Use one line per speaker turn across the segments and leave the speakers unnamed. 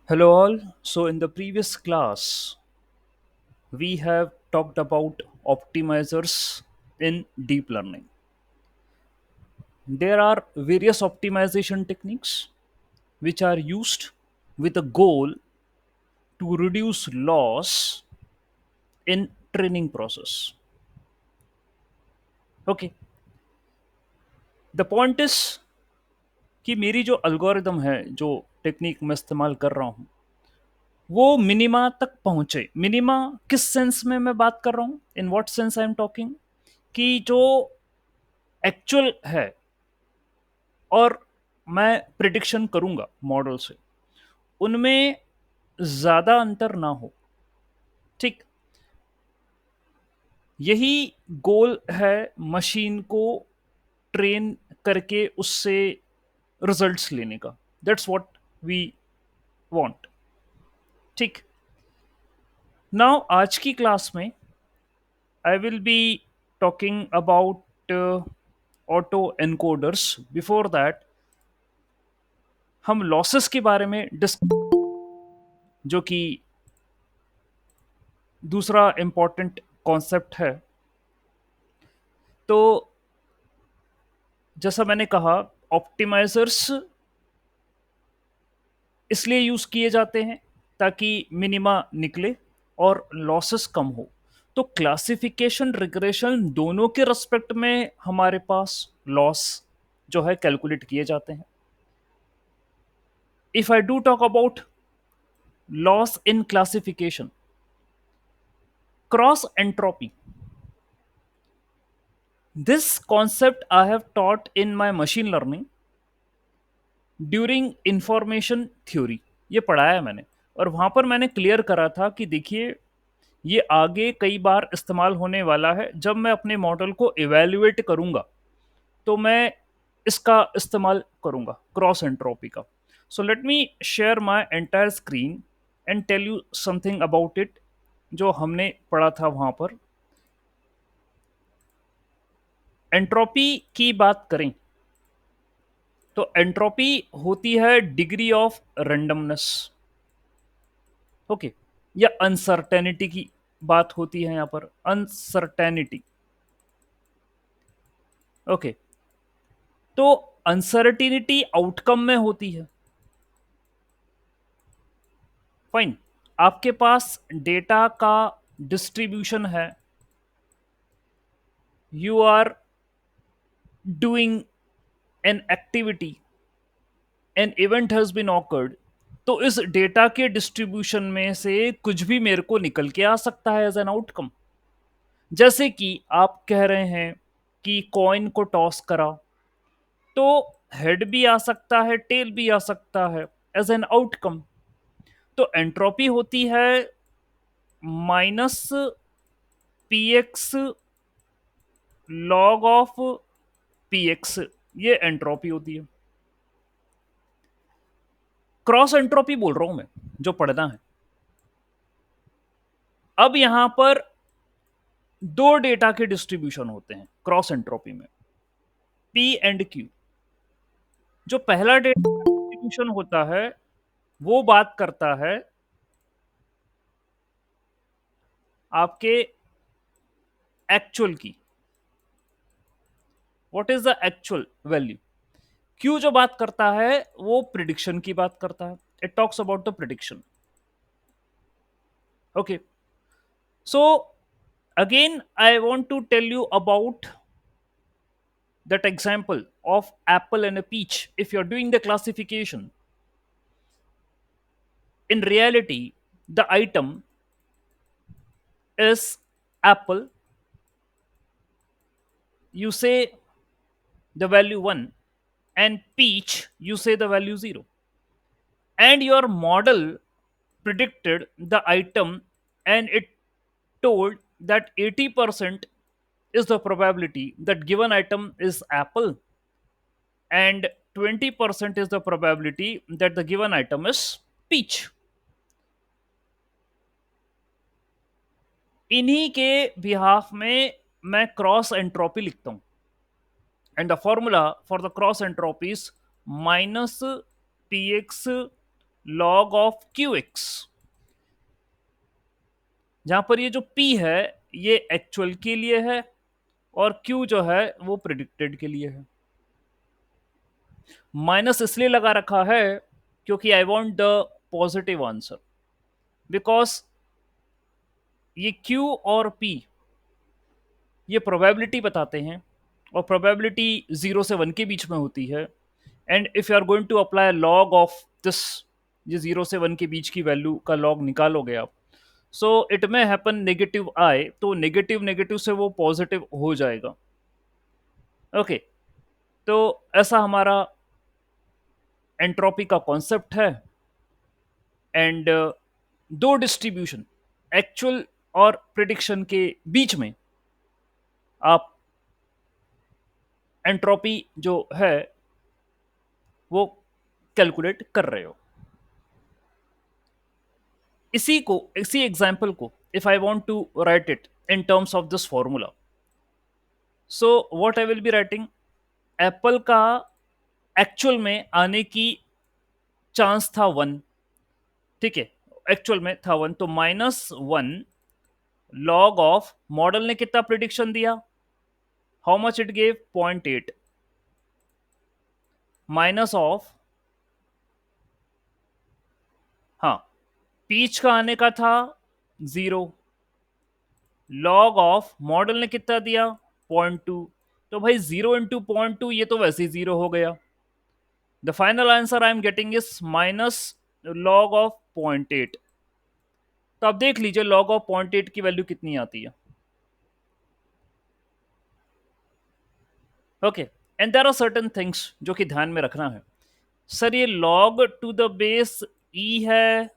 Hello, all. So, in the previous class, we have talked about optimizers in deep learning. There are various optimization techniques which are used with a goal to reduce loss in training process. Okay, the point is कि मेरी जो algorithm है, जो technique मैं इस्तेमाल कर रहा हूँ, वो मिनिमा तक पहुंचे। मिनिमा किस सेंस में मैं बात कर रहा हूँ, in what sense I am talking, कि जो एक्चुअल है और मैं प्रिडिक्शन करूंगा मॉडल से, उनमें ज्यादा अंतर ना हो। ठीक, यही गोल है मशीन को ट्रेन करके उससे रिजल्ट्स लेने का। That's what we want. ठीक, नाउ आज की क्लास में I will be talking about auto encoders. Before that हम लॉसेस के बारे में जो कि दूसरा इंपॉर्टेंट कॉन्सेप्ट है। तो जैसा मैंने कहा, ऑप्टिमाइजर्स इसलिए यूज किए जाते हैं ताकि मिनिमा निकले और लॉसेस कम हो। तो क्लासिफिकेशन रिग्रेशन दोनों के रेस्पेक्ट में हमारे पास लॉस जो है कैलकुलेट किए जाते हैं। If I do talk about loss in classification, cross entropy, this concept I have taught in my machine learning during information theory. ये पढ़ाया है मैंने, और वहां पर मैंने क्लियर करा था कि देखिए, ये आगे कई बार इस्तेमाल होने वाला है। जब मैं अपने मॉडल को इवेल्युएट करूंगा तो मैं इसका इस्तेमाल करूंगा, क्रॉस एंट्रोपी का। So let me share my entire screen and tell you something about it, जो हमने पढ़ा था वहां पर। एंट्रोपी की बात करें तो एंट्रोपी होती है डिग्री ऑफ रेंडमनेस। ओके, या अनसर्टेनिटी की बात होती है यहां पर, अनसर्टेनिटी। ओके, तो अनसर्टेनिटी आउटकम में होती है। फाइन, आपके पास डेटा का डिस्ट्रीब्यूशन है, you are doing an activity, an event has been occurred. तो इस डेटा के डिस्ट्रीब्यूशन में से कुछ भी मेरे को निकल के आ सकता है एज एन आउटकम। जैसे कि आप कह रहे हैं कि कॉइन को टॉस करा, तो हेड भी आ सकता है, टेल भी आ सकता है एज एन आउटकम। तो एंट्रोपी होती है minus P x log of P x, ये एंट्रोपी होती है। क्रॉस एंट्रोपी बोल रहा हूं मैं, जो पढ़ना है। अब यहां पर दो डेटा के डिस्ट्रीब्यूशन होते हैं क्रॉस एंट्रोपी में, पी एंड क्यू। जो पहला डेटा डिस्ट्रीब्यूशन होता है वो बात करता है आपके एक्चुअल की, what is the actual value. Q जो बात करता है वो प्रिडिक्शन की बात करता है, it talks about the prediction. Okay, so again I want to tell you about that example of apple and a peach. If you're doing the classification, in reality the item is apple, you say the value 1, and peach you say the value 0, and your model predicted the item, and it told that 80% is the probability that given item is apple, and 20% is the probability that the given item is peach. इन्हीं के behalf में मैं cross entropy लिखता हूं, and the formula for the cross entropy is minus P x log of Q x, जहां पर ये जो पी है ये एक्चुअल के लिए है और क्यू जो है वो प्रिडिक्टेड के लिए है। माइनस इसलिए लगा रखा है क्योंकि I want the positive answer, because ये Q और P ये प्रोबेबिलिटी बताते हैं और प्रोबेबिलिटी 0 से 1 के बीच में होती है। And if you are going to apply log of this, ये 0 से 1 के बीच की वैल्यू का लॉग निकालोगे आप, सो इट में हैपन नेगेटिव आए, तो नेगेटिव नेगेटिव से वो पॉजिटिव हो जाएगा। ओके तो ऐसा हमारा एंट्रोपी का कॉन्सेप्ट है। एंड दो डिस्ट्रीब्यूशन एक्चुअल और प्रिडिक्शन के बीच में आप एंट्रोपी जो है वो कैलकुलेट कर रहे हो। इसी एग्जाम्पल को if I want to write it in terms of this formula, so what I will be writing, apple का एक्चुअल में आने की चांस था 1, ठीक है, एक्चुअल में था 1, तो -1 लॉग ऑफ मॉडल ने कितना प्रिडिक्शन दिया, how much it gave 0.8, minus of, हाँ, पीच का आने का था 0, लॉग ऑफ मॉडल ने कितना दिया 0.2, तो भाई 0 इंटू 0.2 ये तो वैसे ही 0 हो गया। The final answer I am getting is minus log of 0.8। तो आप देख लीजिए लॉग ऑफ 0.8 की वैल्यू कितनी आती है। Okay and there are certain things जो कि ध्यान में रखना है। सर ये log to the base E है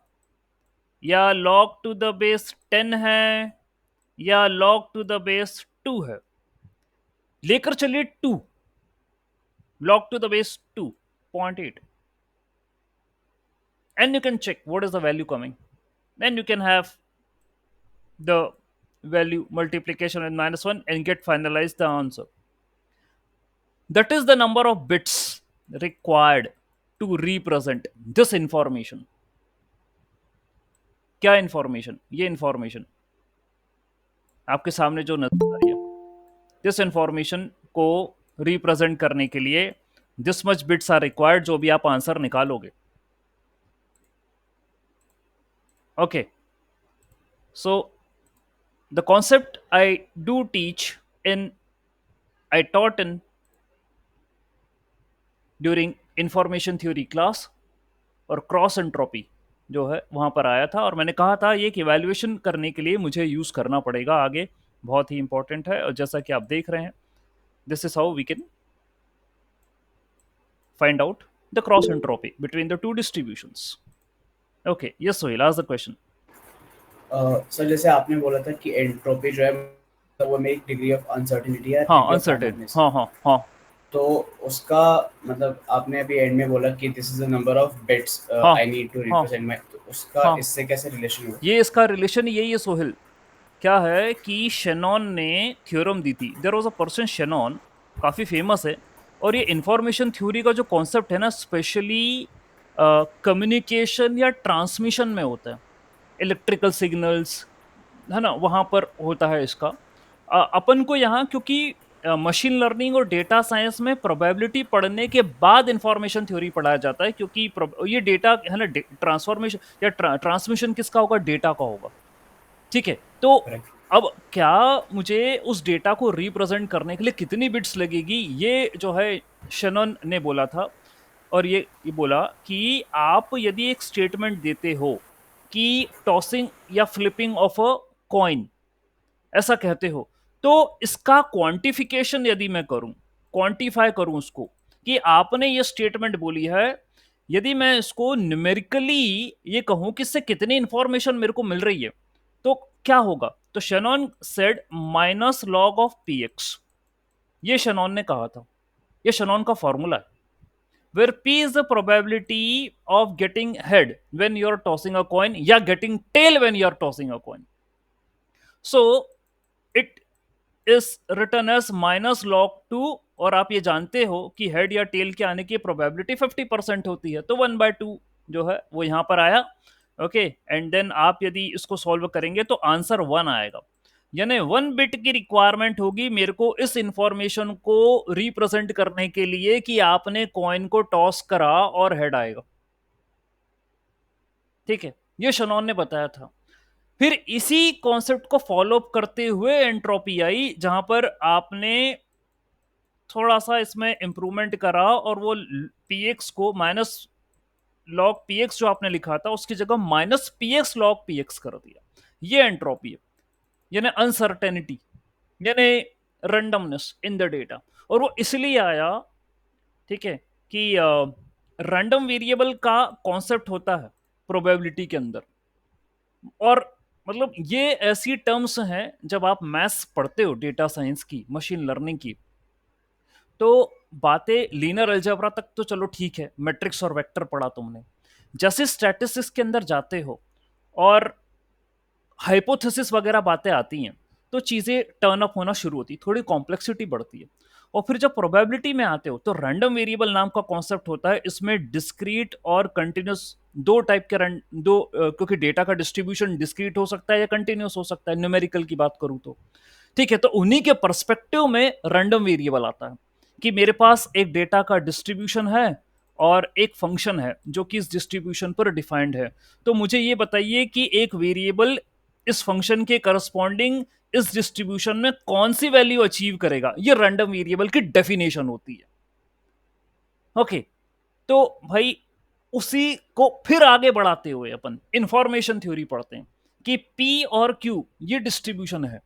या लॉग टू द बेस 10 है या लॉग टू द बेस 2 है, लेकर चलिए 2, log to the base 2.8, and you can check what is the value coming, then you can have the value multiplication with -1 and get finalize the answer. That is the number of bits required to represent this information. क्या information, ये information आपके सामने जो नजर आ रही है, this information को represent करने के लिए this much bits are required, जो भी आप आंसर निकालोगे। Okay so the concept I do teach in, I taught in during information theory class, और क्रॉस एंट्रोपी जो है वहां पर आया था, और मैंने कहा था ये कि इवैल्यूएशन करने के लिए मुझे यूज करना पड़ेगा आगे, बहुत ही इंपॉर्टेंट है। और जैसा कि आप देख रहे हैं, this is how we can find out the cross entropy between the two distributions. Okay yes Sohail, ask the question.
Sir जैसे आपने बोला था कि एंट्रोपी जो है तो वो में एक डिग्री ऑफ अनसर्टेनिटी है,
हाँ
डिग्री ऑफ
अनसर्टेन,
randomness।
हाँ हाँ हाँ,
तो उसका मतलब आपने अभी एंड में बोला कि this is the number of bits
हाँ
आई नीड टू
हाँ
रिप्रेजेंट माय, तो उसका
हाँ,
इससे कैसे रिलेशन हुआ?
ये इसका रिलेशन यही है सोहेल। क्या है कि शेनॉन ने थ्योरम दी थी, there was a person Shannon, काफ़ी फेमस है, और ये इंफॉर्मेशन थ्योरी का जो कॉन्सेप्ट है ना, स्पेशली कम्युनिकेशन या ट्रांसमिशन में होता है, इलेक्ट्रिकल सिग्नल्स है ना, वहाँ पर होता है इसका। अपन को यहाँ क्योंकि मशीन लर्निंग और डेटा साइंस में प्रोबेबिलिटी पढ़ने के बाद इंफॉर्मेशन थ्योरी पढ़ाया जाता है, क्योंकि ये डेटा है ना, ट्रांसफॉर्मेशन या ट्रांसमिशन किसका होगा, डेटा का होगा, ठीक है। तो
करेक्ट।
अब क्या मुझे उस डेटा को रिप्रेजेंट करने के लिए कितनी बिट्स लगेगी, ये जो है शेनॉन ने बोला था। और ये बोला कि आप यदि एक स्टेटमेंट देते हो कि टॉसिंग या फ्लिपिंग ऑफ अ कॉइन, ऐसा कहते हो, तो इसका क्वांटिफिकेशन यदि मैं करूं, क्वांटिफाई करूं उसको, कि आपने ये स्टेटमेंट बोली है, यदि मैं इसको न्यूमेरिकली ये कहूं कि इससे कितनी इंफॉर्मेशन मेरे को मिल रही है, तो क्या होगा। तो Shannon said minus log of P x, ये शेनॉन ने कहा था, ये शेनॉन का फॉर्मूला है, where p is the probability of getting head when you're tossing a coin या getting tail when you're tossing a coin. So it is written as minus log 2, और आप ये जानते हो कि हेड या टेल के आने की प्रोबेबिलिटी 50% होती है, तो 1/2 जो है वो यहाँ पर आया। ओके, एंड देन आप यदि इसको सॉल्व करेंगे तो आंसर 1 आएगा। यानी 1 बिट की रिक्वायरमेंट होगी मेरे को इस इंफॉर्मेशन को रिप्रेजेंट करने के लिए कि आपने कॉइन को टॉस करा और हेड आएगा। ठीक है, ये शनॉन ने बताया था। फिर इसी कॉन्सेप्ट को फॉलो अप करते हुए एंट्रोपी आई, जहां पर आपने थोड़ा सा इसमें इंप्रूवमेंट करा और वो पीएक्स को माइनस लॉग पीएक्स जो आपने लिखा था उसकी जगह माइनस पीएक्स लॉग पीएक्स कर दिया। ये एंट्रोपी है, यानी अनसर्टेनिटी, यानी रैंडमनेस इन द डेटा। और वो इसलिए आया, ठीक है, कि रैंडम वेरिएबल का कॉन्सेप्ट होता है प्रोबेबिलिटी के अंदर। और मतलब ये ऐसी टर्म्स हैं, जब आप मैथ्स पढ़ते हो, डेटा साइंस की, मशीन लर्निंग की, तो बातें लीनियर अलजेब्रा तक तो चलो ठीक है, मैट्रिक्स और वेक्टर पढ़ा तुमने। जैसे स्टैटिस्टिक्स के अंदर जाते हो और हाइपोथेसिस वगैरह बातें आती हैं, तो चीजें टर्न अप होना शुरू होती, थोड़ी कॉम्प्लेक्सिटी बढ़ती है। और फिर जब प्रोबेबिलिटी में आते हो तो रैंडम वेरिएबल नाम का कॉन्सेप्ट होता है। इसमें डिस्क्रीट और कंटिन्यूस दो टाइप के क्योंकि डेटा का डिस्ट्रीब्यूशन डिस्क्रीट हो सकता है या कंटिन्यूस हो सकता है, न्यूमेरिकल की बात करूं तो। ठीक है, तो उन्हीं के पर्सपेक्टिव में रैंडम वेरिएबल आता है कि मेरे पास एक डेटा का डिस्ट्रीब्यूशन है और एक फंक्शन है जो कि इस डिस्ट्रीब्यूशन पर डिफाइंड है। तो मुझे ये बताइए कि एक वेरिएबल इस फंक्शन के करस्पॉन्डिंग इस डिस्ट्रीब्यूशन में कौन सी वैल्यू अचीव करेगा। ये रैंडम वेरिएबल की डेफिनेशन होती है। ओके, तो भाई उसी को फिर आगे बढ़ाते हुए अपन इंफॉर्मेशन थ्योरी पढ़ते हैं कि पी और क्यू ये डिस्ट्रीब्यूशन है।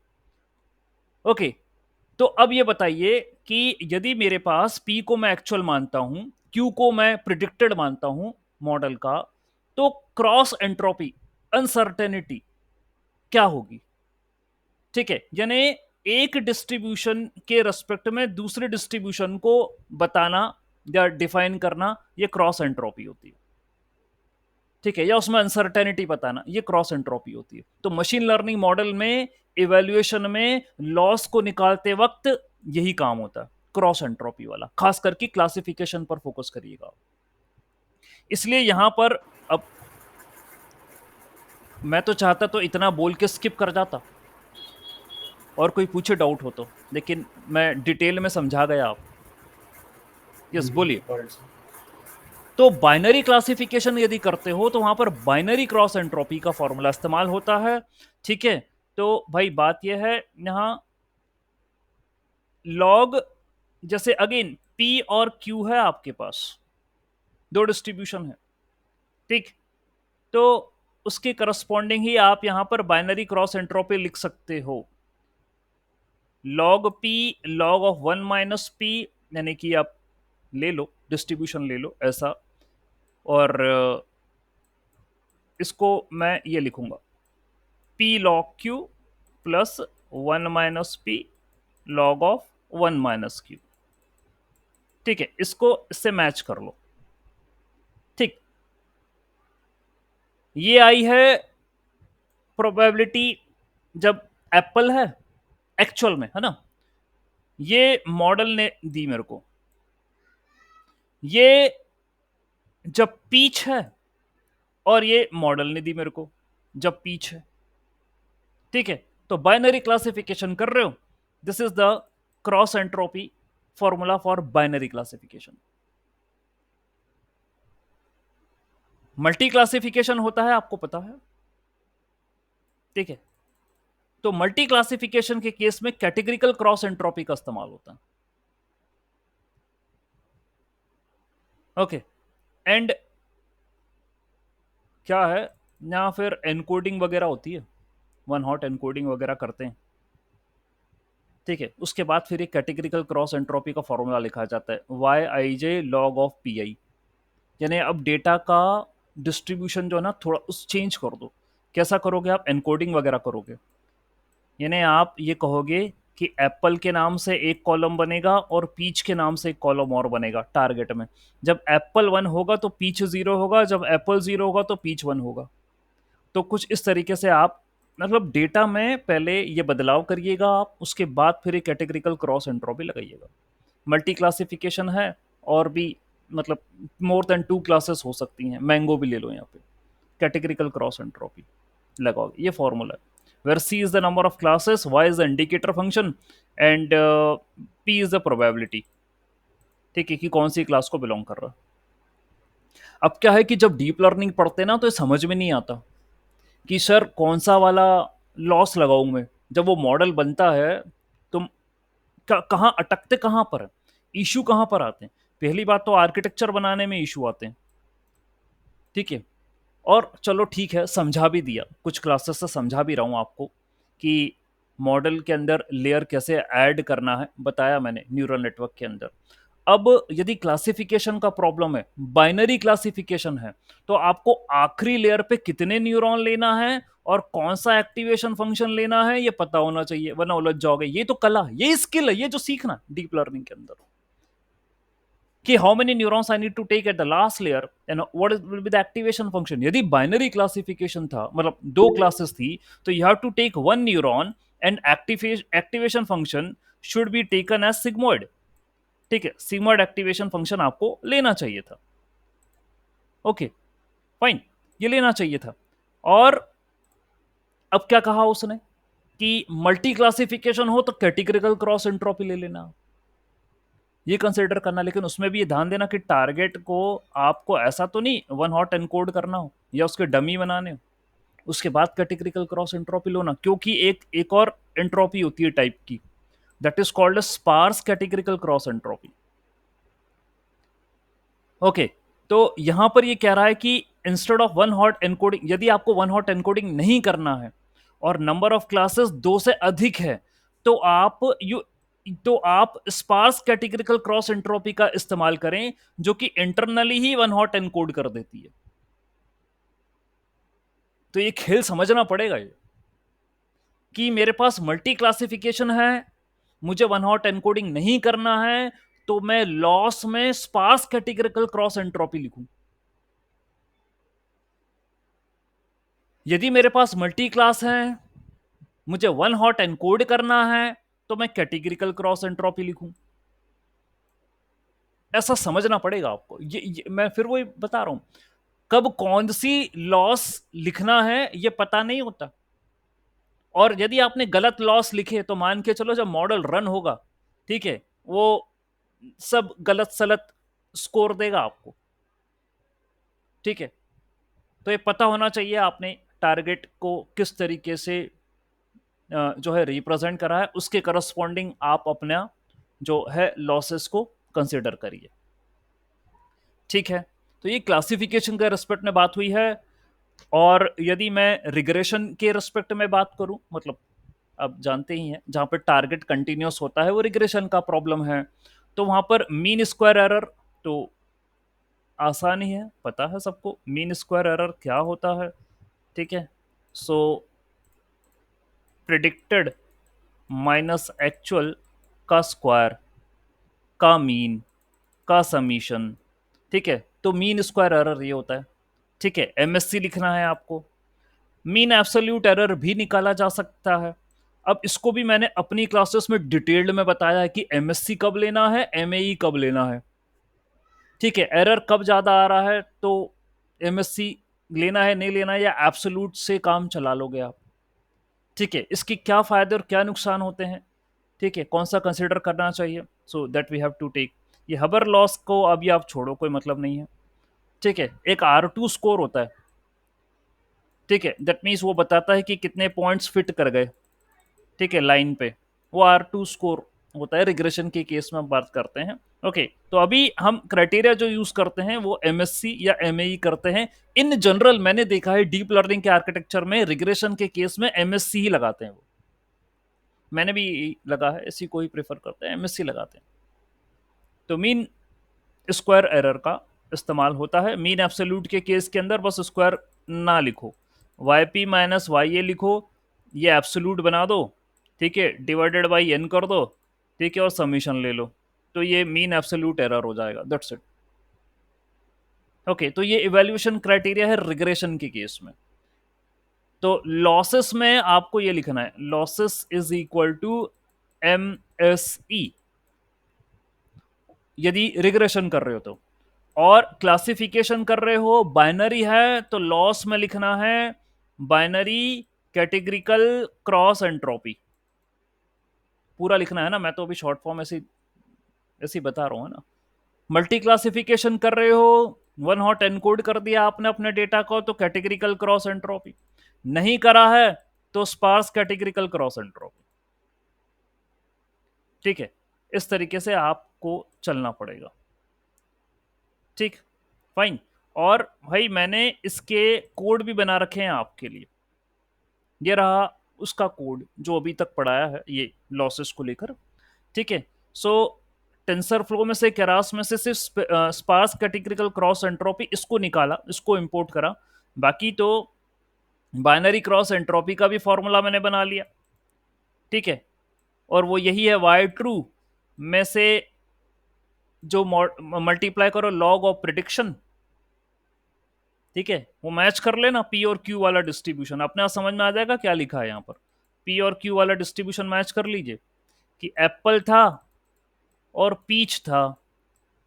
ओके, तो अब ये बताइए कि यदि मेरे पास पी को मैं एक्चुअल मानता हूं, क्यू को मैं प्रिडिक्टेड मानता हूं मॉडल का, तो क्रॉस एंट्रोपी, अनसर्टेनिटी क्या होगी। ठीक है, यानी एक डिस्ट्रीब्यूशन के रेस्पेक्ट में दूसरे डिस्ट्रीब्यूशन को बताना या डिफाइन करना, ये क्रॉस एंट्रोपी होती है। ठीक है, या उसमें अनसर्टेनिटी बताना, ये क्रॉस एंट्रोपी होती है। तो मशीन लर्निंग मॉडल में इवेल्युएशन में लॉस को निकालते वक्त यही काम होता है, क्रॉस एंट्रोपी वाला। खास करके क्लासिफिकेशन पर फोकस करिएगा। इसलिए यहां पर अब मैं तो चाहता तो इतना बोल के स्किप कर जाता और कोई पूछे डाउट हो तो, लेकिन मैं डिटेल में समझा गया। आप यस बोलिए। तो बाइनरी क्लासिफिकेशन यदि करते हो तो वहां पर बाइनरी क्रॉस एंट्रोपी का फॉर्मूला इस्तेमाल होता है। ठीक है, तो भाई बात यह है, यहां लॉग, जैसे अगेन पी और क्यू है आपके पास, दो डिस्ट्रीब्यूशन है। ठीक, तो उसके करस्पॉन्डिंग ही आप यहां पर बाइनरी क्रॉस एंट्रोपी लिख सकते हो। Log P log of 1 - P, यानी कि आप ले लो, डिस्ट्रीब्यूशन ले लो ऐसा। और इसको मैं ये लिखूंगा, P log Q plus 1 - P log of 1 - Q. ठीक है, इसको इससे मैच कर लो। ठीक, ये आई है प्रोबेबिलिटी जब एप्पल है एक्चुअल में, है ना। ये मॉडल ने दी मेरे को। ये जब पीच है, और ये मॉडल ने दी मेरे को जब पीच है। ठीक है, तो बाइनरी क्लासिफिकेशन कर रहे हो, this is the cross entropy formula for binary classification. Multi classification होता है, आपको पता है। ठीक है, तो मल्टी क्लासिफिकेशन के केस में कैटेगरिकल क्रॉस एंट्रोपी का इस्तेमाल होता है। ओके, एंड क्या है, यहां फिर एनकोडिंग वगैरह होती है, वन हॉट एनकोडिंग वगैरह करते हैं। ठीक है, उसके बाद फिर एक कैटेगरिकल क्रॉस एंट्रोपी का फॉर्मूला लिखा जाता है, YIJ लॉग ऑफ PI। यानी अब डेटा का डिस्ट्रीब्यूशन जो है ना, थोड़ा उस चेंज कर दो। कैसा करोगे आप, एनकोडिंग वगैरह करोगे। यानी आप ये कहोगे कि एप्पल के नाम से एक कॉलम बनेगा और पीच के नाम से एक कॉलम और बनेगा टारगेट में। जब एप्पल 1 होगा तो पीच 0 होगा, जब एप्पल 0 होगा तो पीच 1 होगा। तो कुछ इस तरीके से आप मतलब डेटा में पहले ये बदलाव करिएगा आप, उसके बाद फिर एक कैटेगरिकल क्रॉस एंट्रोपी लगाइएगा। मल्टी क्लासिफिकेशन है और भी मतलब मोर देन 2 क्लासेस हो सकती हैं, मैंगो भी ले लो यहाँ पे, कैटेगरिकल क्रॉस एंट्रोपी लगाओगे, ये फॉर्मूला है। Where C is the number of classes, Y is the indicator function, and P is the probability, ठीक है, कि कौन सी क्लास को बिलोंग कर रहा है। अब क्या है कि जब डीप लर्निंग पढ़ते हैं ना तो ये समझ में नहीं आता कि सर कौन सा वाला लॉस लगाऊं मैं। जब वो मॉडल बनता है तो कहाँ अटकते, कहाँ पर है इशू, कहाँ पर आते हैं। पहली बात तो आर्किटेक्चर बनाने में इशू आते हैं, ठीक है। और चलो ठीक है, समझा भी दिया, कुछ क्लासेस से समझा भी रहा हूँ आपको कि मॉडल के अंदर लेयर कैसे ऐड करना है, बताया मैंने न्यूरल नेटवर्क के अंदर। अब यदि क्लासिफिकेशन का प्रॉब्लम है, बाइनरी क्लासिफिकेशन है, तो आपको आखिरी लेयर पे कितने न्यूरॉन लेना है और कौन सा एक्टिवेशन फंक्शन लेना है ये पता होना चाहिए, वरना उलझ जाओगे। ये तो कला, ये स्किल है, ये जो सीखना डीप लर्निंग के अंदर, कि how many neurons I need to take at the last layer and what is will be the activation function. यदि बाइनरी क्लासिफिकेशन था, मतलब दो क्लासेस थी, तो you have to take one neuron and activation function should be taken as sigmoid, ठीक है, sigmoid activation function आपको लेना चाहिए था। ओके फाइन, ये लेना चाहिए था। और अब क्या कहा उसने कि मल्टी क्लासिफिकेशन हो तो कैटेगरिकल क्रॉस एंट्रोपी ले लेना, ये कंसिडर करना। लेकिन उसमें भी ये ध्यान देना कि टारगेट को आपको ऐसा तो नहीं वन हॉट एनकोड करना हो या उसके डमी बनाने हो, उसके बाद कैटेगरिकल क्रॉस एंट्रोपी लो ना, क्योंकि एक और एंट्रोपी होती है टाइप की, that is called sparse categorical cross entropy. Okay, तो यहां पर ये कह रहा है कि instead of one hot encoding, यदि आपको वन हॉट एनकोडिंग नहीं करना है और नंबर ऑफ क्लासेस दो से अधिक है, तो आप स्पार्स कैटेगरिकल क्रॉस एंट्रोपी का इस्तेमाल करें, जो कि इंटरनली ही वन हॉट एनकोड कर देती है। तो ये खेल समझना पड़ेगा ये, कि मेरे पास मल्टी क्लासिफिकेशन है, मुझे वन हॉट एनकोडिंग नहीं करना है, तो मैं लॉस में स्पार्स कैटेगरिकल क्रॉस एंट्रोपी लिखूं। यदि मेरे पास मल्टी क्लास है, मुझे वन हॉट एनकोड करना है, तो मैं कैटेगरिकल क्रॉस एंट्रोपी लिखूं। ऐसा समझना पड़ेगा आपको। ये मैं फिर वही बता रहा हूं, कब कौन सी लॉस लिखना है ये पता नहीं होता। और यदि आपने गलत लॉस लिखे तो मान के चलो जब मॉडल रन होगा, ठीक है, वो सब गलत सलत स्कोर देगा आपको, ठीक है। तो ये पता होना चाहिए आपने टारगेट को किस तरीके से जो है रिप्रेजेंट करा है, उसके करस्पॉन्डिंग आप अपना जो है लॉसेस को कंसिडर करिए, ठीक है। तो ये क्लासिफिकेशन के रेस्पेक्ट में बात हुई है। और यदि मैं रिग्रेशन के रेस्पेक्ट में बात करूं, मतलब अब जानते ही हैं जहां पर टारगेट कंटिन्यूस होता है वो रिग्रेशन का प्रॉब्लम है, तो वहां पर मीन स्क्वायर एरर तो आसान ही है, पता है सबको मीन स्क्वायर एरर क्या होता है, ठीक है। सो प्रिडिक्टेड माइनस एक्चुअल का स्क्वायर का मीन का समीशन, ठीक है। तो मीन स्क्वायर एरर ये होता है, ठीक है। एमएससी लिखना है आपको। मीन एब्सोल्यूट एरर भी निकाला जा सकता है। अब इसको भी मैंने अपनी क्लासेस में डिटेल्ड में बताया है कि एमएससी कब लेना है, एमएई कब लेना है, ठीक है। एरर कब ज्यादा आ रहा है तो एमएससी लेना है, नहीं लेना है, या एब्सोल्यूट से काम चला लोगे आप, ठीक है। इसके क्या फायदे और क्या नुकसान होते हैं, ठीक है, कौन सा कंसिडर करना चाहिए, so that we have to take. ये हबर लॉस को अभी आप छोड़ो, कोई मतलब नहीं है, ठीक है। एक R2 स्कोर होता है, ठीक है, दैट मीन्स वो बताता है कि कितने पॉइंट्स फिट कर गए, ठीक है, लाइन पे। वो R2 स्कोर होता है, रिग्रेशन के केस में हम बात करते हैं। ओके, तो अभी हम क्राइटेरिया जो यूज करते हैं वो एमएससी या एमएई करते हैं। इन जनरल मैंने देखा है डीप लर्निंग के आर्किटेक्चर में रिग्रेशन के केस में एमएससी ही लगाते हैं वो, मैंने भी लगा है, इसी को ही प्रेफर करते हैं, एमएससी लगाते हैं। तो मीन स्क्वायर एरर का इस्तेमाल होता है। मीन एब्सोल्यूट के केस के अंदर बस स्क्वायर ना लिखो, वाई पी माइनस वाई ए लिखो, ये एब्सोल्यूट बना दो, ठीक है, डिवाइडेड बाई एन कर दो, ठीक है, और समीशन ले लो, तो ये मीन एब्सोल्यूट एरर हो जाएगा, दैट्स इट। ओके, तो ये इवेल्यूएशन क्राइटेरिया है रिग्रेशन के केस में। तो लॉसेस में आपको ये लिखना है, losses is equal to M S E, यदि रिग्रेशन कर रहे हो तो। और क्लासिफिकेशन कर रहे हो, बाइनरी है तो लॉस में लिखना है बाइनरी कैटेगरिकल क्रॉस एंट्रोपी, पूरा लिखना है ना, मैं तो अभी शॉर्ट फॉर्म ऐसे ऐसे बता रहा हूँ ना। मल्टी क्लासिफिकेशन कर रहे हो, वन हॉट एनकोड कर दिया आपने अपने डेटा को, तो कैटेगरिकल क्रॉस एंट्रोपी। नहीं करा है तो स्पार्स कैटेगरिकल क्रॉस एंट्रोपी। ठीक है, इस तरीके से आपको चलना पड़ेगा। ठीक, फाइन। और भाई मैंने इसके कोड भी बना रखे हैं आपके लिए, ये रहा उसका कोड जो अभी तक पढ़ाया है ये लॉसेस को लेकर। ठीक है, सो टेंसर फ्लो में से, केरास में से सिर्फ स्पार्स कैटेगरिकल क्रॉस एंट्रोपी इसको निकाला, इसको इंपोर्ट करा। बाकी तो बाइनरी क्रॉस एंट्रोपी का भी फॉर्मूला मैंने बना लिया। ठीक है, और वो यही है वाई ट्रू में से जो मल्टीप्लाई करो लॉग ऑफ प्रिडिक्शन। ठीक है, वो मैच कर लेना पी और क्यू वाला डिस्ट्रीब्यूशन, अपने आप समझ में आ जाएगा क्या लिखा है यहाँ पर। पी और क्यू वाला डिस्ट्रीब्यूशन मैच कर लीजिए कि एप्पल था और पीच था,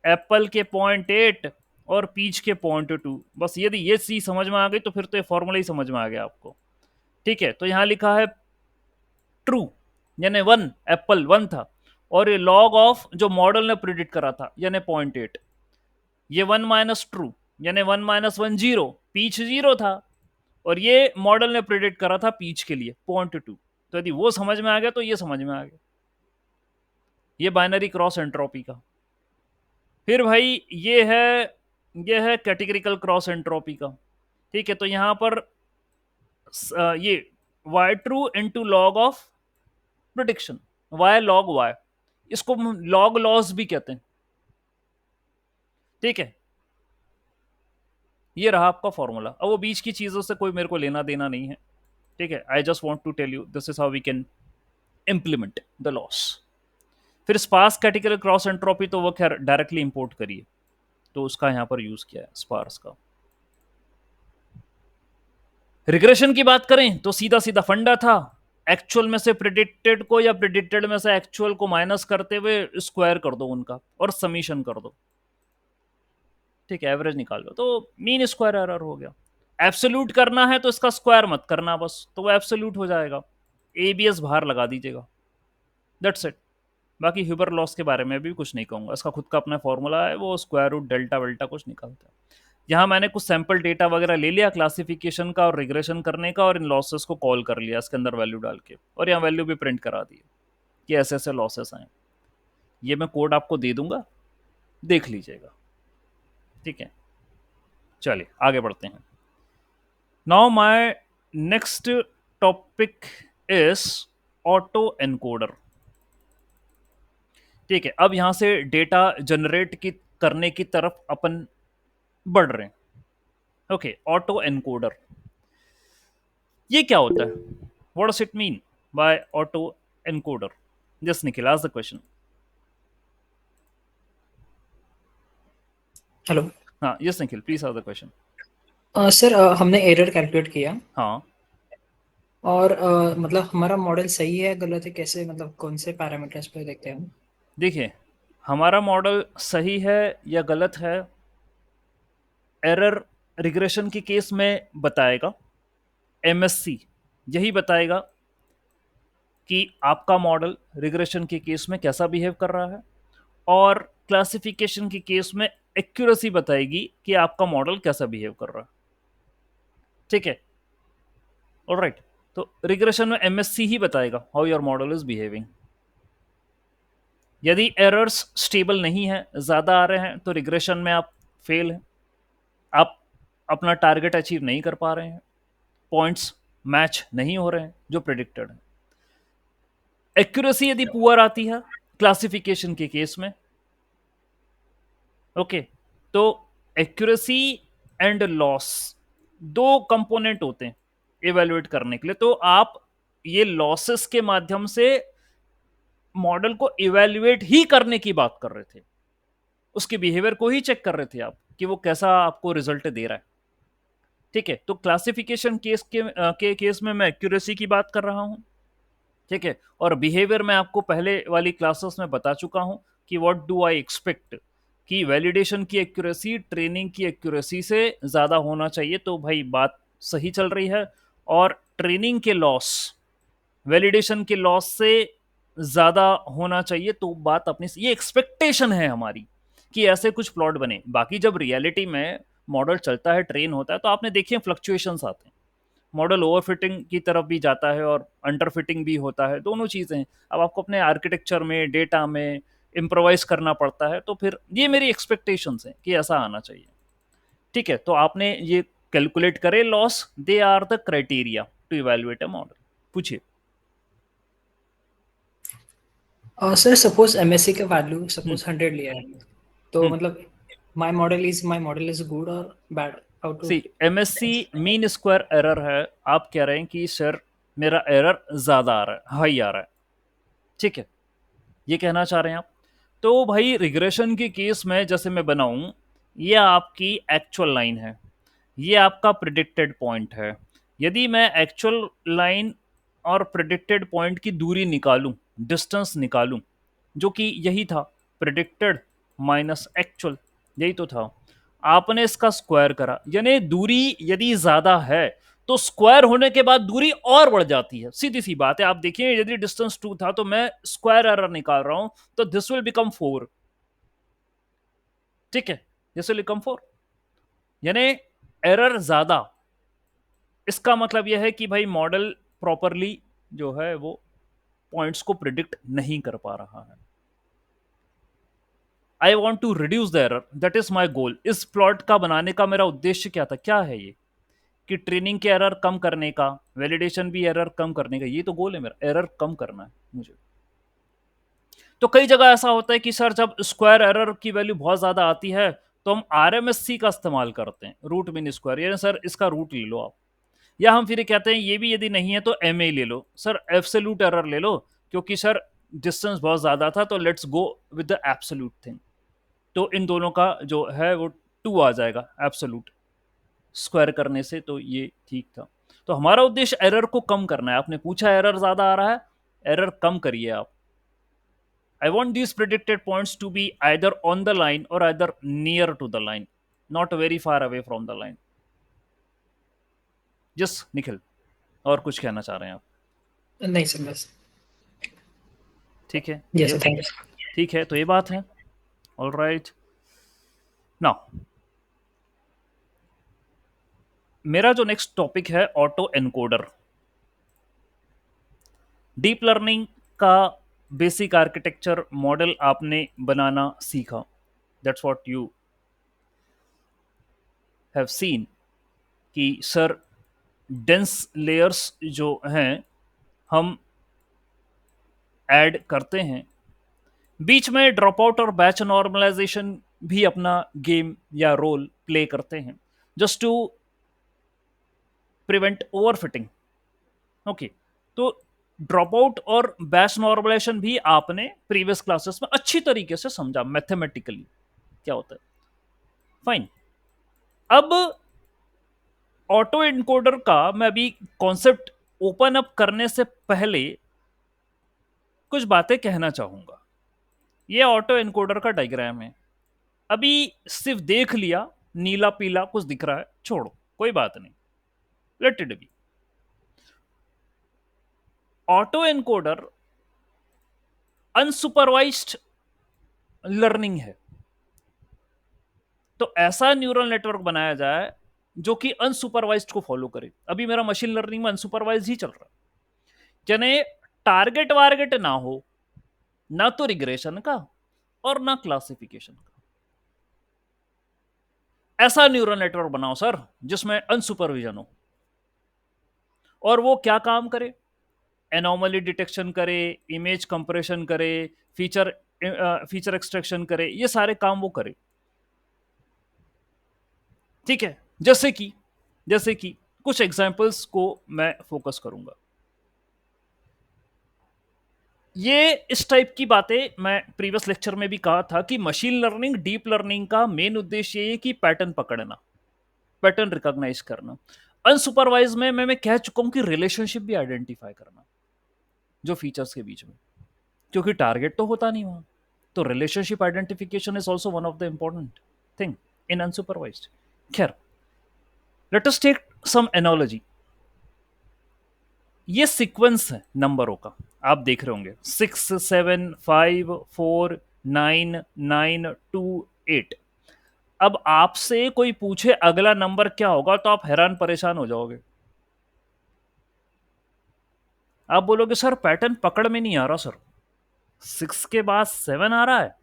एप्पल के 0.8 और पीच के 0.2। बस यदि ये चीज समझ में आ गई तो फिर तो ये फॉर्मूला ही समझ में आ गया आपको। ठीक है, तो यहाँ लिखा है ट्रू यानी 1, एप्पल 1 था, और ये लॉग ऑफ जो मॉडल ने प्रिडिक्ट करा था यानी 0.8, ये 1 माइनस ट्रू यानी 1 माइनस 1 जीरो, पीच जीरो था, और ये मॉडल ने प्रिडिक्ट करा था पीच के लिए 0.2। तो यदि वो समझ में आ गया तो ये समझ में आ गया, ये बाइनरी क्रॉस एंट्रोपी का। फिर भाई ये है कैटेगरिकल क्रॉस एंट्रोपी का। ठीक है, तो यहां पर ये Y true into log of prediction, Y log Y, इसको लॉग लॉस भी कहते हैं। ठीक है, ये रहा आपका फॉर्मूला। अब वो बीच की चीजों से कोई मेरे को लेना देना नहीं है। ठीक है, I just want to tell you this is how we can implement the loss. फिर स्पार्स कैटेगरी क्रॉस एंट्रोपी तो वो खैर डायरेक्टली इंपोर्ट करिए, तो उसका यहां पर यूज किया है स्पार्स का। रिग्रेशन की बात करें तो सीधा सीधा फंडा था, एक्चुअल में से प्रिडिक्टेड को या प्रिडिक्टेड में से एक्चुअल को माइनस करते हुए स्क्वायर कर दो उनका और समीशन कर दो। ठीक है, एवरेज निकाल लो तो मीन स्क्वायर एरर हो गया। एब्सोल्यूट करना है तो इसका स्क्वायर मत करना बस, तो वो एब्सोल्यूट हो जाएगा। एबीएस बाहर लगा दीजिएगा, दैट्स इट। बाकी ह्यूबर लॉस के बारे में भी कुछ नहीं कहूंगा, इसका खुद का अपना फॉर्मूला है, वो स्क्वायर रूट डेल्टा वेल्टा कुछ निकालता है। यहाँ मैंने कुछ सैंपल डेटा वगैरह ले लिया क्लासिफिकेशन का और रिग्रेशन करने का, और इन लॉसेस को कॉल कर लिया इसके अंदर वैल्यू डाल के, और यहाँ वैल्यू भी प्रिंट करा दी कि ऐसे ऐसे लॉसेस आए। ये मैं कोड आपको दे दूंगा, देख लीजिएगा। ठीक है, चलिए आगे बढ़ते हैं। Now my next topic is auto encoder. ठीक है, अब यहां से डेटा जनरेट की करने की तरफ अपन बढ़ रहे हैं। ओके, ऑटो एनकोडर ये क्या होता है, what does it mean by auto encoder? Just Nikhil ask the question.
Hello.
हाँ, yes Nikhil please ask the question.
Sir हमने एरर कैलकुलेट किया
हाँ,
और मतलब हमारा मॉडल सही है गलत है, कैसे मतलब कौन से पैरामीटर्स पे देखते हैं हम?
देखिए हमारा मॉडल सही है या गलत है, एरर रिग्रेशन के केस में बताएगा, एमएससी यही बताएगा कि आपका मॉडल रिग्रेशन के केस में कैसा बिहेव कर रहा है, और क्लासिफिकेशन के केस में एक्यूरेसी बताएगी कि आपका मॉडल कैसा बिहेव कर रहा है। ठीक है, ऑलराइट। तो रिग्रेशन में एमएससी ही बताएगा how your model is behaving. यदि एरर्स स्टेबल नहीं है, ज्यादा आ रहे हैं, तो रिग्रेशन में आप फेल हैं, आप अपना टारगेट अचीव नहीं कर पा रहे हैं, पॉइंट्स मैच नहीं हो रहे हैं जो प्रिडिक्टेड है। एक्यूरेसी यदि पुअर आती है क्लासिफिकेशन के केस में, ओके, तो एक्यूरेसी एंड लॉस दो कंपोनेंट होते हैं इवेल्युएट करने के लिए, तो आप ये लॉसेस के माध्यम से मॉडल को इवेल्युएट ही करने की बात कर रहे थे, उसके बिहेवियर को ही चेक कर रहे थे आप कि वो कैसा आपको रिजल्ट दे रहा है। ठीक है, तो क्लासिफिकेशन के केस में मैं एक्यूरेसी की बात कर रहा हूं। ठीक है, और बिहेवियर मैं आपको पहले वाली क्लासेस में बता चुका हूं कि व्हाट डू आई एक्सपेक्ट, कि वैलिडेशन की एक्यूरेसी ट्रेनिंग की एक्यूरेसी से ज़्यादा होना चाहिए, तो भाई बात सही चल रही है। और ट्रेनिंग के लॉस वैलिडेशन के लॉस से ज़्यादा होना चाहिए, तो बात अपनी, ये एक्सपेक्टेशन है हमारी कि ऐसे कुछ प्लॉट बने। बाकी जब रियलिटी में मॉडल चलता है, ट्रेन होता है, तो आपने देखिए फ्लक्चुएशंस आते हैं, मॉडल ओवरफिटिंग की तरफ भी जाता है और अंडरफिटिंग भी होता है, दोनों चीज़ें। अब आपको अपने आर्किटेक्चर में, डेटा में इम्प्रोवाइज करना पड़ता है, तो फिर ये मेरी एक्सपेक्टेशंस हैं कि ऐसा आना चाहिए। ठीक है, तो आपने ये कैलकुलेट करे loss, they are the criteria to evaluate a model. पूछिए।
सर सपोज एमएससी का वैल्यू
हम्म,
सपोज 100 लिया है, तो
हम्म।
मतलब माय मॉडल इज गुड और bad, how to?
See MSC mean square error है। आप कह रहे हैं कि सर मेरा एरर ज्यादा आ रहा है, हाई आ रहा है, ठीक है, ये कहना चाह रहे हैं आप। तो भाई रिग्रेशन के केस में जैसे मैं बनाऊं, ये आपकी एक्चुअल लाइन है, ये आपका प्रिडिक्टेड पॉइंट है। यदि मैं एक्चुअल लाइन और प्रिडिक्टेड पॉइंट की दूरी निकालूं, डिस्टेंस निकालूं, जो कि यही था, प्रिडिक्टेड माइनस एक्चुअल, यही तो था। आपने इसका स्क्वायर करा, यानी दूरी यदि ज्यादा है तो स्क्वायर होने के बाद दूरी और बढ़ जाती है, सीधी सी बात है। आप देखिए, यदि डिस्टेंस 2 था तो मैं स्क्वायर एरर निकाल रहा हूं, तो दिस विल बिकम 4। ठीक है, दिस विल बिकम 4, यानी एरर ज्यादा। इसका मतलब यह है कि भाई मॉडल प्रॉपरली जो है वो पॉइंट्स को प्रिडिक्ट नहीं कर पा रहा है। I want to reduce the error, that is my goal. इस प्लॉट का बनाने का मेरा उद्देश्य क्या था, क्या है ये, कि ट्रेनिंग के एरर कम करने का, वैलिडेशन भी एरर कम करने का, ये तो गोल है मेरा, एरर कम करना है मुझे। तो कई जगह ऐसा होता है कि सर जब स्क्वायर एरर की वैल्यू बहुत ज्यादा आती है, तो हम आरएमएससी का इस्तेमाल करते हैं, रूट मीन स्क्वायर, यानी सर इसका रूट ले लो आप। या हम फिर कहते हैं ये भी यदि नहीं है तो एम ए ले लो, सर एब्सोल्यूट एरर ले लो, क्योंकि सर डिस्टेंस बहुत ज्यादा था, तो let's go with the absolute thing. तो इन दोनों का जो है वो 2 आ जाएगा एब्सोल्यूट स्क्वायर करने से, तो ये ठीक था। तो हमारा उद्देश्य एरर को कम करना है। आपने पूछा एरर ज्यादा आ रहा है, एरर कम करिए आप। I want these predicted points to be either on the line or either near to the line, not very far away from the line. Just Nikhil, और कुछ कहना चाह रहे हैं आप?
नहीं सर, बस।
ठीक है,
यस
ये
सर, थैंक यू।
ठीक है, तो ये बात है। ऑल राइट, नाउ मेरा जो नेक्स्ट टॉपिक है, ऑटो एनकोडर। डीप लर्निंग का बेसिक आर्किटेक्चर मॉडल आपने बनाना सीखा, that's what you have seen, कि सर डेंस लेयर्स जो हैं हम ऐड करते हैं, बीच में ड्रॉप आउट और बैच नॉर्मलाइजेशन भी अपना गेम या रोल प्ले करते हैं, just to prevent overfitting. Okay, तो ड्रॉप आउट और बैच नॉर्मलाइजेशन भी आपने प्रीवियस क्लासेस में अच्छी तरीके से समझा मैथमेटिकली क्या होता है। फाइन, अब ऑटो इनकोडर का मैं अभी कॉन्सेप्ट ओपन अप करने से पहले कुछ बातें कहना चाहूंगा। ये ऑटो इनकोडर का डायग्राम है। अभी सिर्फ देख लिया, नीला पीला कुछ दिख रहा है, छोड़ो, कोई बात नहीं, let it be. Auto encoder unsupervised learning है, तो ऐसा न्यूरल नेटवर्क बनाया जाए जो कि अनसुपरवाइज्ड को फॉलो करे। अभी मेरा मशीन लर्निंग में अनसुपरवाइज ही चल रहा है, यानी टारगेट वारगेट ना हो, ना तो रिग्रेशन का और ना क्लासिफिकेशन का। ऐसा न्यूरल नेटवर्क बनाओ सर जिसमें अनसुपरविजन हो, और वो क्या काम करे, एनॉमली डिटेक्शन करे, इमेज कंप्रेशन करे, फीचर फीचर एक्सट्रैक्शन करे, ये सारे काम वो करे। ठीक है, जैसे कि कुछ एग्जांपल्स को मैं फोकस करूंगा। ये इस टाइप की बातें मैं प्रीवियस लेक्चर में भी कहा था कि मशीन लर्निंग, डीप लर्निंग का मेन उद्देश्य ये है कि पैटर्न पकड़ना, पैटर्न रिकॉग्नाइज करना। अनसुपरवाइज में मैं कह चुका हूं कि रिलेशनशिप भी आइडेंटिफाई करना जो फीचर्स के बीच में, क्योंकि टारगेट तो होता नहीं वहां। तो relationship identification is also one of the important thing in unsupervised. खैर, let us take some analogy. ये सीक्वेंस है नंबरों का, आप देख रहे होंगे 6 7 5 4 9 9 2 8. अब आपसे कोई पूछे अगला नंबर क्या होगा तो आप हैरान परेशान हो जाओगे. आप बोलोगे सर पैटर्न पकड़ में नहीं आ रहा सर. 6 के बाद 7 आ रहा है,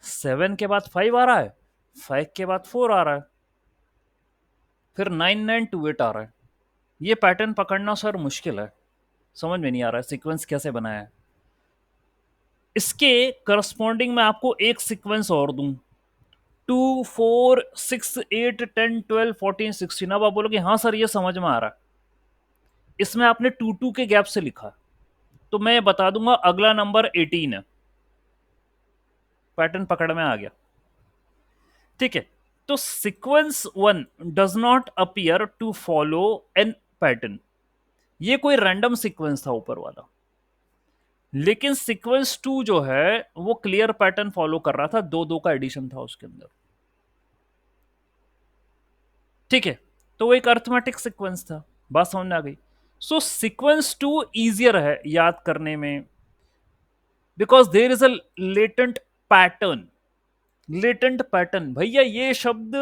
7 के बाद 5 आ रहा है, 5 के बाद 4 आ रहा है, फिर 9 9 2 8 आ रहा है. ये पैटर्न पकड़ना सर मुश्किल है, समझ में नहीं आ रहा है सीक्वेंस कैसे बनाया है. इसके करस्पॉन्डिंग मैं आपको एक सीक्वेंस और दूं, 2 4 6 8 10 12 14 16. अब आप बोलोगे हाँ सर ये समझ में आ रहा है, इसमें आपने 2 2 के गैप से लिखा. तो मैं बता दूंगा अगला नंबर 18 है. पैटर्न पकड़ में आ गया. ठीक है. तो sequence 1 does not appear to follow an pattern. ये कोई रैंडम सीक्वेंस था ऊपर वाला, लेकिन सीक्वेंस 2 जो है वो क्लियर पैटर्न फॉलो कर रहा था, 2 2 का एडिशन था उसके अंदर. ठीक है. तो वो एक अर्थमेटिक सीक्वेंस था. बात समझ में आ गई. सो सीक्वेंस 2 इजियर है याद करने में, because there is a latent pattern. Latent pattern भैया ये शब्द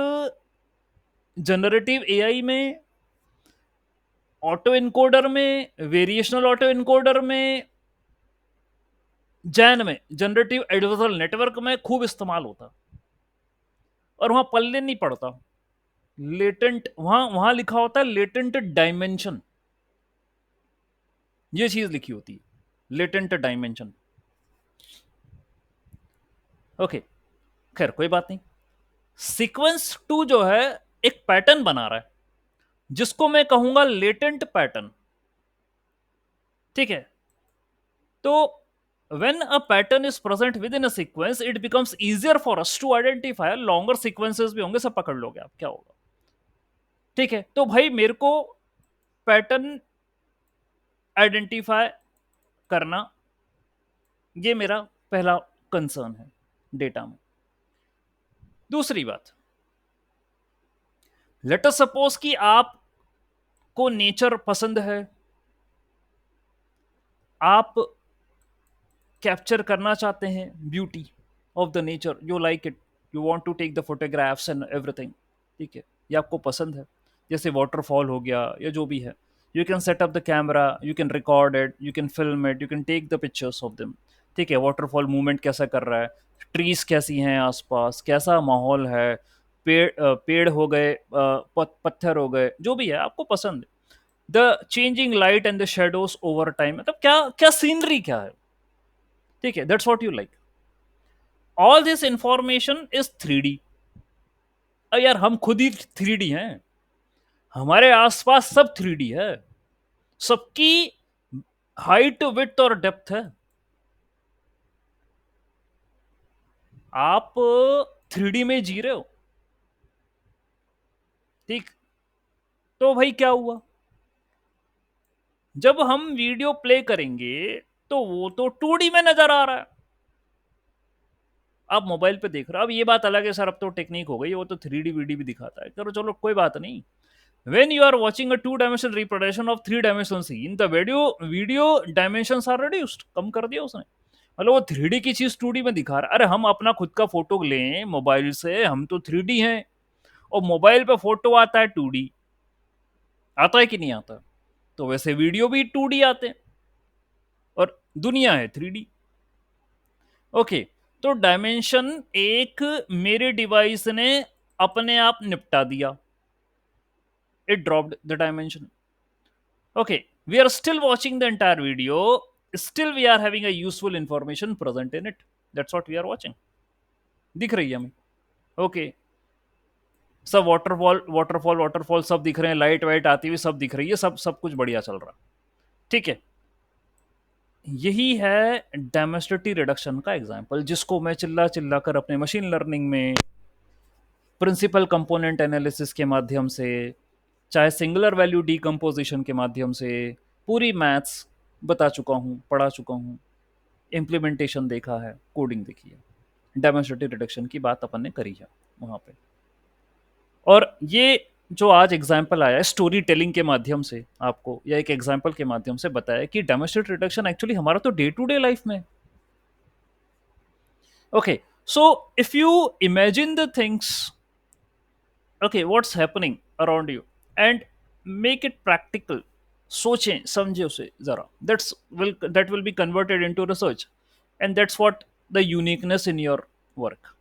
जनरेटिव एआई में, ऑटो इनकोडर में, वेरिएशनल ऑटो इनकोडर में, जैन में, जनरेटिव एडवर्सल नेटवर्क में खूब इस्तेमाल होता, और वहां पल्ले नहीं पड़ता. लेटेंट वहां वहां लिखा होता है लेटेंट डायमेंशन, ये चीज लिखी होती है, लेटेंट डायमेंशन. ओके, खैर कोई बात नहीं. सीक्वेंस 2 जो है एक पैटर्न बना रहा है जिसको मैं कहूंगा लेटेंट पैटर्न. ठीक है. तो when a pattern is present within a sequence, it becomes easier for us to identify. longer sequences भी होंगे, सब पकड़ लोगे आप क्या होगा. ठीक है. तो भाई मेरे को पैटर्न आइडेंटिफाई करना, ये मेरा पहला कंसर्न है डेटा में. दूसरी बात, लेट अस सपोज कि आपको नेचर पसंद है, आप कैप्चर करना चाहते हैं beauty of the nature, you like it, you want to take the photographs and everything. ठीक है, ये आपको पसंद है, जैसे वाटरफॉल हो गया या जो भी है. You can set up the camera, you can record it, you can film it, you can take the pictures of them. ठीक है, वाटरफॉल मूवमेंट कैसा कर रहा है, ट्रीज कैसी हैं आसपास, कैसा माहौल है, पेड़ हो गए, पत्थर हो गए, जो भी है आपको पसंद है. The changing light and the shadows over time, मतलब क्या क्या सीनरी क्या है. ठीक है, that's what you like. All this information is 3D. यार हम खुद ही 3D हैं, हमारे आसपास सब 3D है, सबकी हाइट विड्थ और डेप्थ है. आप 3D में जी रहे हो. ठीक. तो भाई क्या हुआ, जब हम वीडियो प्ले करेंगे तो वो तो 2D में नजर आ रहा है, आप मोबाइल पे देख रहे हो. अब ये बात अलग है सर, अब तो टेक्निक हो गई, वो तो 3D वीडी भी दिखाता है. चलो चलो कोई बात नहीं. when you are watching a 2 dimensional reproduction of 3 dimensional scene, the video dimensions are reduced, कम कर दिया उसने. मतलब वो 3D की चीज 2D में दिखा रहा है. अरे हम अपना खुद का फोटो लें मोबाइल से, हम तो 3D हैं, और मोबाइल पे फोटो आता है 2D. आता है कि नहीं आता. तो वैसे वीडियो भी 2D आते हैं और दुनिया है 3D. ओके. तो डायमेंशन एक मेरे डिवाइस ने अपने आप निपटा दिया, it dropped the dimension. Okay, we are still watching the entire video, still we are having a useful information present in it. That's what we are watching. दिख रही है हमें. ओके, सब वाटरफॉल सब दिख रहे हैं, लाइट वाइट आती हुई सब दिख रही है, सब सब कुछ बढ़िया चल रहा. ठीक है. यही है डायमेंसिटी रिडक्शन का एग्जांपल, जिसको मैं चिल्ला चिल्ला कर अपने मशीन लर्निंग में प्रिंसिपल कंपोनेंट एनालिसिस के माध्यम से, चाहे सिंगुलर वैल्यू डीकम्पोजिशन के माध्यम से, पूरी मैथ्स बता चुका हूँ, पढ़ा चुका हूँ, इम्प्लीमेंटेशन देखा है, कोडिंग देखी है. डायमेंसिटी रिडक्शन की बात अपन ने करी है वहां पे। और ये जो आज एग्जाम्पल आया है स्टोरी टेलिंग के माध्यम से आपको, या एक एग्जाम्पल के माध्यम से बताया कि डायमेंसिटी रिडक्शन एक्चुअली हमारा तो डे टू डे लाइफ में। Okay, so if you imagine the things, okay, what's happening around you, and make it practical, सोचें समझे उसे जरा, that will be converted into research, and that's what the uniqueness in your work,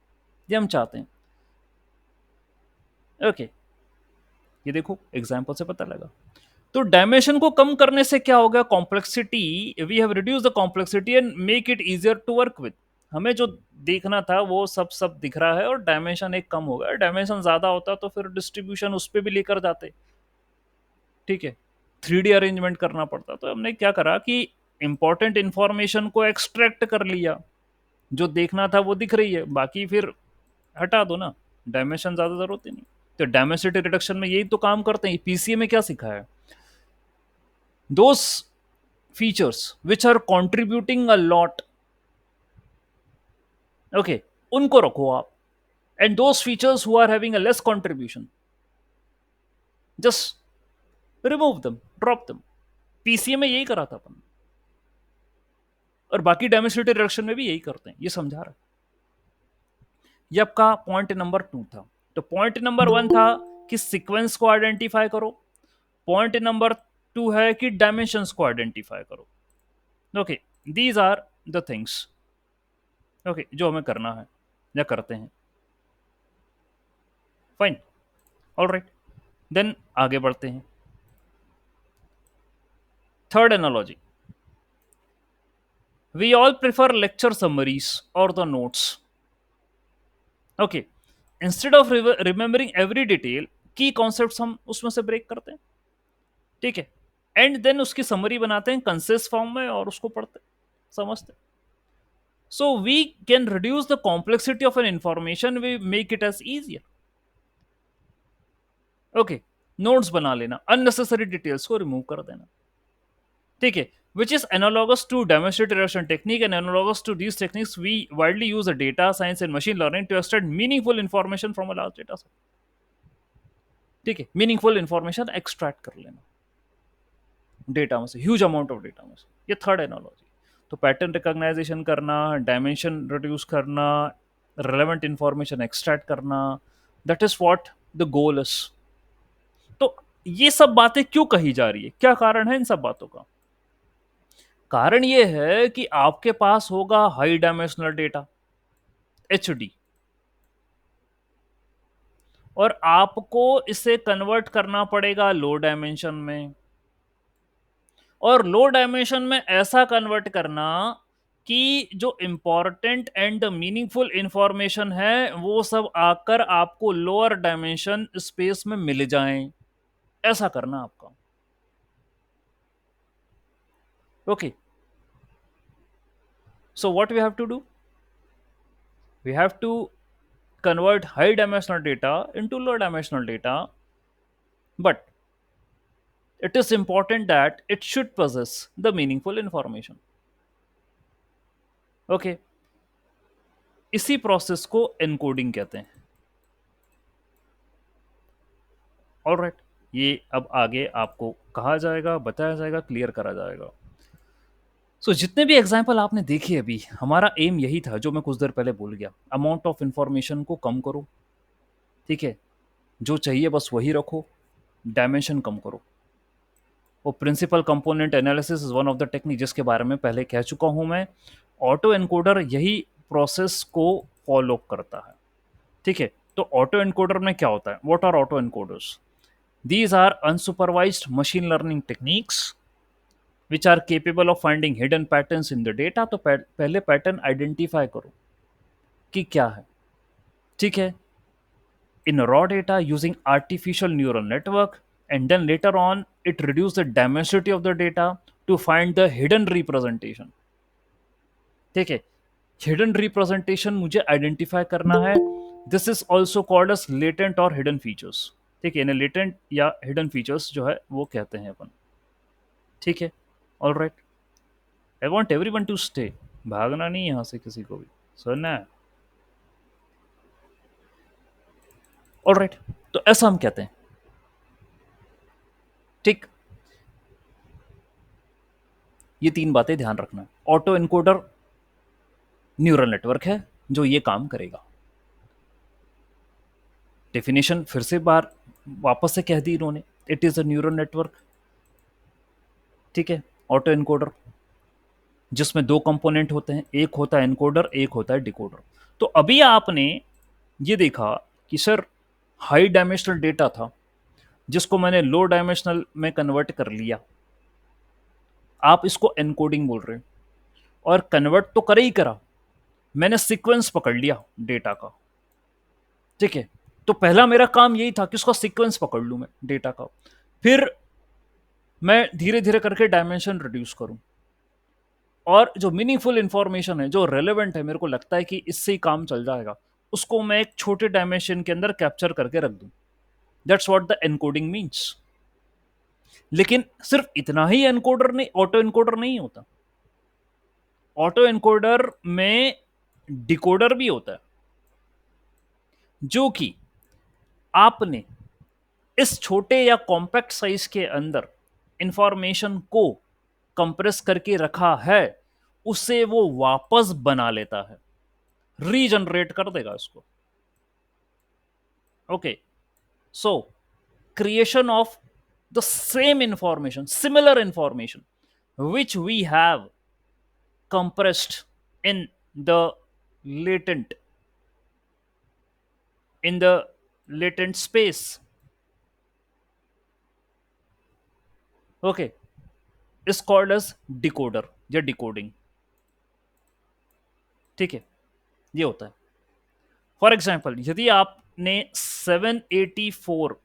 ये हम चाहते हैं। Okay, ये देखो एग्जाम्पल से पता लगा। तो डायमेंशन को कम करने से क्या होगा, complexity, we have reduce the complexity and make it easier to work with. हमें जो देखना था वो सब दिख रहा है, और डायमेंशन एक कम हो गया। डायमेंशन ज्यादा होता तो फिर डिस्ट्रीब्यूशन उस पर भी लेकर जाते, ठीक है, 3D अरेंजमेंट करना पड़ता। तो हमने क्या करा कि इंपॉर्टेंट इंफॉर्मेशन को एक्सट्रैक्ट कर लिया, जो देखना था वो दिख रही है, बाकी फिर हटा दो ना, डायमेंशन ज्यादा जरूरत ही नहीं। तो डायमेंसिटी रिडक्शन में यही तो काम करते हैं। पीसीए में क्या सिखा है, those features which are contributing a lot, okay, उनको रखो आप, and those features who are having a less contribution just remove them, drop them. PCA में यही करा था अपन, और बाकी डायमेंसिटी रिडक्शन में भी यही करते हैं, ये समझा रहा है। ये आपका पॉइंट नंबर 2 था। तो पॉइंट नंबर 1 था कि सीक्वेंस को आइडेंटिफाई करो, पॉइंट नंबर 2 है कि डायमेंशंस को आइडेंटिफाई करो। Okay, these are the things, okay, जो हमें करना है या करते हैं। फाइन, ऑलराइट, देन आगे बढ़ते हैं। Third analogy, we all prefer lecture summaries और the notes. Okay, instead of remembering every detail, key concepts हम उसमें से ब्रेक करते हैं, ठीक है, एंड देन उसकी समरी बनाते हैं कंसेस फॉर्म में, और उसको पढ़ते समझते। So we can reduce the complexity of an information, we make it as easier. Okay, notes बना लेना, अननेसेसरी डिटेल्स को रिमूव कर देना, ठीक है, which is analogous to demonstrated reduction technique, and analogous to these techniques we widely use the data science and machine learning to extract meaningful information from a large data set, ठीक है, meaningful information extract कर लेना data में से, huge amount of data में से। ये third analogy. तो पैटर्न रिकॉग्नाइजेशन करना, डायमेंशन रिड्यूस करना, रिलेवेंट इंफॉर्मेशन एक्सट्रैक्ट करना, that is what the goal is. तो ये सब बातें क्यों कही जा रही है, क्या कारण है इन सब बातों का? कारण ये है कि आपके पास होगा हाई डायमेंशनल डेटा, एचडी, और आपको इसे कन्वर्ट करना पड़ेगा लो डायमेंशन में, और लो डायमेंशन में ऐसा कन्वर्ट करना कि जो इंपॉर्टेंट एंड मीनिंगफुल इंफॉर्मेशन है वो सब आकर आपको लोअर डायमेंशन स्पेस में मिल जाएं, ऐसा करना आपका। Okay, so what we have to do, we have to convert high dimensional data into low dimensional data, but it is important that it should possess the meaningful information। okay, इसी process को encoding कहते हैं। Alright, ये अब आगे आपको कहा जाएगा, बताया जाएगा, क्लियर करा जाएगा। सो जितने भी एग्जाम्पल आपने देखे अभी, हमारा एम यही था जो मैं कुछ देर पहले भूल गया, अमाउंट ऑफ इंफॉर्मेशन को कम करो, ठीक है, जो चाहिए बस वही रखो, डायमेंशन कम करो। वो principal component analysis is one of the technique जिसके बारे में पहले कह चुका हूं मैं। ऑटो एनकोडर यही प्रोसेस को फॉलो करता है, ठीक है। तो ऑटो एनकोडर में क्या होता है, what are auto encoders? These are unsupervised machine learning techniques which are capable of finding hidden patterns in the data. तो पहले पैटर्न आइडेंटिफाई करो कि क्या है, ठीक है, in raw data using artificial neural network, and then later on it reduce the dimensionality of the data to find the hidden representation, ठीक है, हिडन रिप्रेजेंटेशन मुझे आइडेंटिफाई करना है। This is also called S latent और hidden features, ठीक है, इन्हें latent या हिडन फीचर्स जो है वो कहते हैं अपन, ठीक है। All right, I want every one two stay, भागना नहीं यहाँ से किसी को भी, सुनना है। ऑलराइट, तो ऐसा हम कहते हैं। ठीक, ये 3 बातें ध्यान रखना। ऑटो एनकोडर न्यूरल नेटवर्क है जो ये काम करेगा। डेफिनेशन फिर से बार वापस से कह दी इन्होंने, it is a neural network. ठीक है, ऑटो एनकोडर जिसमें 2 कंपोनेंट होते हैं, एक होता है एनकोडर, एक होता है डिकोडर। तो अभी आपने ये देखा कि सर हाई डायमेंशनल डेटा था जिसको मैंने लो डायमेंशनल में कन्वर्ट कर लिया, आप इसको एनकोडिंग बोल रहे हो, और कन्वर्ट तो करे ही करा, मैंने सीक्वेंस पकड़ लिया डेटा का। ठीक है, तो पहला मेरा काम यही था कि उसका सीक्वेंस पकड़ लूं मैं डेटा का, फिर मैं धीरे धीरे करके डायमेंशन रिड्यूस करूं, और जो मीनिंगफुल इंफॉर्मेशन है, जो रेलेवेंट है, मेरे को लगता है कि इससे ही काम चल जाएगा, उसको मैं एक छोटे डायमेंशन के अंदर कैप्चर करके रख दूं। That's what the encoding means. लेकिन सिर्फ इतना ही एनकोडर नहीं, ऑटो एनकोडर नहीं होता। ऑटो एनकोडर में डिकोडर भी होता है, जो कि आपने इस छोटे या कॉम्पैक्ट साइज के अंदर इंफॉर्मेशन को कंप्रेस करके रखा है, उसे वो वापस बना लेता है, रीजनरेट कर देगा इसको। Okay, so creation of the same information, similar information, which we have compressed in the latent in the latent space, okay, is called as decoder या decoding। ठीक है, ये होता है। फॉर एग्जाम्पल, यदि आपने 784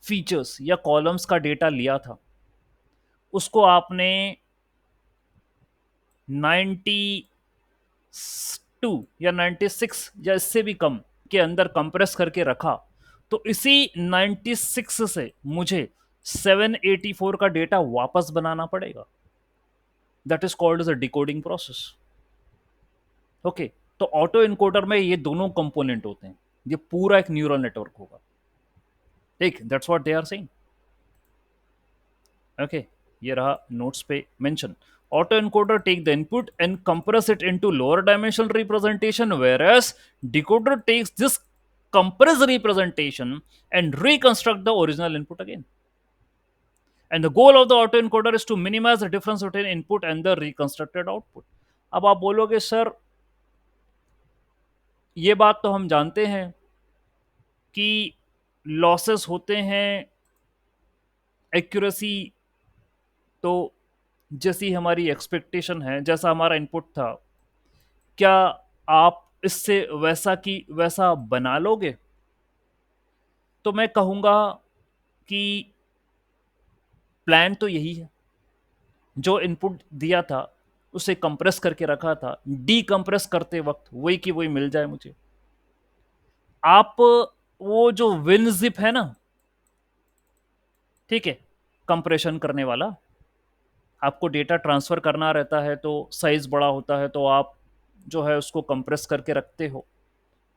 फीचर्स या कॉलम्स का डेटा लिया था, उसको आपने 92 या 96 या इससे भी कम के अंदर कंप्रेस करके रखा, तो इसी 96 से मुझे 784 का डेटा वापस बनाना पड़ेगा। That is called as a decoding process. Okay, तो ऑटो इनकोडर में ये दोनों कंपोनेंट होते हैं, ये पूरा एक न्यूरल नेटवर्क होगा। ठीक, that's what they are saying. Okay, ये रहा नोट्स पे mention. Auto encoder take the input and compress it into lower dimensional representation, whereas decoder takes this compressed representation and reconstruct the original input again. And the goal of the autoencoder is to minimize the difference between input and the reconstructed output. अब आप बोलोगे sir ये बात तो हम जानते हैं कि लॉसेस होते हैं, एक्यूरेसी तो जैसी हमारी एक्सपेक्टेशन है, जैसा हमारा इनपुट था, क्या आप इससे वैसा की वैसा बना लोगे? तो मैं कहूंगा कि प्लान तो यही है, जो इनपुट दिया था उसे कंप्रेस करके रखा था, डीकंप्रेस करते वक्त वही की वही मिल जाए मुझे। आप वो जो विनजिप है ना, ठीक है, कंप्रेशन करने वाला, आपको डेटा ट्रांसफर करना रहता है तो साइज बड़ा होता है, तो आप जो है उसको कंप्रेस करके रखते हो।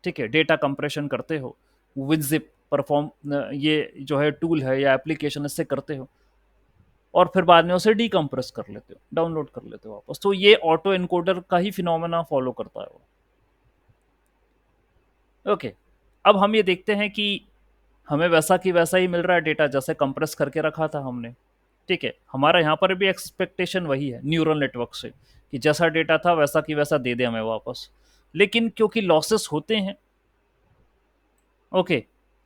ठीक है, डेटा कंप्रेशन करते हो, विनजिप परफॉर्म, ये जो है टूल है या एप्लीकेशन, इससे करते हो, और फिर बाद में उसे डीकंप्रेस कर लेते हो, डाउनलोड कर लेते हो वापस। तो ये ऑटो एनकोडर का ही फिनोमेना फॉलो करता है वो। ओके, अब हम ये देखते हैं कि हमें वैसा की वैसा ही मिल रहा है डेटा जैसे कंप्रेस करके रखा था हमने। ठीक है, हमारा यहाँ पर भी एक्सपेक्टेशन वही है न्यूरल नेटवर्क से कि जैसा डेटा था वैसा की वैसा दे दे हमें वापस। लेकिन क्योंकि लॉसेस होते हैं, ओके,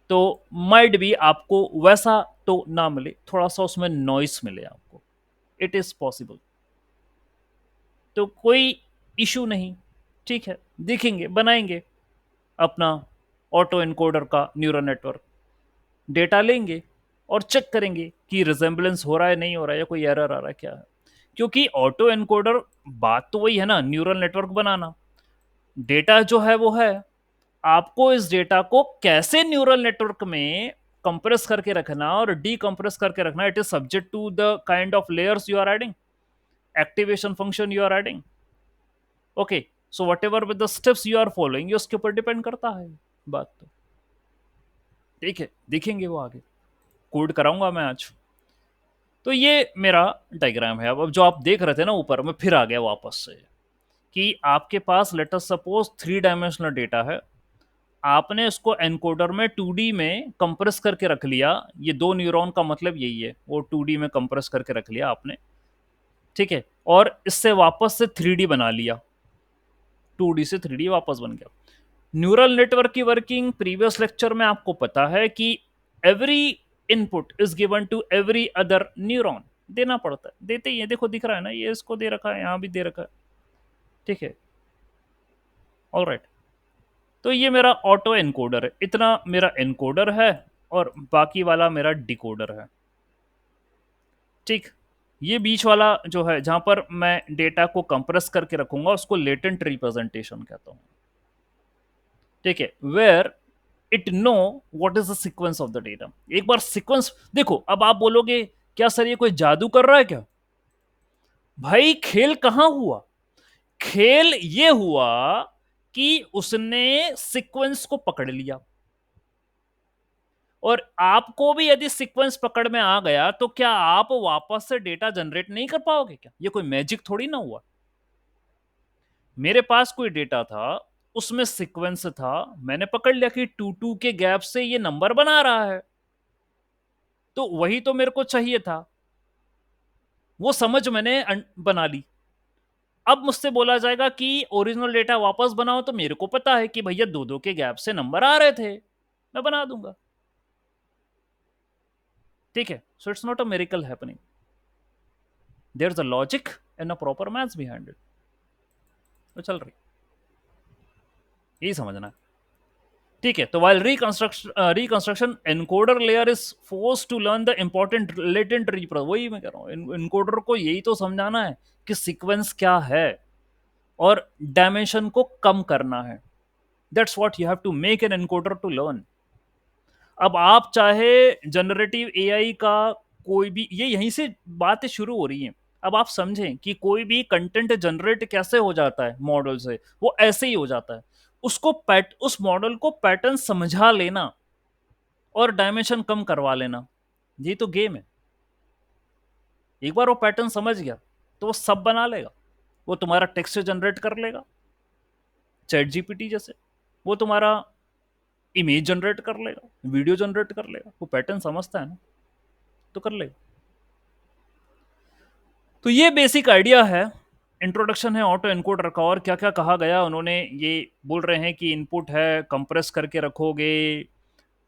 तो माइट भी आपको वैसा तो ना मिले, थोड़ा सा उसमें नॉइस मिले आपको, इट इज पॉसिबल। तो कोई इशू नहीं, ठीक है, देखेंगे, बनाएंगे अपना ऑटो एनकोडर का न्यूरल नेटवर्क, डेटा लेंगे और चेक करेंगे कि रिजेंबलेंस हो रहा है, नहीं हो रहा है, या कोई एरर आ रहा है, क्या है। क्योंकि ऑटो एनकोडर, बात तो वही है ना, न्यूरल नेटवर्क बनाना, डेटा जो है वो है, आपको इस डेटा को कैसे न्यूरल नेटवर्क में कंप्रेस करके रखना और डीकंप्रेस करके रखना, it is subject to the kind of layers you are adding, activation function you are adding. Okay, so whatever with the steps you are following, ये उसके ऊपर डिपेंड करता है बात। तो ठीक है, दिखेंगे वो आगे, कोड कराऊंगा मैं आज। तो ये मेरा डायग्राम है। अब जो आप देख रहे थे ना ऊपर, मैं फिर आ गया वापस से, कि आपके पास let us suppose 3 dimensional data है, आपने उसको एनकोडर में 2D में कंप्रेस करके रख लिया। ये 2 न्यूरॉन का मतलब यही है, वो 2D में कंप्रेस करके रख लिया आपने, ठीक है, और इससे वापस से 3D बना लिया, 2D से 3D वापस बन गया। न्यूरल नेटवर्क की वर्किंग प्रीवियस लेक्चर में आपको पता है कि every input is given to every other neuron, देना पड़ता है, देते ही है, देखो दिख रहा है ना, ये इसको दे रखा है, यहां भी दे रखा है, ठीक है, ऑलराइट। तो ये मेरा ऑटो एनकोडर है, इतना मेरा एनकोडर है, और बाकी वाला मेरा डिकोडर है, ठीक। ये बीच वाला जो है, जहां पर मैं डेटा को कंप्रेस करके रखूंगा, उसको लेटेंट रिप्रेजेंटेशन कहता हूं, ठीक है, where it know what is the sequence of the data. एक बार सीक्वेंस देखो, अब आप बोलोगे क्या सर ये कोई जादू कर रहा है क्या? भाई खेल कहां हुआ? खेल ये हुआ कि उसने सीक्वेंस को पकड़ लिया, और आपको भी यदि सीक्वेंस पकड़ में आ गया तो क्या आप वापस से डेटा जनरेट नहीं कर पाओगे क्या? ये कोई मैजिक थोड़ी ना हुआ। मेरे पास कोई डेटा था, उसमें सीक्वेंस था, मैंने पकड़ लिया कि 2 के गैप से ये नंबर बना रहा है, तो वही तो मेरे को चाहिए था, वो समझ मैंने बना ली। अब मुझसे बोला जाएगा कि ओरिजिनल डेटा वापस बनाओ, तो मेरे को पता है कि भैया 2 के गैप से नंबर आ रहे थे, मैं बना दूंगा, ठीक है। So it's not a miracle happening, there is a logic and a proper maths behind it, तो चल रही, यही समझना है, ठीक है। तो while reconstruction encoder layer is force to learn the important latent represent, वही मैं कह रहा हूं, एनकोडर को यही तो समझाना है कि सीक्वेंस क्या है और डायमेंशन को कम करना है। That's what you have to make an encoder to learn. अब आप चाहे जनरेटिव एआई का कोई भी, ये यहीं से बातें शुरू हो रही हैं। अब आप समझें कि कोई भी कंटेंट जनरेट कैसे हो जाता है मॉडल से, वो ऐसे ही हो जाता है। उसको उस मॉडल को पैटर्न समझा लेना और डायमेंशन कम करवा लेना, ये तो गेम है। एक बार वो पैटर्न समझ गया तो वो सब बना लेगा, वो तुम्हारा टेक्स्ट जनरेट कर लेगा चैट जीपीटी जैसे, वो तुम्हारा इमेज जनरेट कर लेगा, वीडियो जनरेट कर लेगा, वो पैटर्न समझता है ना, तो कर लेगा। तो ये बेसिक आइडिया है, इंट्रोडक्शन है ऑटो एनकोडर का। और क्या क्या कहा गया उन्होंने, ये बोल रहे हैं कि इनपुट है, कंप्रेस करके रखोगे,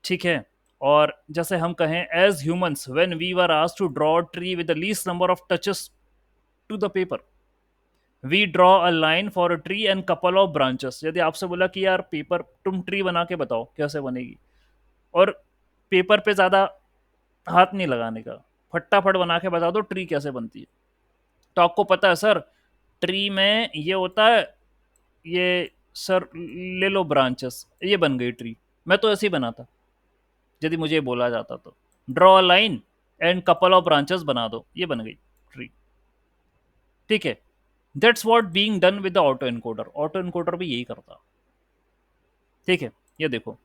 ठीक है। और जैसे हम कहें, as humans when we were asked to draw tree with the least number of touches to the paper, we draw a line for a tree and couple of branches. यदि आपसे बोला कि यार पेपर, तुम ट्री बना के बताओ कैसे बनेगी, और पेपर पे ज्यादा हाथ नहीं लगाने का, फटाफट बना के बता दो ट्री कैसे बनती है, तो आपको पता है सर ट्री में ये होता है, ये सर ले लो ब्रांचेस, ये बन गई ट्री। मैं तो ऐसे ही बनाता यदि मुझे बोला जाता तो, draw a line and couple of branches बना दो, ये बन गई ट्री, ठीक है। That's what being done with the auto encoder, auto encoder भी यही करता, ठीक है। ये देखो,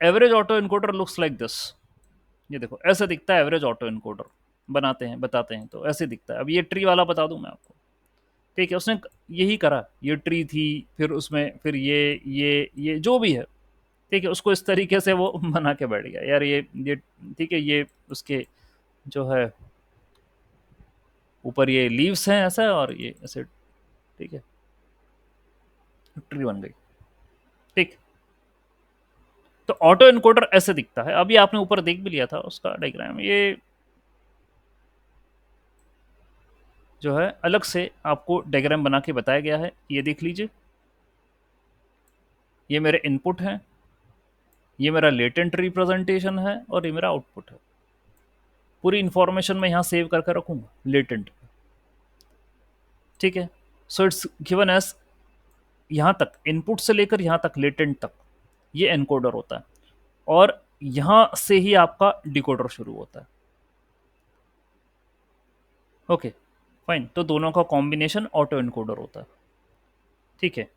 average auto encoder looks like this, ये देखो ऐसे दिखता है एवरेज ऑटो एनकोडर, बनाते हैं बताते हैं तो ऐसे दिखता है। अब ये ट्री वाला बता दूं मैं आपको, ठीक है, उसने यही करा, ये ट्री थी, फिर उसमें फिर ये जो भी है, ठीक है, उसको इस तरीके से वो बना के बैठ गया यार, ये ठीक है, ये उसके जो है ऊपर ये लीव्स हैं ऐसा, और ये ऐसे, ठीक है, ट्री बन गई, ठीक। तो ऑटो एनकोडर ऐसे दिखता है। अभी आपने ऊपर देख भी लिया था उसका डायग्राम, ये जो है अलग से आपको डायग्राम बना के बताया गया है, ये देख लीजिए, ये मेरे इनपुट हैं, ये मेरा लेटेंट रिप्रेजेंटेशन है, और ये मेरा आउटपुट है। पूरी इंफॉर्मेशन मैं यहाँ सेव करके रखूंगा लेटेंट, ठीक है। सो इट्स गिवन एज, यहाँ तक इनपुट से लेकर यहाँ तक लेटेंट तक ये एनकोडर होता है, और यहाँ से ही आपका डिकोडर शुरू होता है, ओके फाइन। तो दोनों का कॉम्बिनेशन ऑटो एनकोडर होता है, ठीक है।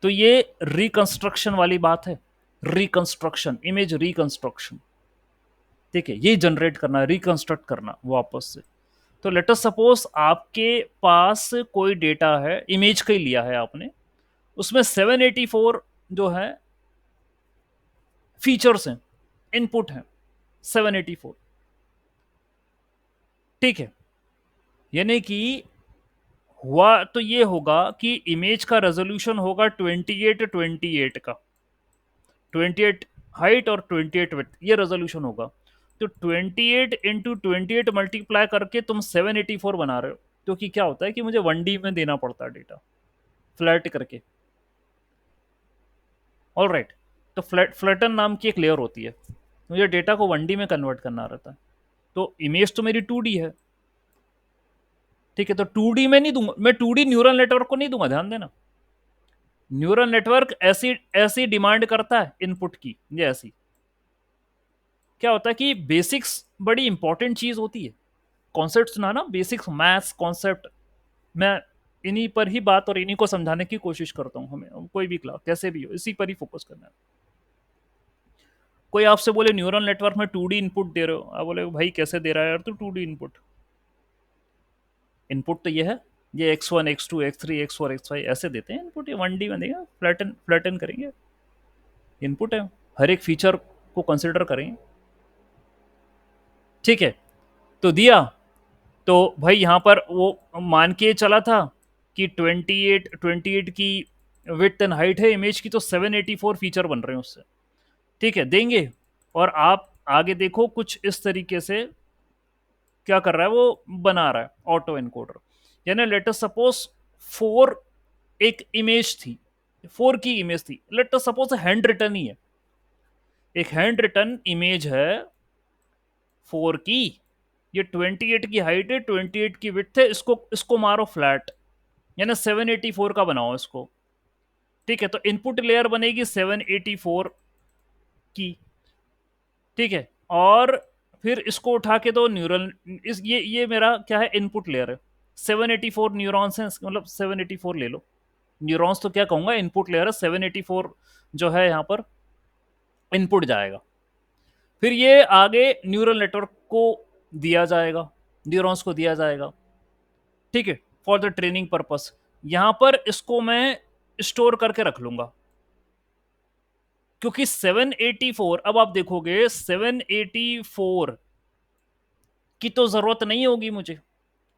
तो ये रिकंस्ट्रक्शन वाली बात है रिकंस्ट्रक्शन, इमेज रिकंस्ट्रक्शन, ठीक है, ये जनरेट करना, रिकंस्ट्रक्ट करना वापस से। तो लेट अस सपोज आपके पास कोई डेटा है, इमेज का ही लिया है आपने, उसमें 784 जो है फीचर्स हैं, इनपुट हैं 784, ठीक है। यानी कि हुआ तो ये होगा कि इमेज का रेजोल्यूशन होगा 28 का, 28 हाइट और 28 विड्थ, ये रेजोल्यूशन होगा। तो 28 इंटू 28 मल्टीप्लाई करके तुम 784 बना रहे हो, क्योंकि क्या होता है कि मुझे 1D में देना पड़ता है डेटा फ्लैट करके। ऑल राइट, तो फ्लैटन नाम की एक लेयर होती है, मुझे डेटा को 1D में कन्वर्ट करना रहता है। तो इमेज तो मेरी 2D है, ठीक है, तो 2D में नहीं दूंगा मैं, 2D न्यूरल नेटवर्क को नहीं दूंगा, ध्यान देना। न्यूरल नेटवर्क ऐसी ऐसी डिमांड करता है इनपुट की, ये ऐसी। क्या होता है कि बेसिक्स बड़ी इंपॉर्टेंट चीज होती है, कॉन्सेप्ट ना ना, बेसिक्स मैथ्स कॉन्सेप्ट, मैं इन्हीं पर ही बात और इन्हीं को समझाने की कोशिश करता हूँ। हमें कोई भी क्लास कैसे भी हो, इसी पर ही फोकस करना है। कोई आपसे बोले न्यूरल नेटवर्क में 2D इनपुट दे रहे हो, आप बोले भाई कैसे दे रहा है यार तू 2D इनपुट? इनपुट तो ये है, ये x1 x2 x3 x4 x5 ऐसे देते हैं इनपुट, ये 1D में देगा, फ्लैटन फ्लैटन करेंगे, इनपुट है, हर एक फीचर को कंसिडर करेंगे, ठीक है। तो दिया, तो भाई यहाँ पर वो मान के चला था कि 28 की विड्थ एंड हाइट है इमेज की, तो 784 फीचर बन रहे हैं उससे, ठीक है, देंगे। और आप आगे देखो कुछ इस तरीके से क्या कर रहा है, वो बना रहा है ऑटो एनकोडर। यानी लेट अस सपोज 4 एक इमेज थी, 4 की इमेज थी, let us suppose hand written ही है, एक हैंड रिटन इमेज है 4 की, ये 28 की हाइट है, 28 की विड्थ है, इसको मारो फ्लैट, यानी 784 का बनाओ इसको, ठीक है। तो इनपुट लेयर बनेगी 784 की, ठीक है। और फिर इसको उठा के दो न्यूरल, ये मेरा क्या है, इनपुट लेयर है, 784 न्यूरॉन्स हैं, मतलब 784 ले लो, न्यूरॉन्स तो क्या कहूंगा, इनपुट लेयर है, 784 जो है यहाँ पर इनपुट जाएगा। फिर ये आगे न्यूरल नेटवर्क को दिया जाएगा, न्यूरॉन्स को दिया जाएगा, ठीक है, फॉर द ट्रेनिंग पर्पस। यहां पर इसको मैं स्टोर करके रख लूंगा, क्योंकि 784, अब आप देखोगे 784 की तो जरूरत नहीं होगी मुझे।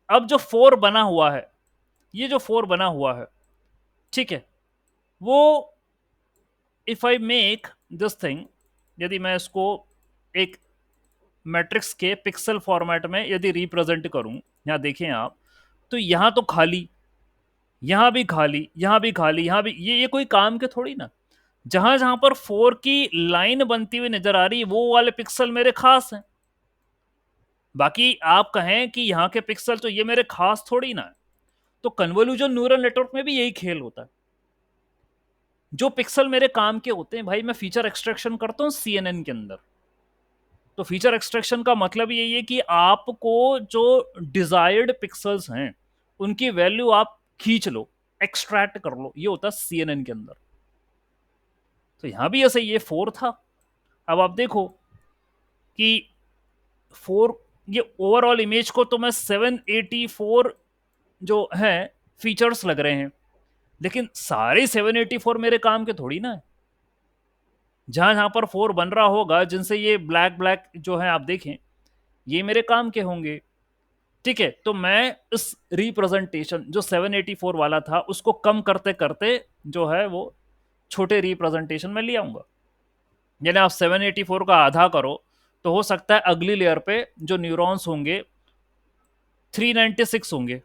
अब जो 4 बना हुआ है, ये जो 4 बना हुआ है, ठीक है, वो if I make this thing, यदि मैं इसको एक मैट्रिक्स के पिक्सल फॉर्मेट में यदि रिप्रेजेंट करूं, यहां देखें आप, तो यहां तो खाली, यहां भी खाली, यहां भी खाली, यहां भी, ये कोई काम के थोड़ी ना। जहां जहां पर 4 की लाइन बनती हुई नजर आ रही है, वो वाले पिक्सल मेरे खास हैं, बाकी आप कहें कि यहाँ के पिक्सल तो ये मेरे खास थोड़ी ना है। तो कन्वोल्यूशन न्यूरल नेटवर्क में भी यही खेल होता है, जो पिक्सल मेरे काम के होते हैं, भाई मैं फीचर एक्सट्रैक्शन करता हूं CNN के अंदर। तो फीचर एक्सट्रैक्शन का मतलब यही है कि आपको जो डिजायर्ड पिक्सल्स हैं उनकी वैल्यू आप खींच लो, एक्सट्रैक्ट कर लो, ये होता है CNN के अंदर। तो यहां भी ऐसे ये 4 था। अब आप देखो कि 4, ये ओवरऑल इमेज को तो मैं 784 जो है फीचर्स लग रहे हैं, लेकिन सारे 784 मेरे काम के थोड़ी ना है। जहां जहां पर 4 बन रहा होगा, जिनसे ये ब्लैक ब्लैक जो है आप देखें, ये मेरे काम के होंगे, ठीक है। तो मैं इस रिप्रेजेंटेशन जो 784 वाला था उसको कम करते करते जो है वो छोटे रिप्रेजेंटेशन में ले आऊंगा। यानी आप 784 का आधा करो तो हो सकता है अगली लेयर पे जो न्यूरॉन्स होंगे 396 होंगे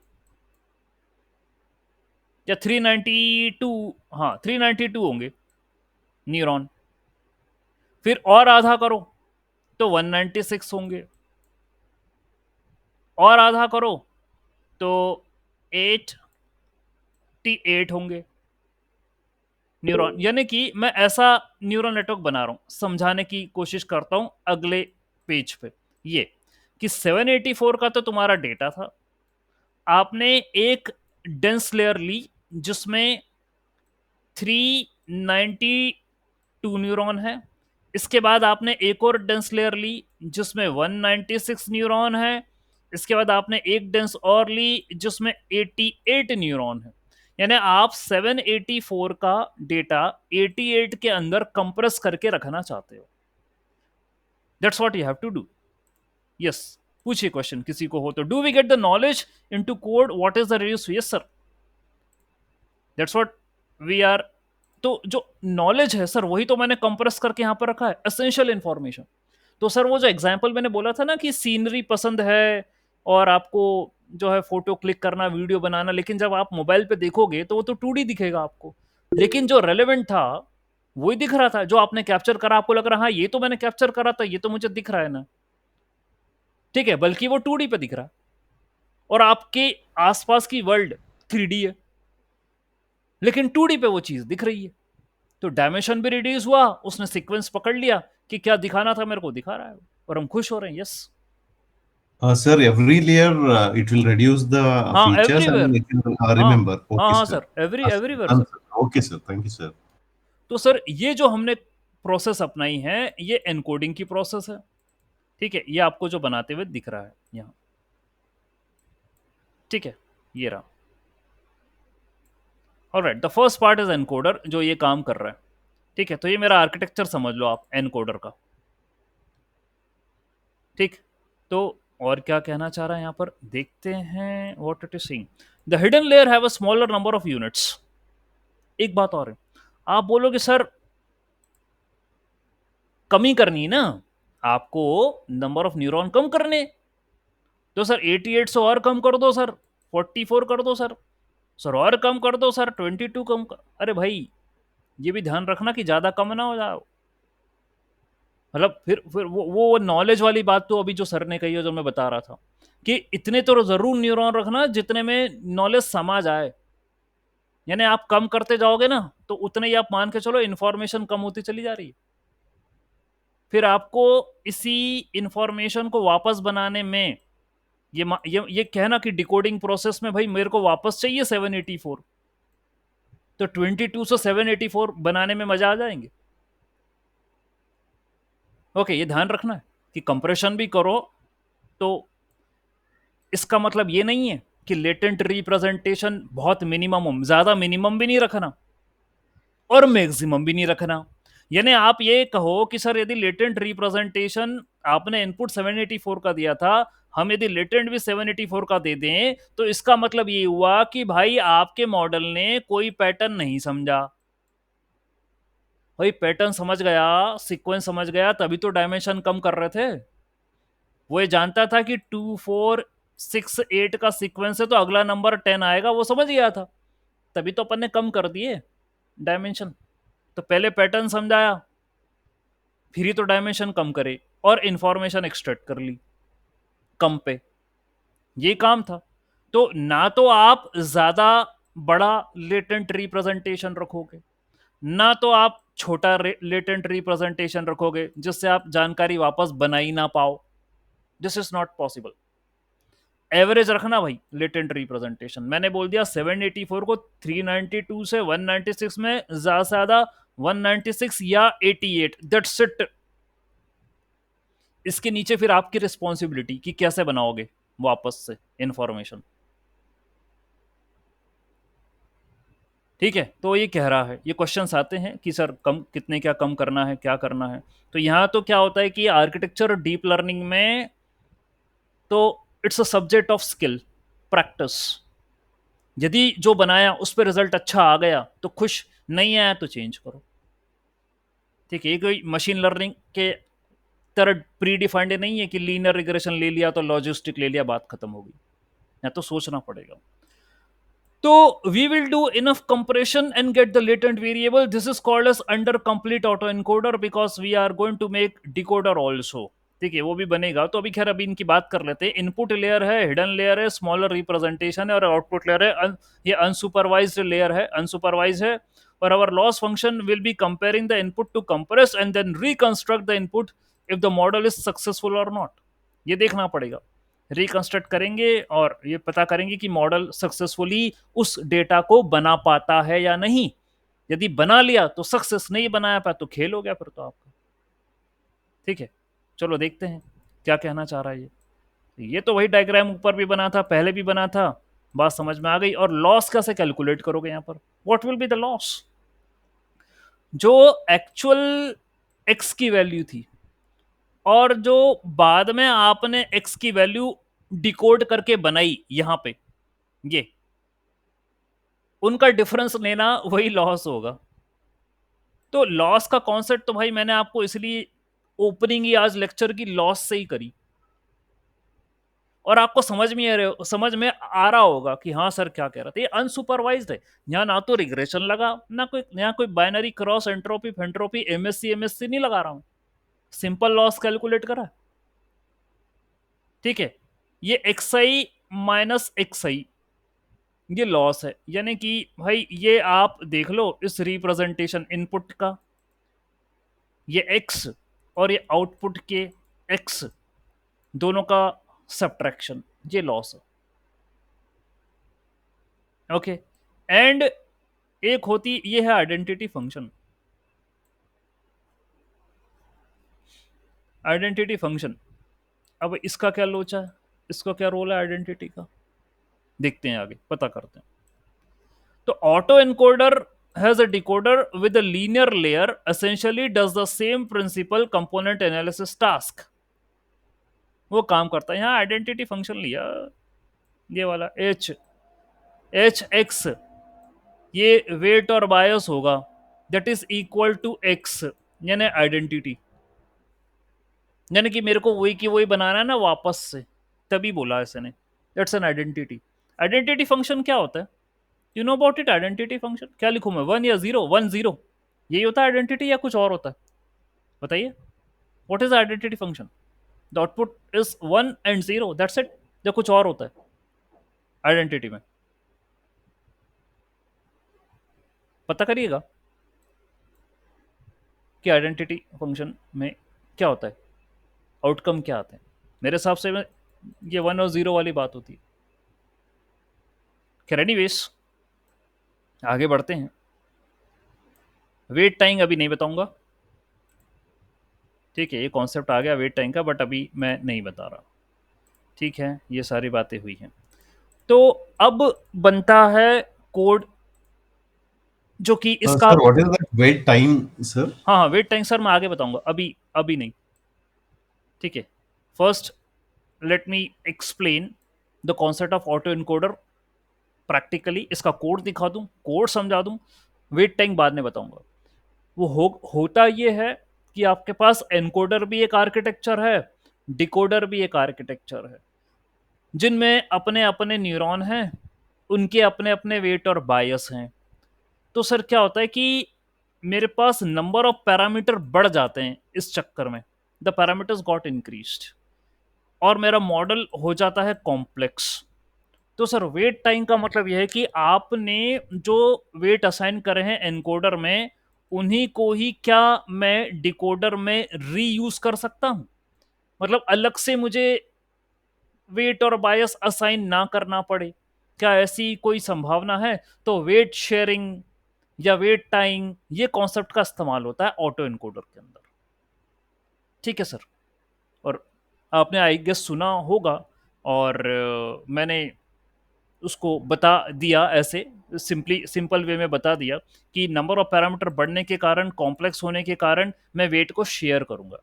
या 392, हाँ 392 होंगे न्यूरॉन। फिर और आधा करो तो 196 होंगे, और आधा करो तो 88 होंगे न्यूरॉन। यानी कि मैं ऐसा न्यूरल नेटवर्क बना रहा हूं, समझाने की कोशिश करता हूं अगले पेज पे, ये कि 784 का तो तुम्हारा डेटा था, आपने एक डेंस लेयर ली जिसमें 396 2 न्यूरॉन है। इसके बाद आपने एक और डेंस लेयर ली जिसमें 196 न्यूरॉन है। इसके बाद आपने एक डेंस और ली जिसमें 88 न्यूरॉन है। यानी आप 784 का डेटा 88 के अंदर कंप्रेस करके रखना चाहते हो। That's what you have to do. Yes, पूछिए क्वेश्चन किसी को हो तो। Do we get the knowledge into code, what is the radius? Yes sir, that's what we are. तो जो नॉलेज है सर वही तो मैंने कंप्रेस करके यहां पर रखा है, एसेंशियल इंफॉर्मेशन। तो सर वो जो एग्जाम्पल मैंने बोला था ना कि सीनरी पसंद है और आपको जो है फोटो क्लिक करना, वीडियो बनाना, लेकिन जब आप मोबाइल पे देखोगे तो वो तो 2D दिखेगा आपको, लेकिन जो रेलेवेंट था वही दिख रहा था। जो आपने कैप्चर करा आपको लग रहा है हाँ ये तो मैंने कैप्चर करा था, ये तो मुझे दिख रहा है ना, ठीक है, बल्कि वो 2D पे दिख रहा है और आपके आसपास की वर्ल्ड 3D है, लेकिन 2D पे वो चीज दिख रही है। तो डायमेंशन भी रिड्यूस हुआ, उसने सीक्वेंस पकड़ लिया कि क्या दिखाना था मेरे को दिखा रहा है, और हम खुश हो रहे हैं। Yes
Sir, every layer it will reduce the
हाँ,
features and
everywhere.
it will
हाँ
remember.
हाँ
Okay,
हाँ
sir.
Sir, everywhere
Done,
sir.
sir. Okay, sir. Thank you, sir.
तो सर ये जो हमने प्रोसेस अपनाई है ये एनकोडिंग की प्रोसेस है, ठीक है, ये आपको जो बनाते हुए दिख रहा है यहाँ, ठीक है, ये रहा। Alright, the first part is encoder जो ये काम कर रहा है, ठीक है। तो ये मेरा आर्किटेक्चर समझ लो आप एनकोडर का, ठीक। तो और क्या कहना चाह रहा है यहाँ पर देखते हैं। What it is saying, the hidden layer have a smaller number of units. एक बात और है, आप बोलोगे सर कमी करनी ना, आपको नंबर ऑफ न्यूरॉन कम करने, तो सर 88 से और कम कर दो सर, 44 कर दो सर, सर और कम कर दो सर, 22 कम कर। अरे भाई ये भी ध्यान रखना कि ज्यादा कम ना हो जाओ। मतलब फिर वो नॉलेज वाली बात तो अभी जो सर ने कही है, जो मैं बता रहा था कि इतने तो जरूर न्यूरॉन रखना जितने में नॉलेज समा जाए। यानी आप कम करते जाओगे ना तो उतने ही आप मान के चलो इंफॉर्मेशन कम होती चली जा रही है। फिर आपको इसी इंफॉर्मेशन को वापस बनाने में ये कहना कि डिकोडिंग प्रोसेस में भाई मेरे को वापस चाहिए 784, तो 22 से 784 बनाने में मजा आ जाएंगे। ओके, ये ध्यान रखना है कि कंप्रेशन भी करो तो इसका मतलब ये नहीं है कि लेटेंट रिप्रेजेंटेशन बहुत मिनिमम, ज्यादा मिनिमम भी नहीं रखना और मैक्सिमम भी नहीं रखना। यानी आप ये कहो कि सर यदि लेटेंट रिप्रेजेंटेशन आपने इनपुट 784 का दिया था, हम यदि लेटेंट भी 784 का दे दें तो इसका मतलब ये हुआ कि भाई आपके मॉडल ने कोई पैटर्न नहीं समझा। भाई पैटर्न समझ गया, सीक्वेंस समझ गया, तभी तो डायमेंशन कम कर रहे थे। वो ये जानता था कि 2468 का सीक्वेंस है तो अगला नंबर 10 आएगा, वो समझ गया था, तभी तो अपन ने कम कर दिए डायमेंशन। तो पहले पैटर्न समझाया, फिर ही तो डायमेंशन कम करे और इंफॉर्मेशन एक्सट्रैक्ट कर ली कम पे, ये काम था। तो ना तो आप ज्यादा बड़ा लेटेंट रिप्रेजेंटेशन रखोगे, ना तो आप छोटा लेटेंट रिप्रेजेंटेशन रखोगे जिससे आप जानकारी वापस बना ही ना पाओ। This is not possible. Average रखना भाई लेटेंट रिप्रेजेंटेशन। मैंने बोल दिया 784 को 392 से 196 में ज्यादा से ज्यादा 196 या 88, दैट्स इट। इसके नीचे फिर आपकी रिस्पॉन्सिबिलिटी कि कैसे बनाओगे वापस से इंफॉर्मेशन, ठीक है। तो ये कह रहा है, ये क्वेश्चंस आते हैं कि सर कम कितने, क्या कम करना है, क्या करना है। तो यहां तो क्या होता है कि आर्किटेक्चर डीप लर्निंग में तो it's a subject of skill, practice. यदि जो बनाया उस पर रिजल्ट अच्छा आ गया तो खुश, नहीं आया तो चेंज करो, ठीक है। ये कोई मशीन लर्निंग के तरह प्री डिफाइंड नहीं है कि लीनियर रिग्रेशन ले लिया तो लॉजिस्टिक ले लिया, बात खत्म होगी, या तो सोचना पड़ेगा। तो we will do enough compression and get the latent variable. This is called as under complete autoencoder because we are going to make decoder also, ठीक है, वो भी बनेगा। तो अभी खैर अभी इनकी बात कर लेते हैं। इनपुट लेयर है, हिडन लेयर है, स्मॉलर रिप्रेजेंटेशन है और आउटपुट लेयर है। ये अनसुपरवाइज्ड लेयर है, अनसुपरवाइज है। और our loss function will be comparing the input to compress and then reconstruct the input if the model is successful or not। ये देखना पड़ेगा, रिकंस्ट्रक्ट करेंगे और ये पता करेंगे कि मॉडल सक्सेसफुली उस डेटा को बना पाता है या नहीं। यदि बना लिया तो सक्सेस, नहीं बनाया पाया तो खेल हो गया फिर तो आपका। ठीक है, चलो देखते हैं क्या कहना चाह रहा है ये तो वही डायग्राम ऊपर भी बना था, पहले भी बना था, बात समझ में आ गई। और लॉस कैसे कैलकुलेट करोगे यहाँ पर, what will be the loss? जो एक्चुअल एक्स की वैल्यू थी और जो बाद में आपने एक्स की वैल्यू डिकोड करके बनाई यहां पे, ये उनका डिफरेंस लेना वही लॉस होगा। तो लॉस का कॉन्सेप्ट तो भाई मैंने आपको इसलिए ओपनिंग ही आज लेक्चर की लॉस से ही करी, और आपको समझ में आ रहा होगा कि हाँ सर क्या कह रहा था। ये अनसुपरवाइज्ड है, यहाँ ना तो रिग्रेशन लगा, ना कोई यहाँ कोई बाइनरी क्रॉस एंट्रोपी फेंट्रोपी एमएससी नहीं लगा रहा हूं, सिंपल लॉस कैलकुलेट करा। ठीक है, ये एक्सआई माइनस एक्सआई ये लॉस है, यानी कि भाई ये आप देख लो इस रिप्रेजेंटेशन इनपुट का, ये एक्स और ये आउटपुट के एक्स दोनों का सब्ट्रैक्शन, ये लॉस है। ओके, एंड एक होती ये है आइडेंटिटी फंक्शन। आइडेंटिटी फंक्शन, अब इसका क्या लोचा है, इसका क्या रोल है आइडेंटिटी का, देखते हैं आगे, पता करते हैं। तो auto encoder has a decoder with a linear layer essentially does the same principal component analysis task। वो काम करता है। यहाँ आइडेंटिटी फंक्शन लिया, ये वाला एच एक्स, ये वेट और बायस होगा, that is equal to X, यानी आइडेंटिटी, यानी कि मेरे को वही की वही बनाना है ना वापस से, तभी बोला इसने that's an identity. Identity function क्या होता है, you know about it? Identity function क्या लिखूं मैं, 1 या 0? 1 0 यही होता है आइडेंटिटी या कुछ और होता है, बताइए। What is identity function? The output is 1 and 0, that's it, या कुछ और होता है आइडेंटिटी में? पता करिएगा कि आइडेंटिटी फंक्शन में क्या होता है, आउटकम क्या आते हैं। मेरे हिसाब से ये 1 और 0 वाली बात होती है। खैर एनीवेज, आगे बढ़ते हैं। वेट टाइम अभी नहीं बताऊंगा, ठीक है, ये कॉन्सेप्ट आ गया वेट टाइम का, बट अभी मैं नहीं बता रहा। ठीक है, ये सारी बातें हुई हैं। तो अब बनता है कोड, जो कि इसका
Sir, what is that wait time, sir?
हाँ हाँ, वेट टाइम सर मैं आगे बताऊंगा, अभी नहीं। ठीक है, first let me explain the concept of auto encoder practically, इसका कोड दिखा दूं, कोड समझा दूं, वेट टाइम बाद में बताऊंगा। वो होता ये है कि आपके पास एनकोडर भी एक आर्किटेक्चर है, डिकोडर भी एक आर्किटेक्चर है, जिनमें अपने अपने न्यूरॉन हैं, उनके अपने अपने वेट और बायस हैं। तो सर क्या होता है कि मेरे पास नंबर ऑफ पैरामीटर बढ़ जाते हैं इस चक्कर में, द पैरामीटर्स गॉट इंक्रीज्ड, और मेरा मॉडल हो जाता है कॉम्प्लेक्स। तो सर वेट टाइम का मतलब यह है कि आपने जो वेट असाइन करे हैं एनकोडर में, उन्हीं को ही क्या मैं डिकोडर में रीयूज कर सकता हूं, मतलब अलग से मुझे वेट और बायस असाइन ना करना पड़े, क्या ऐसी कोई संभावना है? तो वेट शेयरिंग या वेट टाइम, ये कॉन्सेप्ट का इस्तेमाल होता है ऑटो एनकोडर के अंदर। ठीक है सर, और आपने आई गेस सुना होगा, और मैंने उसको बता दिया ऐसे सिंपल वे में बता दिया कि नंबर ऑफ पैरामीटर बढ़ने के कारण, कॉम्प्लेक्स होने के कारण मैं वेट को शेयर करूंगा।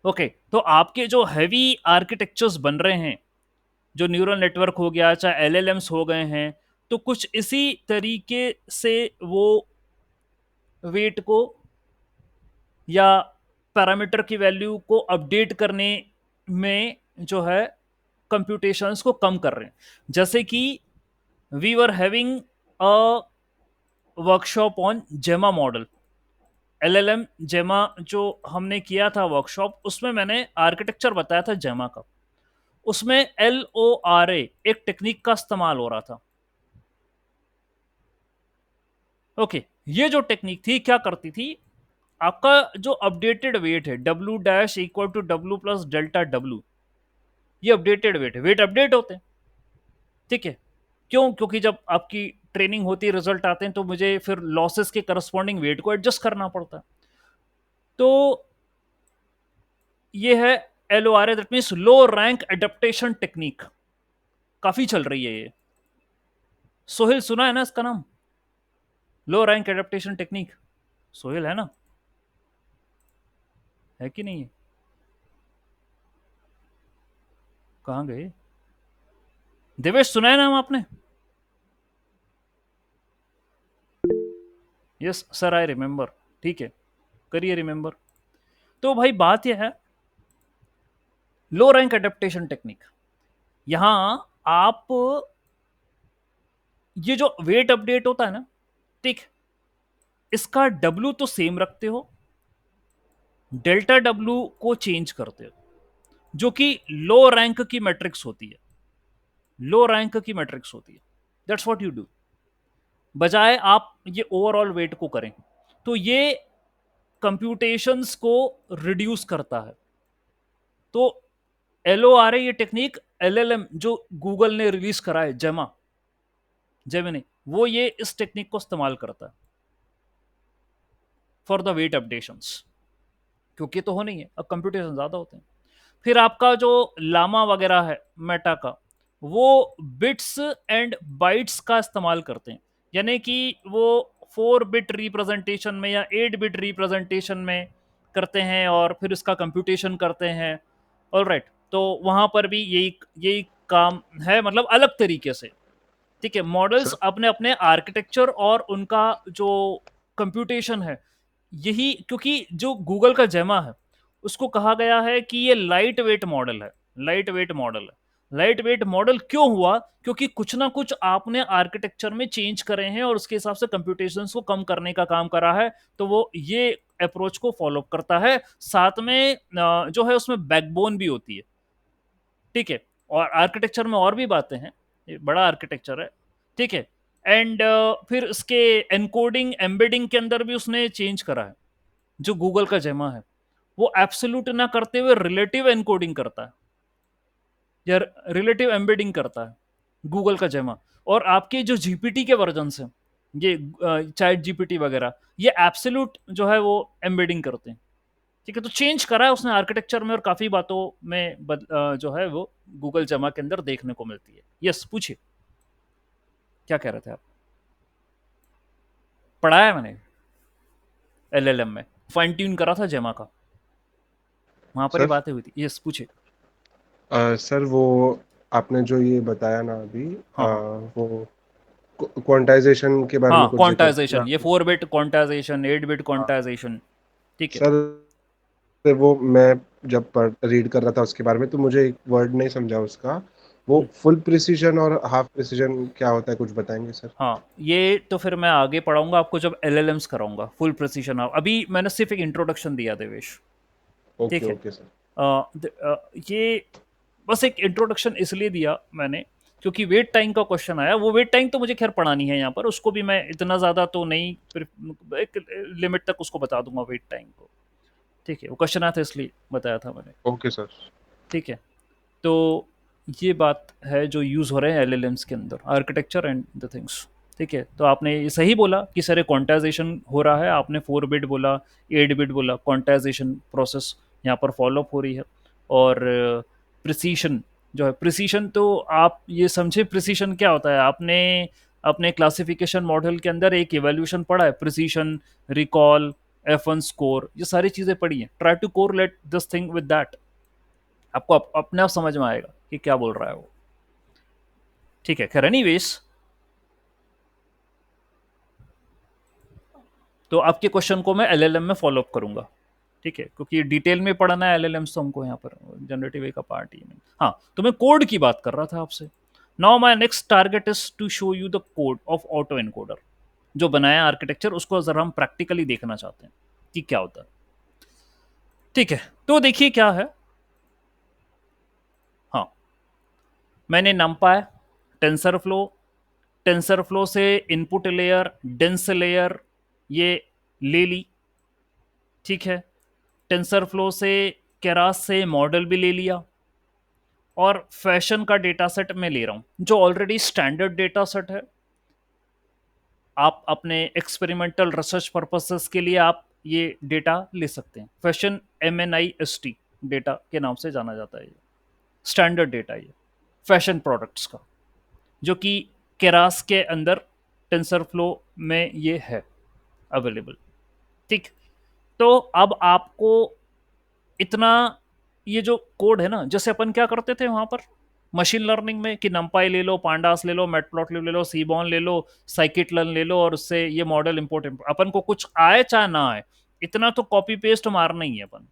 ओके, तो आपके जो हैवी आर्किटेक्चर्स बन रहे हैं, जो न्यूरल नेटवर्क हो गया, चाहे एलएलएम्स हो गए हैं, तो कुछ इसी तरीके से वो वेट को या पैरामीटर की वैल्यू को अपडेट करने में जो है कंप्यूटेशंस को कम कर रहे हैं। जैसे कि we were having a workshop on Gemma model, LLM Gemma जो हमने किया था वर्कशॉप, उसमें मैंने आर्किटेक्चर बताया था जेमा का। उसमें LORA एक टेक्निक का इस्तेमाल हो रहा था। ओके, ये जो टेक्निक थी क्या करती थी, आपका जो अपडेटेड वेट है W dash equal to W plus delta W, ये अपडेटेड वेट है, वेट अपडेट होते हैं। ठीक है, क्यों? क्योंकि जब आपकी ट्रेनिंग होती है, रिजल्ट आते हैं, तो मुझे फिर लॉसेस के करस्पॉन्डिंग वेट को एडजस्ट करना पड़ता है। तो ये है LORA, that means low rank adaptation technique, काफी चल रही है ये। सोहेल सुना है ना इसका नाम, लो रैंक एडेप्टेशन टेक्निक? सोहेल है ना, है कि नहीं है? कहाँ गए? देवेश सुना है नाम आपने? Yes sir, I remember. ठीक है, करिए रिमेंबर। तो भाई बात यह है, लो रैंक एडेप्टेशन टेक्निक, यहां आप ये जो वेट अपडेट होता है ना, ठीक, इसका W तो सेम रखते हो, डेल्टा W को चेंज करते हो, जो कि लो रैंक की मैट्रिक्स होती है, लो रैंक की मैट्रिक्स होती है। दैट्स व्हाट यू डू, बजाय आप ये ओवरऑल वेट को करें। तो ये कंप्यूटेशंस को रिड्यूस करता है। तो LORA ये टेक्निक, LLM जो गूगल ने रिलीज करा है, जेमिनी, वो ये इस टेक्निक को इस्तेमाल करता है फॉर द वेट अपडेशंस, क्योंकि तो हो नहीं है, अब कंप्यूटेशन ज्यादा होते हैं। फिर आपका जो लामा वगैरह है मेटा का, वो बिट्स एंड बाइट्स का इस्तेमाल करते हैं, यानी कि वो 4 बिट रिप्रेजेंटेशन में या 8 बिट रिप्रेजेंटेशन में करते हैं और फिर उसका कंप्यूटेशन करते हैं। ऑलराइट, तो वहां पर भी यही यही काम है, मतलब अलग तरीके से। ठीक है, मॉडल्स
सर
अपने अपने आर्किटेक्चर और उनका जो कंप्यूटेशन है, यही, क्योंकि जो गूगल का जेमा है उसको कहा गया है कि ये लाइट वेट मॉडल है, लाइट वेट मॉडल है। लाइट वेट मॉडल क्यों हुआ? क्योंकि कुछ ना कुछ आपने आर्किटेक्चर में चेंज करे हैं और उसके हिसाब से कंप्यूटेशन को कम करने का काम करा है, तो वो ये अप्रोच को फॉलो करता है। साथ में जो है उसमें बैकबोन भी होती है। ठीक है, और आर्किटेक्चर में और भी बातें हैं, ये बड़ा आर्किटेक्चर है। ठीक है, एंड फिर इसके एनकोडिंग एम्बेडिंग के अंदर भी उसने चेंज करा है। जो गूगल का जेमा है वो एब्सोल्यूट ना करते हुए रिलेटिव एनकोडिंग करता है या रिलेटिव एम्बेडिंग करता है गूगल का जेमा। और आपके जो जीपीटी के वर्जन हैं, ये चैट जीपीटी वगैरह, ये एब्सोल्यूट जो है वो एम्बेडिंग करते हैं। ठीक है, तो चेंज करा है उसने आर्किटेक्चर में और काफी बातों में जो है वो गूगल जमा के अंदर देखने को मिलती है। यस, पूछिए, क्या कह रहे थे आप? पढ़ाया मैंने LLM में, फाइन ट्यून करा था जेमा का, वहां पर ही
सर
बातें हुई थी। यस, पूछिए।
सर वो आपने जो ये बताया ना अभी,
हाँ हाँ
वो क्वांटाइजेशन के बारे में
हाँ,
कुछ जिक्र किया
क्वांटाइजेशन, ये
आपने।
4 बिट क्वांटाइजेशन, 8 बिट
हाँ
क्वांटाइजेशन। ठीक है।
सर, वो मैं जब रीड कर रहा था उसके बारे में तो मुझे एक वर्ड नहीं समझा उसका, वो फुल प्रिसीजन और हाफ प्रिसीजन क्या होता है, कुछ बताएंगे सर?
हाँ, ये तो फिर मैं आगे पढ़ाऊंगा आपको जब LLMs कराऊंगा, फुल प्रिसीजन। अभी मैंने सिर्फ एक इंट्रोडक्शन दिया देवेश।
ओके
ठीक है,
ओके सर।
ये बस एक इंट्रोडक्शन इसलिए दिया मैंने क्योंकि वेट टाइम का क्वेश्चन आया। वो वेट टाइम तो मुझे खैर पढ़ानी है यहाँ पर, उसको भी मैं इतना ज़्यादा तो नहीं, एक लिमिट तक उसको बता दूंगा वेट टाइम को। ठीक है, वो क्वेश्चन आया था इसलिए बताया था मैंने।
Okay sir.
ठीक है, तो ये बात है जो यूज़ हो रहे हैं LLMs के अंदर, आर्किटेक्चर एंड द थिंग्स। ठीक है, तो आपने ये सही बोला कि सर क्वांटाइजेशन हो रहा है, आपने 4 बिट बोला, 8 बिट बोला, क्वांटाइजेशन प्रोसेस यहाँ पर फॉलोअप हो रही है। और प्रिसीशन जो है, प्रिसीशन तो आप ये समझे, प्रिसीशन क्या होता है? आपने अपने क्लासिफिकेशन मॉडल के अंदर एक इवेल्यूशन पढ़ा है, प्रिसीशन, रिकॉल, F1 स्कोर, ये सारी चीज़ें पढ़ी हैं। Try to correlate this thing with that, आपको अपने आप समझ में आएगा कि क्या बोल रहा है वो। ठीक है, खैर एनीवेज, तो आपके क्वेश्चन को मैं LLM में फॉलो अप करूंगा। ठीक है, क्योंकि डिटेल में पढ़ना है LLMs तो हमको यहाँ पर, जनरेटिव ए का पार्ट ही नहीं। हाँ, तो मैं कोड की बात कर रहा था आपसे। Now my next target is to show you the code of auto encoder, जो बनाया आर्किटेक्चर, उसको जरा हम प्रैक्टिकली देखना चाहते हैं कि क्या होता है। ठीक है, तो देखिए क्या है। हाँ, मैंने NumPy, टेंसरफ्लो, टेंसरफ्लो से इनपुट लेयर, डेंस लेयर ये ले ली। ठीक है, टेंसरफ्लो से केरास से मॉडल भी ले लिया, और फैशन का डेटा सेट मैं ले रहा हूं जो ऑलरेडी स्टैंडर्ड डेटा सेट है। आप अपने एक्सपेरिमेंटल रिसर्च पर्पसेस के लिए आप ये डेटा ले सकते हैं। फैशन MNIST डेटा के नाम से जाना जाता है, ये स्टैंडर्ड डेटा, ये फैशन प्रोडक्ट्स का, जो कि केरास के अंदर टेंसरफ्लो में ये है अवेलेबल। ठीक, तो अब आपको इतना, ये जो कोड है ना, जैसे अपन क्या करते थे वहां पर मशीन लर्निंग में कि नंपाई ले लो, पांडास ले लो, मैटप्लॉटलिब ले लो, सीबॉन ले लो, साइकिट-लर्न ले लो और उससे ये मॉडल इंपोर्ट, अपन को कुछ आए चाहे ना आए, इतना तो कॉपी पेस्ट मारना ही है अपन।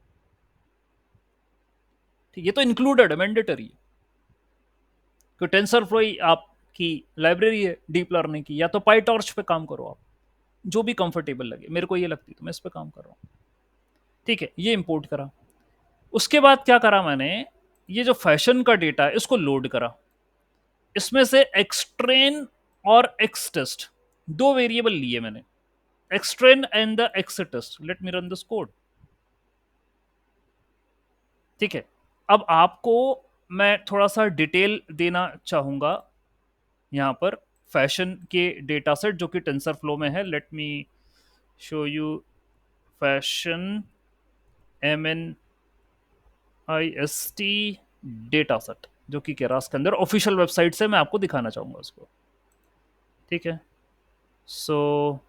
ठीक, ये तो इंक्लूडेड है, मैंडेटरी है कि टेंसरफ्लो आपकी लाइब्रेरी है डीप लर्निंग की, या तो पाईटॉर्च पे काम करो आप, जो भी कंफर्टेबल लगे। मेरे को ये लगती तो मैं इस पे काम कर रहा हूँ। ठीक है, ये इंपोर्ट करा। उसके बाद क्या करा मैंने, ये जो फैशन का डेटा है इसको लोड करा। इसमें से एक्सट्रेन और एक्सटेस्ट दो वेरिएबल लिए मैंने, X train and the X test. Let me run this code. ठीक है, अब आपको मैं थोड़ा सा डिटेल देना चाहूंगा यहां पर फैशन के डेटा सेट जो कि टेंसरफ्लो में है। Let me show you fashion MNIST data set, जो कि केरास के अंदर ऑफिशियल वेबसाइट से मैं आपको दिखाना चाहूंगा उसको। ठीक है, so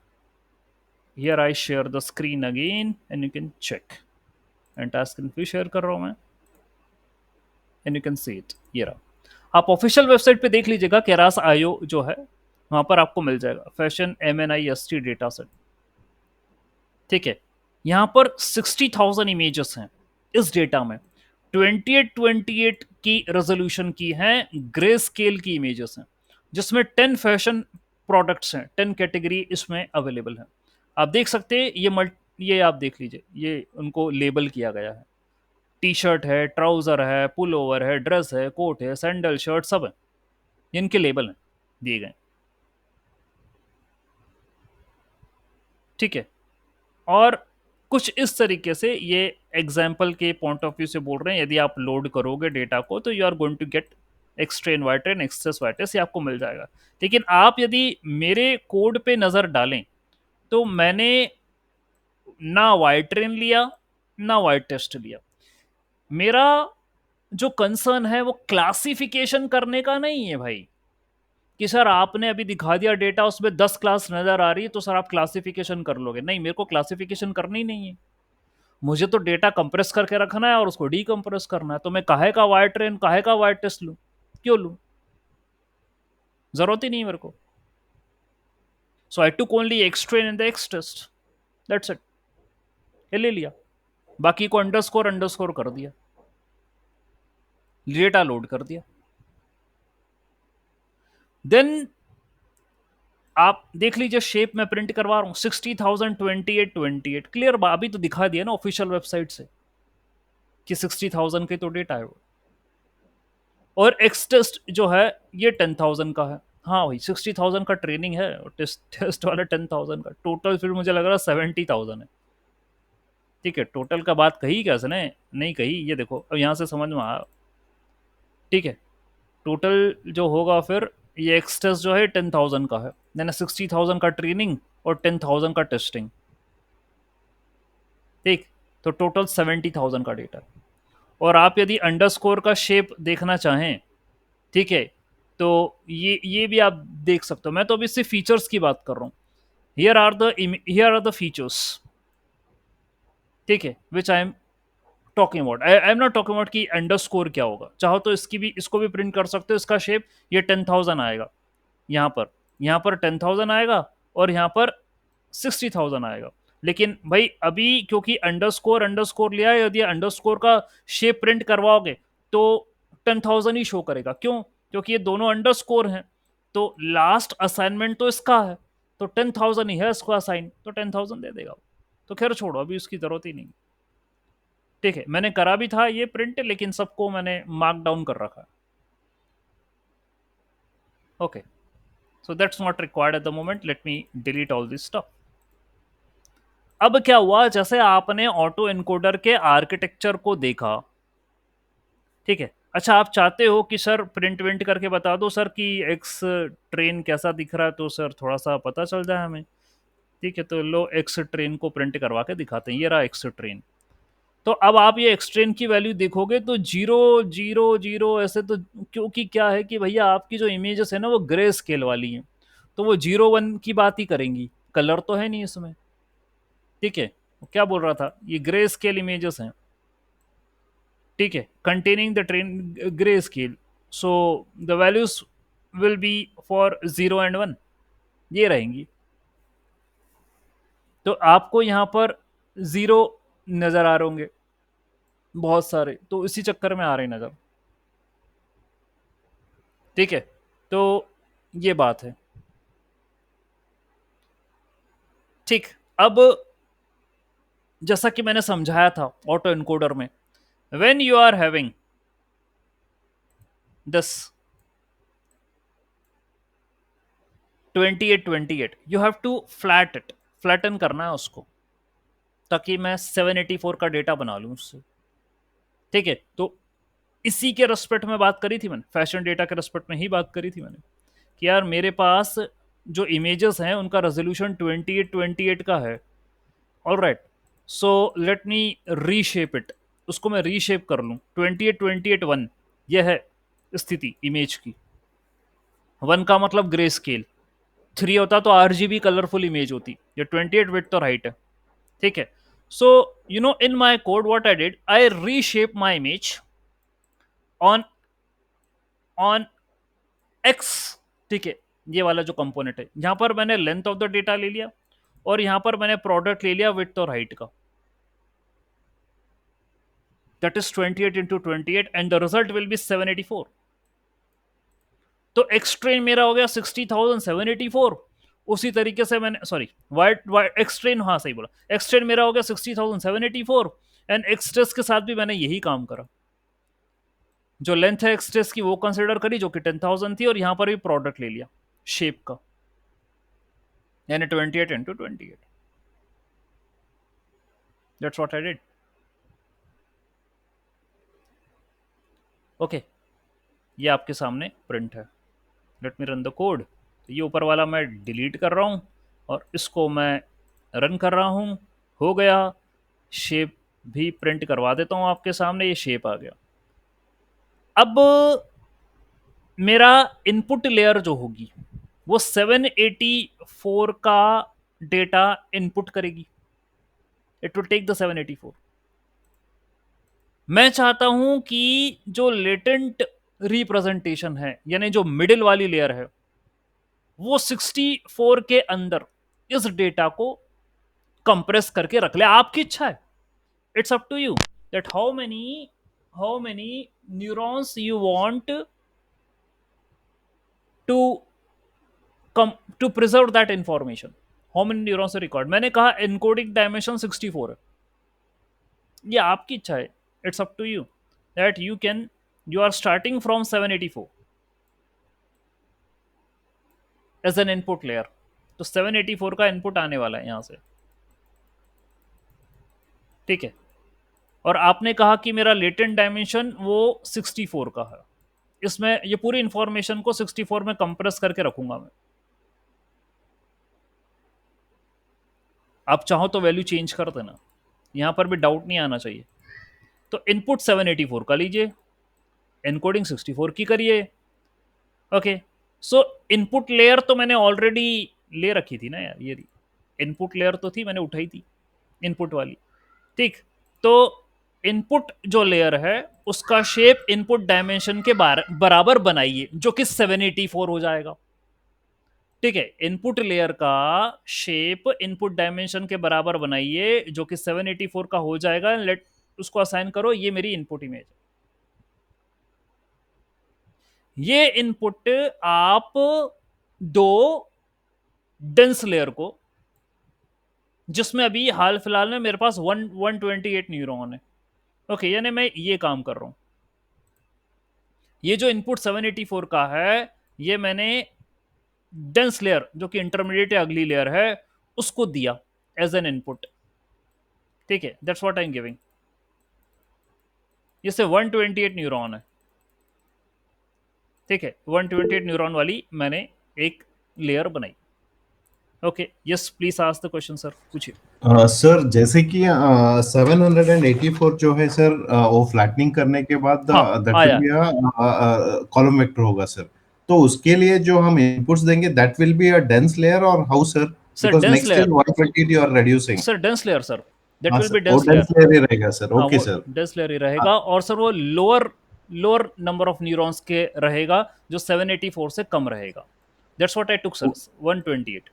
here I share the screen again and you can check, and task screen फिर शेयर कर रहा हूं मैं, and you can see it. ये रहा, आप ऑफिशियल वेबसाइट पे देख लीजिएगा, केरास IO जो है वहां पर आपको मिल जाएगा फैशन MNIST डेटा सेट। ठीक है, यहां पर 60,000 इमेजेस हैं इस डेटा में, 2828 की रेजोल्यूशन की हैं, ग्रे स्केल की इमेजेस हैं, जिसमें 10 फैशन प्रोडक्ट्स हैं, 10 कैटेगरी इसमें अवेलेबल है। आप देख सकते हैं ये आप देख लीजिए, ये उनको लेबल किया गया है। टी शर्ट है, ट्राउजर है, पुल ओवर है, ड्रेस है, कोट है, सैंडल, शर्ट, सब है, इनके लेबल हैं दिए गए। ठीक है, और कुछ इस तरीके से, ये एग्जाम्पल के पॉइंट ऑफ व्यू से बोल रहे हैं, यदि आप लोड करोगे डेटा को तो you are going to get X train Y train, एक्सेस वाई टेस्ट, ये आपको मिल जाएगा। लेकिन आप यदि मेरे कोड पे नजर डालें तो मैंने ना वाई ट्रेन लिया ना वाई टेस्ट लिया। मेरा जो कंसर्न है वो क्लासिफिकेशन करने का नहीं है भाई, कि सर आपने अभी दिखा दिया डेटा, उसमें 10 क्लास नजर आ रही है तो सर आप क्लासिफिकेशन कर लोगे। नहीं, मेरे को क्लासिफिकेशन करनी नहीं है, मुझे तो डेटा कंप्रेस करके रखना है और उसको डीकंप्रेस करना है। तो मैं काहे का वाई ट्रेन, काहे का वाई टेस्ट लूं, क्यों लूं, जरूरत ही नहीं है मेरे को। So I took only X train and the X test, that's it, ये ले लिया, बाकी को अंडरस्कोर अंडरस्कोर कर दिया, डेटा लोड कर दिया। देन आप देख लीजिए, शेप में प्रिंट करवा रहा हूं 60,000 2828, क्लियर, अभी तो दिखा दिया ना ऑफिशियल वेबसाइट से कि 60,000 के तो डेटा है वो। और एक्स टेस्ट जो है ये 10,000 का है। हाँ भाई, 60,000 का ट्रेनिंग है और टेस्ट वाला 10,000 का, टोटल फिर मुझे लग रहा है 70,000 है। ठीक है, टोटल का बात कही क्या इसने, नहीं कही, ये देखो अब यहाँ से समझ में आया। ठीक है, टोटल जो होगा फिर, ये एक्स टेस्ट जो है 10,000 का है, यानी 60,000 का ट्रेनिंग और 10,000 का टेस्टिंग। ठीक, तो टोटल 70,000 का डेटा। और आप यदि अंडरस्कोर का शेप देखना चाहें, ठीक है, तो ये भी आप देख सकते हो। मैं तो अभी सिर्फ फीचर्स की बात कर रहा हूँ। हियर आर द फीचर्स, ठीक है, which I am talking about. I am not talking about कि अंडरस्कोर क्या होगा। चाहो तो इसको भी प्रिंट कर सकते हो, इसका शेप ये 10,000 आएगा, यहाँ पर 10,000 आएगा और यहाँ पर 60,000 आएगा। लेकिन भाई अभी क्योंकि अंडरस्कोर अंडरस्कोर लिया है, यदि अंडरस्कोर का शेप प्रिंट करवाओगे तो 10,000 ही शो करेगा। क्यों? क्योंकि ये दोनों अंडरस्कोर हैं, तो लास्ट असाइनमेंट तो इसका है, तो 10,000 ही है इसको असाइन, तो 10,000 दे देगा। तो खैर छोड़ो, अभी उसकी जरूरत ही नहीं। ठीक है, मैंने करा भी था ये प्रिंट, लेकिन सबको मैंने मार्क डाउन कर रखा है। Okay, so that's not required at the moment. Let me delete all this stuff. अब क्या हुआ, जैसे आपने ऑटो एनकोडर के आर्किटेक्चर को देखा, ठीक है, अच्छा, आप चाहते हो कि सर प्रिंट विंट करके बता दो सर कि एक्स ट्रेन कैसा दिख रहा है, तो सर थोड़ा सा पता चल जाए हमें। ठीक है, तो लो एक्स ट्रेन को प्रिंट करवा के दिखाते हैं, ये रहा एक्स ट्रेन। तो अब आप ये एक्स ट्रेन की वैल्यू देखोगे तो 0 0 0 ऐसे, तो क्योंकि क्या है कि भैया आपकी जो इमेजेस है ना वो ग्रे स्केल वाली हैं, तो वो 0 1 की बात ही करेंगी, कलर तो है नहीं इसमें। ठीक है, क्या बोल रहा था, ये ग्रे स्केल इमेजेस हैं। ठीक है, containing the train grey scale, so the values will be for 0 and 1, ये रहेंगी। तो आपको यहाँ पर 0 नजर आ रहे होंगे बहुत सारे, तो इसी चक्कर में आ रहे हैं नजर। ठीक है, तो ये बात है। ठीक, अब जैसा कि मैंने समझाया था ऑटो एनकोडर में, when you are having this 28 you have to flatten करना है उसको, ताकि मैं 784 का डेटा बना लूं उससे। ठीक है, तो इसी के रेस्पेक्ट में बात करी थी मैंने, फैशन डेटा के रेस्पेक्ट में ही बात करी थी मैंने कि यार मेरे पास जो इमेजेस हैं उनका रेजोल्यूशन 28 का है। All right, so let me reshape it, उसको मैं रीशेप कर लूँ। 28 1 यह है स्थिति इमेज की। 1 का मतलब ग्रे स्केल, 3 होता तो RGB कलरफुल इमेज होती, ये 28 विड्थ और हाइट है। ठीक है, so you know in my code what I did, I reshape my image on on x. ठीक है, ये वाला जो कंपोनेंट है, यहां पर मैंने लेंथ ऑफ द डेटा ले लिया और यहां पर मैंने प्रोडक्ट ले लिया विड्थ और हाइट का, that is 28 into 28 and the result will be 784। तो एक्स ट्रेन मेरा हो गया 60,784। उसी तरीके से मैंने, सॉरी, वाइट एक्स ट्रेन, हाँ सही बोला, एक्स ट्रेन मेरा हो गया 60,784 एंड एक्स ट्रेस के साथ भी मैंने यही काम करा। जो लेंथ है एक्स ट्रेस की वो कंसिडर करी जो कि 10,000 थी, और यहां पर भी प्रोडक्ट ले लिया शेप का, यानी 28 into 28। That's what I did. Okay, ये आपके सामने प्रिंट है। Late me run the code. तो ये ऊपर वाला मैं डिलीट कर रहा हूँ और इसको मैं रन कर रहा हूँ। हो गया, शेप भी प्रिंट करवा देता हूँ आपके सामने, ये शेप आ गया। अब मेरा इनपुट लेयर जो होगी वो 784 का डेटा इनपुट करेगी, इट विल टेक द 784। मैं चाहता हूं कि जो लेटेंट रिप्रेजेंटेशन है, यानी जो मिडिल वाली लेयर है, वो 64 के अंदर इस डेटा को कंप्रेस करके रख ले। आपकी इच्छा है, it's up to you that how many neurons you want to come to preserve that information, how many neurons record. मैंने कहा एनकोडिंग डायमेंशन 64 है, ये आपकी इच्छा है, it's up to you that you are starting from 784 as an input layer. तो 784 का input आने वाला है यहां से। ठीक है, और आपने कहा कि मेरा लेटेंट डायमेंशन वो 64 का है, इसमें ये पूरी इंफॉर्मेशन को 64 में कंप्रेस करके रखूंगा मैं। आप चाहो तो वैल्यू चेंज कर देना, यहां पर भी डाउट नहीं आना चाहिए। तो इनपुट 784 का लीजिए, एनकोडिंग 64 की करिए। ओके, सो इनपुट लेयर तो मैंने ऑलरेडी ले रखी थी ना यार, ये इनपुट लेयर तो थी, मैंने उठाई थी इनपुट वाली। ठीक, तो इनपुट जो लेयर है उसका शेप इनपुट डायमेंशन के बराबर बनाइए, जो कि 784 हो जाएगा। ठीक है, इनपुट लेयर का शेप इनपुट डायमेंशन के बराबर बनाइए, जो कि 784 का हो जाएगा। लेट उसको असाइन करो, ये मेरी इनपुट इमेज है। ये इनपुट आप दो डेंस लेयर को, जिसमें अभी हाल फिलहाल में मेरे पास 128 न्यूरॉन है। ओके, यानी मैं ये काम कर रहा हूं, ये जो इनपुट 784 का है ये मैंने डेंस लेयर जो कि इंटरमीडिएट या अगली लेयर है उसको दिया एज एन इनपुट। ठीक है, that's what I am giving. इससे 128 न्यूरॉन है। ठीक है, 128 न्यूरॉन वाली मैंने एक लेयर बनाई। Okay, yes please ask the question sir, पूछिए।
सर जैसे कि 784 जो है सर, वो फ्लैटनिंग करने के बाद
हाँ,
दैट विल
आया।
बी कॉलम वेक्टर होगा सर। तो उसके लिए जो हम इनपुट्स देंगे that will be a dense layer और how sir?
Sir
because
dense
next is
layer,
120 you are reducing.
Sir dense layer sir, that
हाँ
विल
सर,
बी
वो
डेंस
डेंस
लेयर।
लेयर ही रहेगा सर।
हाँ,
okay
वो
sir.
Dense layer ही रहेगा, और सर वो lower lower number of neurons के रहेगा, जो 784 से कम रहेगा। That's what I took sir, 128।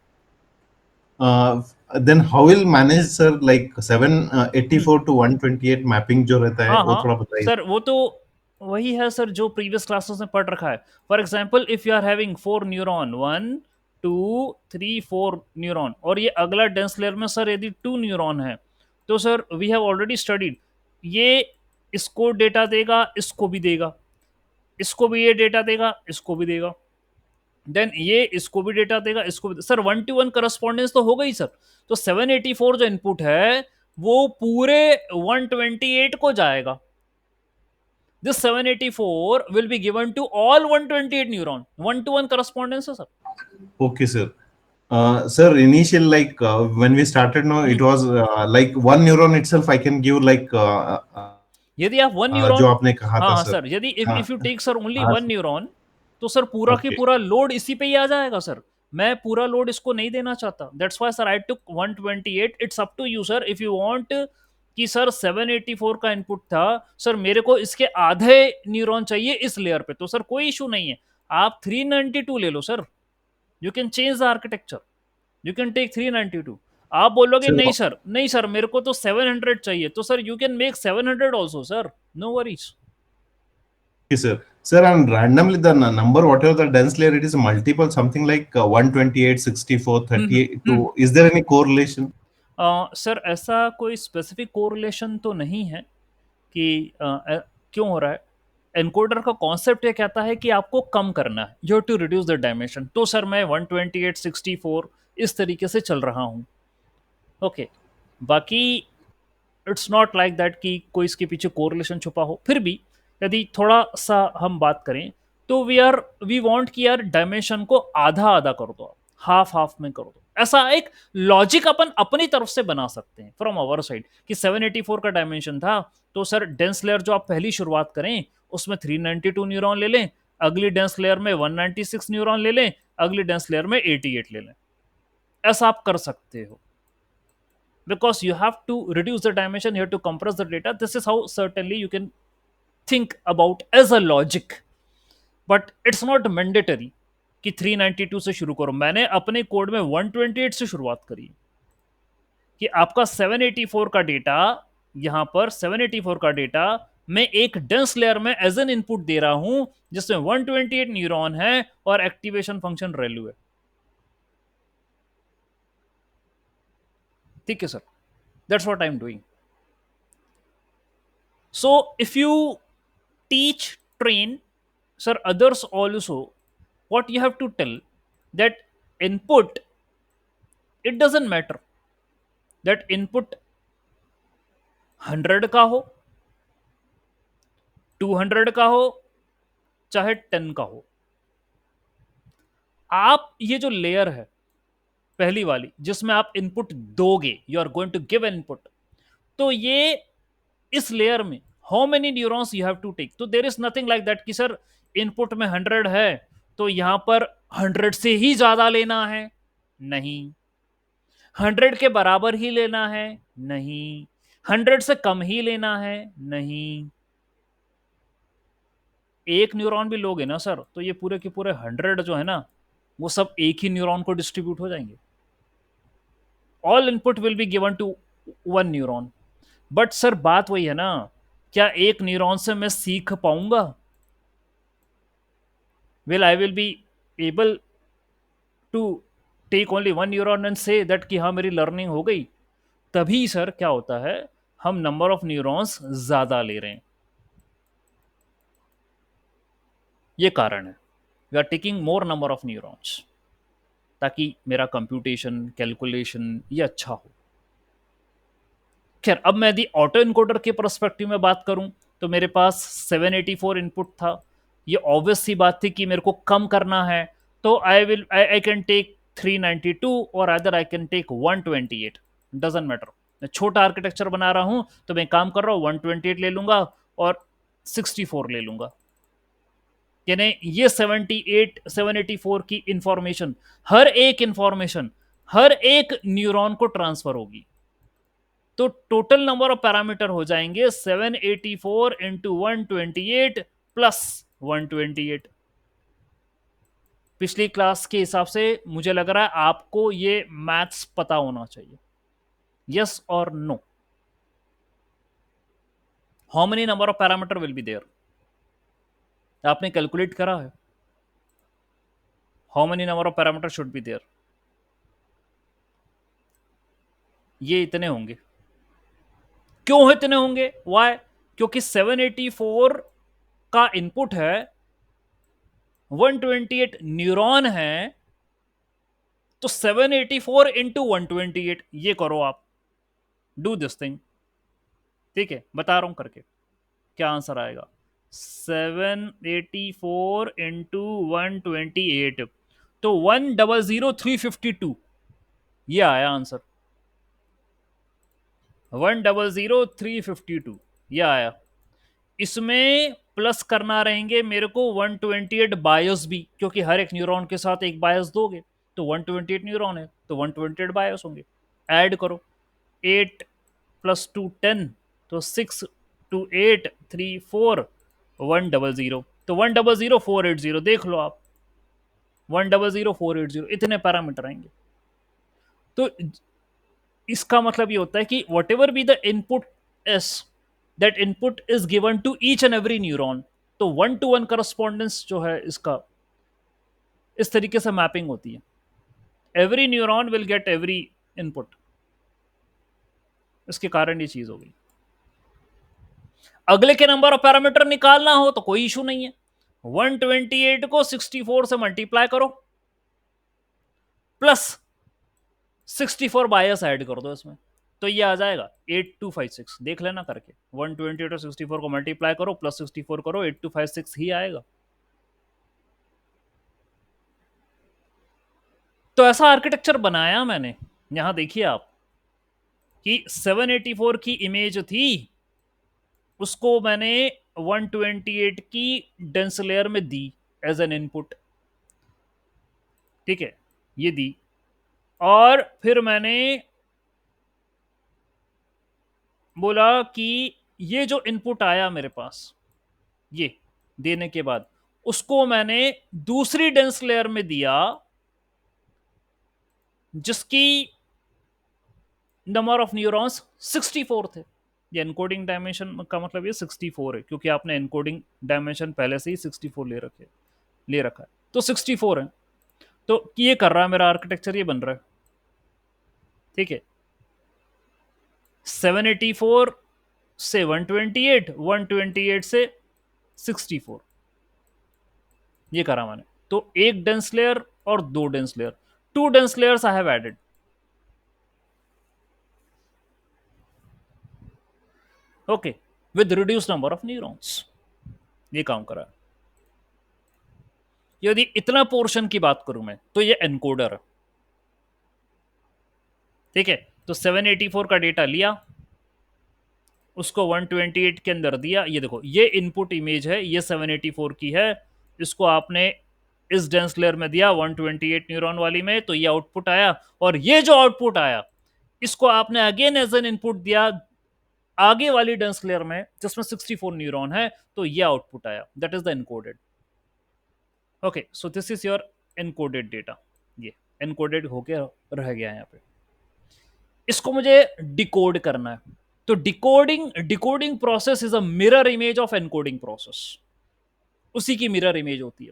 Then how will manage sir like 784 to 128 mapping जो रहता है
हाँ
वो
हाँ
थोड़ा बताइए।
सर, वो तो वही है सर जो प्रीवियस क्लासेस में पढ़ रखा है। For example if you are having 4 neuron, 1 2 3 4 neuron, और ये अगला डेंस लेयर में सर यदि 2 न्यूरॉन है, तो sir we have already studied, ये इसको डेटा देगा, इसको भी देगा, इसको भी ये डेटा देगा, इसको भी देगा, देन ये इसको भी डेटा देगा, इसको भी। सर 1 to 1 करस्पॉन्डेंस तो हो गई सर। तो 784 जो इनपुट है वो पूरे 128 को जाएगा। This 784 will be given to all 128 neuron. 1 to 1 correspondence है sir.
Okay, sir. Sir, initial like when we started, no, it was like one neuron itself. I can give like
यदि आप वन
जो
neuron,
आपने कहा
हाँ
था
हाँ
sir.
Sir, यदि
हाँ
if you take sir only
हाँ
1 न्यूरॉन, तो सर पूरा की
ओके
पूरा लोड इसी पे ही आ जाएगा सर। मैं पूरा लोड इसको नहीं देना चाहता, that's why sir I took 128। It's up to you sir, if you want कि सर 784 का इनपुट था सर, मेरे को इसके आधे न्यूरॉन चाहिए इस लेयर पे, तो सर कोई इशू नहीं है, आप 392 ले लो sir. You can change the architecture, you can take 392। आप बोलोगे
सर।
नहीं सर, नहीं सर मेरे को तो 700 चाहिए, तो sir you can make 700 also sir, no worries.
Okay, sir. Sir, and randomly the number, whatever the dense layer, it is multiple, something like 128, 64, 32. Is there any correlation?
Sir ऐसा कोई specific correlation तो नहीं है कि क्यों हो रहा है। एनकोडर का कॉन्सेप्ट ये कहता है कि आपको कम करना है, you to reduce the dimension. तो सर मैं 128, 64 इस तरीके से चल रहा हूँ। ओके, बाकी इट्स नॉट लाइक दैट कि कोई इसके पीछे कोरिलेशन छुपा हो। फिर भी यदि थोड़ा सा हम बात करें, तो वी वांट कि यार डायमेंशन को आधा आधा कर दो, हाफ हाफ में कर दो। ऐसा एक लॉजिक अपन अपनी तरफ से बना सकते हैं फ्रॉम आवर साइड कि 784 का डायमेंशन था, तो सर डेंस लेयर जो आप पहली शुरुआत करें उसमें 392 न्यूरॉन ले लें, अगली डेंस लेयर में 196 न्यूरॉन ले लें, अगली डेंस लेयर में 88 ले लें। ऐसा आप कर सकते हो, because you have to reduce the dimension, you have to compress the data. This is how certainly you can think about as a logic, but it's not mandatory कि 392 से शुरू करो। मैंने अपने कोड में 128 से शुरुआत करी कि आपका 784 का डेटा, यहां पर 784 का डेटा मैं एक डेंस लेयर में एज एन इनपुट दे रहा हूं जिसमें 128 न्यूरॉन है और एक्टिवेशन फंक्शन रेलू है। ठीक है sir, that's what I am doing. So if you teach, train, sir, others also, what you have to tell that input, it doesn't matter that input 100 का हो, 200 का हो, चाहे 10 का हो। आप ये जो लेयर है पहली वाली जिसमें आप इनपुट दोगे, you are going to give input, तो ये इस लेयर में how many neurons you have to take. तो there is nothing like that कि सर इनपुट में 100 है तो यहां पर 100 से ही ज्यादा लेना है, नहीं। 100 के बराबर ही लेना है, नहीं। 100 से कम ही लेना है, नहीं। एक न्यूरॉन भी लोगे ना सर, तो ये पूरे के पूरे 100 जो है ना, वो सब एक ही न्यूरॉन को डिस्ट्रीब्यूट हो जाएंगे। All input will be given to 1 neuron. But sir बात वही है ना, क्या एक न्यूरॉन से मैं सीख पाऊंगा? I will be able to take only 1 neuron and से दैट कि हाँ मेरी लर्निंग हो गई? तभी सर क्या होता है, हम नंबर ऑफ न्यूरॉन्स ज्यादा ले रहे हैं, ये कारण है। We are taking more number of neurons ताकि मेरा कंप्यूटेशन, कैलकुलेशन ये अच्छा हो। खैर, अब मैं यदि ऑटो इनकोडर के परस्पेक्टिव में बात करूं, तो मेरे पास 784 इनपुट था, ये ऑब्वियस सी बात थी कि मेरे को कम करना है, तो आई कैन टेक 392 और other I can take 128, doesn't matter. मैं छोटा आर्किटेक्चर बना रहा हूं तो मैं काम कर रहा हूं 128 ले लूंगा और 64 ले लूंगा, यानी ये 784 की इंफॉर्मेशन, हर एक न्यूरॉन को ट्रांसफर होगी। तो टोटल नंबर ऑफ पैरामीटर हो जाएंगे 784 इंटू 128 प्लस 128। पिछली क्लास के हिसाब से मुझे लग रहा है आपको ये मैथ्स पता होना चाहिए। यस और no? How many number of parameter will be there? आपने कैलकुलेट करा है? How many number of parameter should be there? ये इतने होंगे। क्यों इतने होंगे? वाई? क्योंकि 784 का इनपुट है, 128 न्यूरॉन है, तो 784 इंटू 128, ये करो आप, डू दिस थिंग। ठीक है, बता रहा हूं करके क्या आंसर आएगा। 784 इंटू 128, तो 1,00352, ये आया आंसर। 1,00352 ये आया। इसमें प्लस करना रहेंगे मेरे को 128 बायस भी, क्योंकि हर एक न्यूरॉन के साथ एक बायस दोगे, तो 128 न्यूरॉन है तो 128 बायस होंगे। ऐड करो, 8 प्लस 2 10, तो 6 2 8 3 4 100, तो 100,480, देख लो आप, 100,480 इतने पैरामीटर आएंगे। तो इसका मतलब ये होता है कि whatever be the inputs, that input is given to each and every neuron. तो 1-to-1 करस्पॉन्डेंस जो है इसका, इस तरीके से मैपिंग होती है। Every neuron will get every input, इसके कारण ये चीज हो गई। अगले के नंबर ऑफ पैरामीटर निकालना हो तो कोई इशू नहीं है, 128 को 64 से मल्टीप्लाई करो, प्लस 64 बायस ऐड कर दो इसमें, तो ये आ जाएगा 8256। देख लेना करके, 128 और 64 को मल्टीप्लाई करो, प्लस 64 करो, 8256 ही आएगा। तो ऐसा आर्किटेक्चर बनाया मैंने। यहां देखिए आप कि 784 की इमेज थी, उसको मैंने 128 की डेंस लेयर में दी एज एन इनपुट। ठीक है, ये दी, और फिर मैंने बोला कि ये जो इनपुट आया मेरे पास, ये देने के बाद उसको मैंने दूसरी डेंस लेयर में दिया, जिसकी नंबर ऑफ न्यूरॉन्स 64 थे। ये एनकोडिंग डायमेंशन का मतलब ये 64 है, क्योंकि आपने एनकोडिंग डायमेंशन पहले से ही 64 ले रखा है, तो 64 है। तो ये कर रहा है मेरा आर्किटेक्चर, ये बन रहा है। ठीक है, 784 से 128, 128 से 64, ये करा मैंने। तो एक डेंस लेयर और दो dense layer, 2 dense layers I have added. Okay, with reduce number of neurons, ये काम करा। यदि इतना पोर्शन की बात करूं मैं, तो ये एनकोडर है। ठीक है, तो 784 का डेटा लिया, उसको 128 के अंदर दिया। ये देखो, ये इनपुट इमेज है, ये 784 की है, इसको आपने इस डेंस लेयर में दिया 128 न्यूरॉन वाली में, तो ये आउटपुट आया। और ये जो आउटपुट आया, इसको आपने अगेन एज एन इनपुट दिया आगे वाली डेंस लेयर में, जिसमें 64 न्यूरॉन है, तो ये आउटपुट आया, that is the encoded. Okay, so this is your encoded data. ये एनकोडेड होके रह गया है यहाँ पे। इसको मुझे डिकोड करना है, तो decoding process is a mirror image of encoding process, उसी की मिरर इमेज होती है।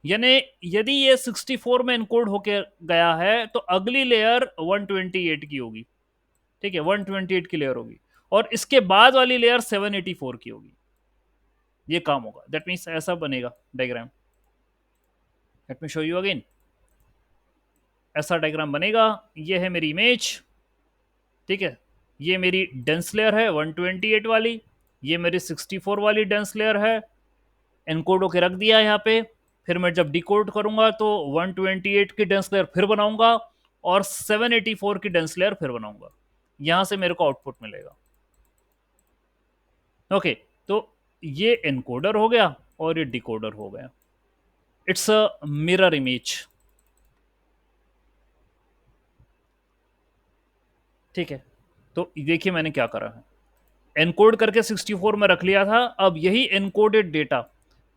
यानी यदि ये 64 में एनकोड होके गया है, तो अगली लेयर 128 की होगी। ठीक है, 128 की लेयर होगी, और इसके बाद वाली लेयर 784 की होगी। ये काम होगा, दैट मीन्स ऐसा बनेगा diagram. Let me show you again. ऐसा डायग्राम बनेगा, ये है मेरी इमेज। ठीक है, ये मेरी डेंस लेयर है 128 वाली, ये मेरी 64 वाली डेंस लेयर है, एनकोड होके रख दिया यहाँ पे। फिर मैं जब डिकोड करूंगा तो 128 की डेंस लेयर फिर बनाऊंगा और 784 की डेंस लेयर फिर बनाऊंगा, यहां से मेरे को आउटपुट मिलेगा। ओके, तो ये एनकोडर हो गया और ये डिकोडर हो गया। इट्स अ मिरर इमेज, ठीक है। तो देखिए मैंने क्या करा है, एनकोड करके 64 में रख लिया था। अब यही एनकोडेड डेटा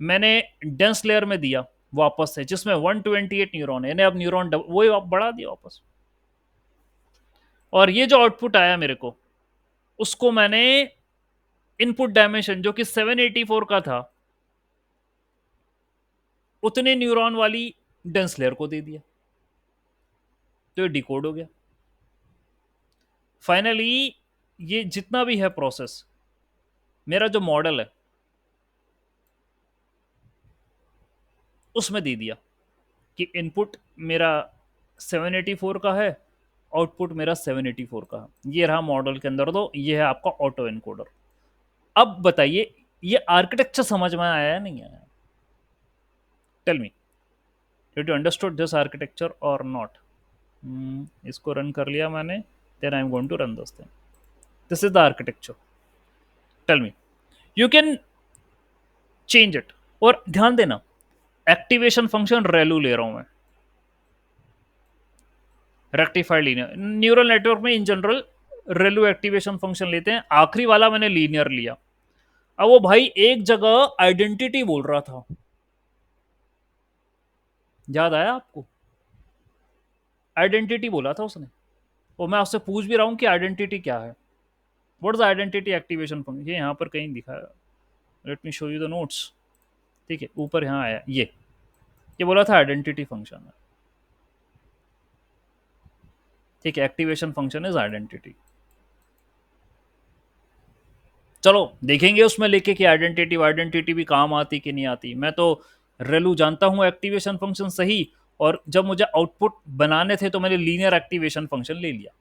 मैंने डेंस लेयर में दिया वापस से, जिसमें 128 न्यूरॉन है। अब न्यूरॉन वही बढ़ा दिया वापस, और ये जो आउटपुट आया मेरे को, उसको मैंने इनपुट डायमेंशन जो कि 784 का था, उतने न्यूरॉन वाली डेंस लेयर को दे दिया, तो ये डिकोड हो गया। फाइनली ये जितना भी है प्रोसेस, मेरा जो मॉडल है उसमें दे दिया कि इनपुट मेरा 784 का है, आउटपुट मेरा 784 का है। ये रहा मॉडल के अंदर, तो ये है आपका ऑटो एनकोडर। अब बताइए ये आर्किटेक्चर समझ में आया या नहीं आया? Tell me, did you understood this architecture और नॉट? इसको रन कर लिया मैंने, then I am going to run this thing. This is the architecture. Tell me, you can change it. और ध्यान देना, एक्टिवेशन फंक्शन रेलू ले रहा हूं मैं, रेक्टिफाइड लीनियर। न्यूरल नेटवर्क में in general Relu activation function लेते हैं। आखिरी वाला मैंने लीनियर लिया। अब वो भाई एक जगह आइडेंटिटी बोल रहा था, याद आया आपको? आइडेंटिटी बोला था उसने, और मैं आपसे पूछ भी रहा हूं कि आइडेंटिटी क्या है। What is identity activation function? ये यहां पर कहीं दिखाया, let me show you the notes. ठीक है, ऊपर यहां आया, ये बोला था आइडेंटिटी फंक्शन है। ठीक है, एक्टिवेशन फंक्शन इज आइडेंटिटी। चलो देखेंगे उसमें लेके कि आइडेंटिटी भी काम आती कि नहीं आती। मैं तो रेलू जानता हूं एक्टिवेशन फंक्शन सही, और जब मुझे आउटपुट बनाने थे तो मैंने लीनियर एक्टिवेशन फंक्शन ले लिया।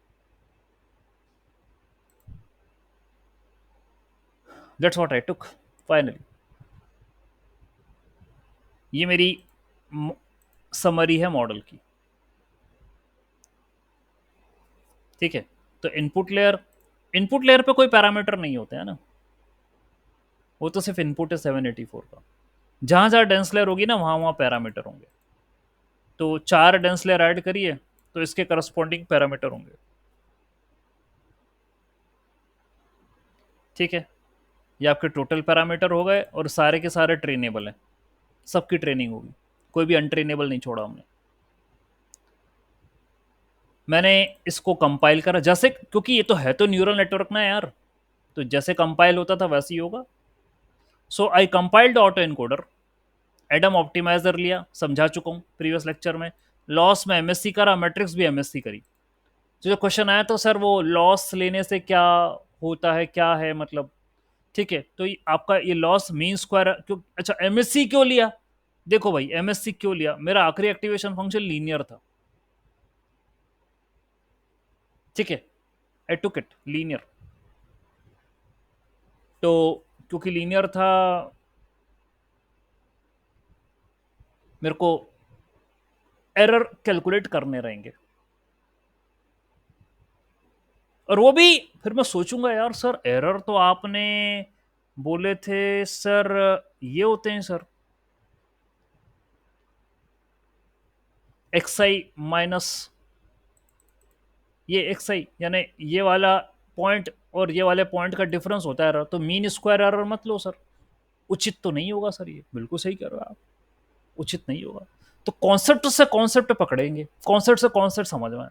That's what I took finally. ये मेरी समरी है मॉडल की। ठीक है, तो इनपुट लेयर पे कोई पैरामीटर नहीं होते हैं ना, वो तो सिर्फ इनपुट है 784 का। जहां जहां डेंस लेयर होगी ना, वहां वहां पैरामीटर होंगे। तो 4 डेंस लेयर ऐड करिए तो इसके करस्पॉन्डिंग पैरामीटर होंगे। ठीक है, ये आपके टोटल पैरामीटर हो गए, और सारे के सारे ट्रेनेबल हैं, सबकी ट्रेनिंग होगी, कोई भी अनट्रेनेबल नहीं छोड़ा हमने। मैंने इसको कंपाइल करा जैसे, क्योंकि ये तो है तो न्यूरल नेटवर्क ना यार, तो जैसे कंपाइल होता था वैसे ही होगा। So I compiled auto encoder, Adam optimizer लिया, समझा चुका हूँ प्रीवियस लेक्चर में। लॉस में एमएससी करा, मैट्रिक्स भी एमएससी करी। तो जो क्वेश्चन आया तो सर वो लॉस लेने से क्या होता है, क्या है मतलब? ठीक है, तो आपका ये लॉस मीन स्क्वायर क्यों, अच्छा एमएससी क्यों लिया? देखो भाई एमएससी क्यों लिया, मेरा आखिरी एक्टिवेशन फंक्शन लीनियर था। ठीक है, आई टुक इट लीनियर। तो क्योंकि लीनियर था, मेरे को एरर कैलकुलेट करने रहेंगे, और वो भी फिर मैं सोचूंगा यार सर एरर तो आपने बोले थे सर ये होते हैं सर, एक्सआई माइनस ये एक्सआई, यानी ये वाला पॉइंट और ये वाले पॉइंट का डिफरेंस होता है एरर, तो मीन स्क्वायर एरर मत लो सर, उचित तो नहीं होगा सर। ये बिल्कुल सही कह रहे हो आप, उचित नहीं होगा। तो कॉन्सेप्ट से कॉन्सेप्ट पकड़ेंगे, कॉन्सेप्ट से कॉन्सेप्ट समझ में आए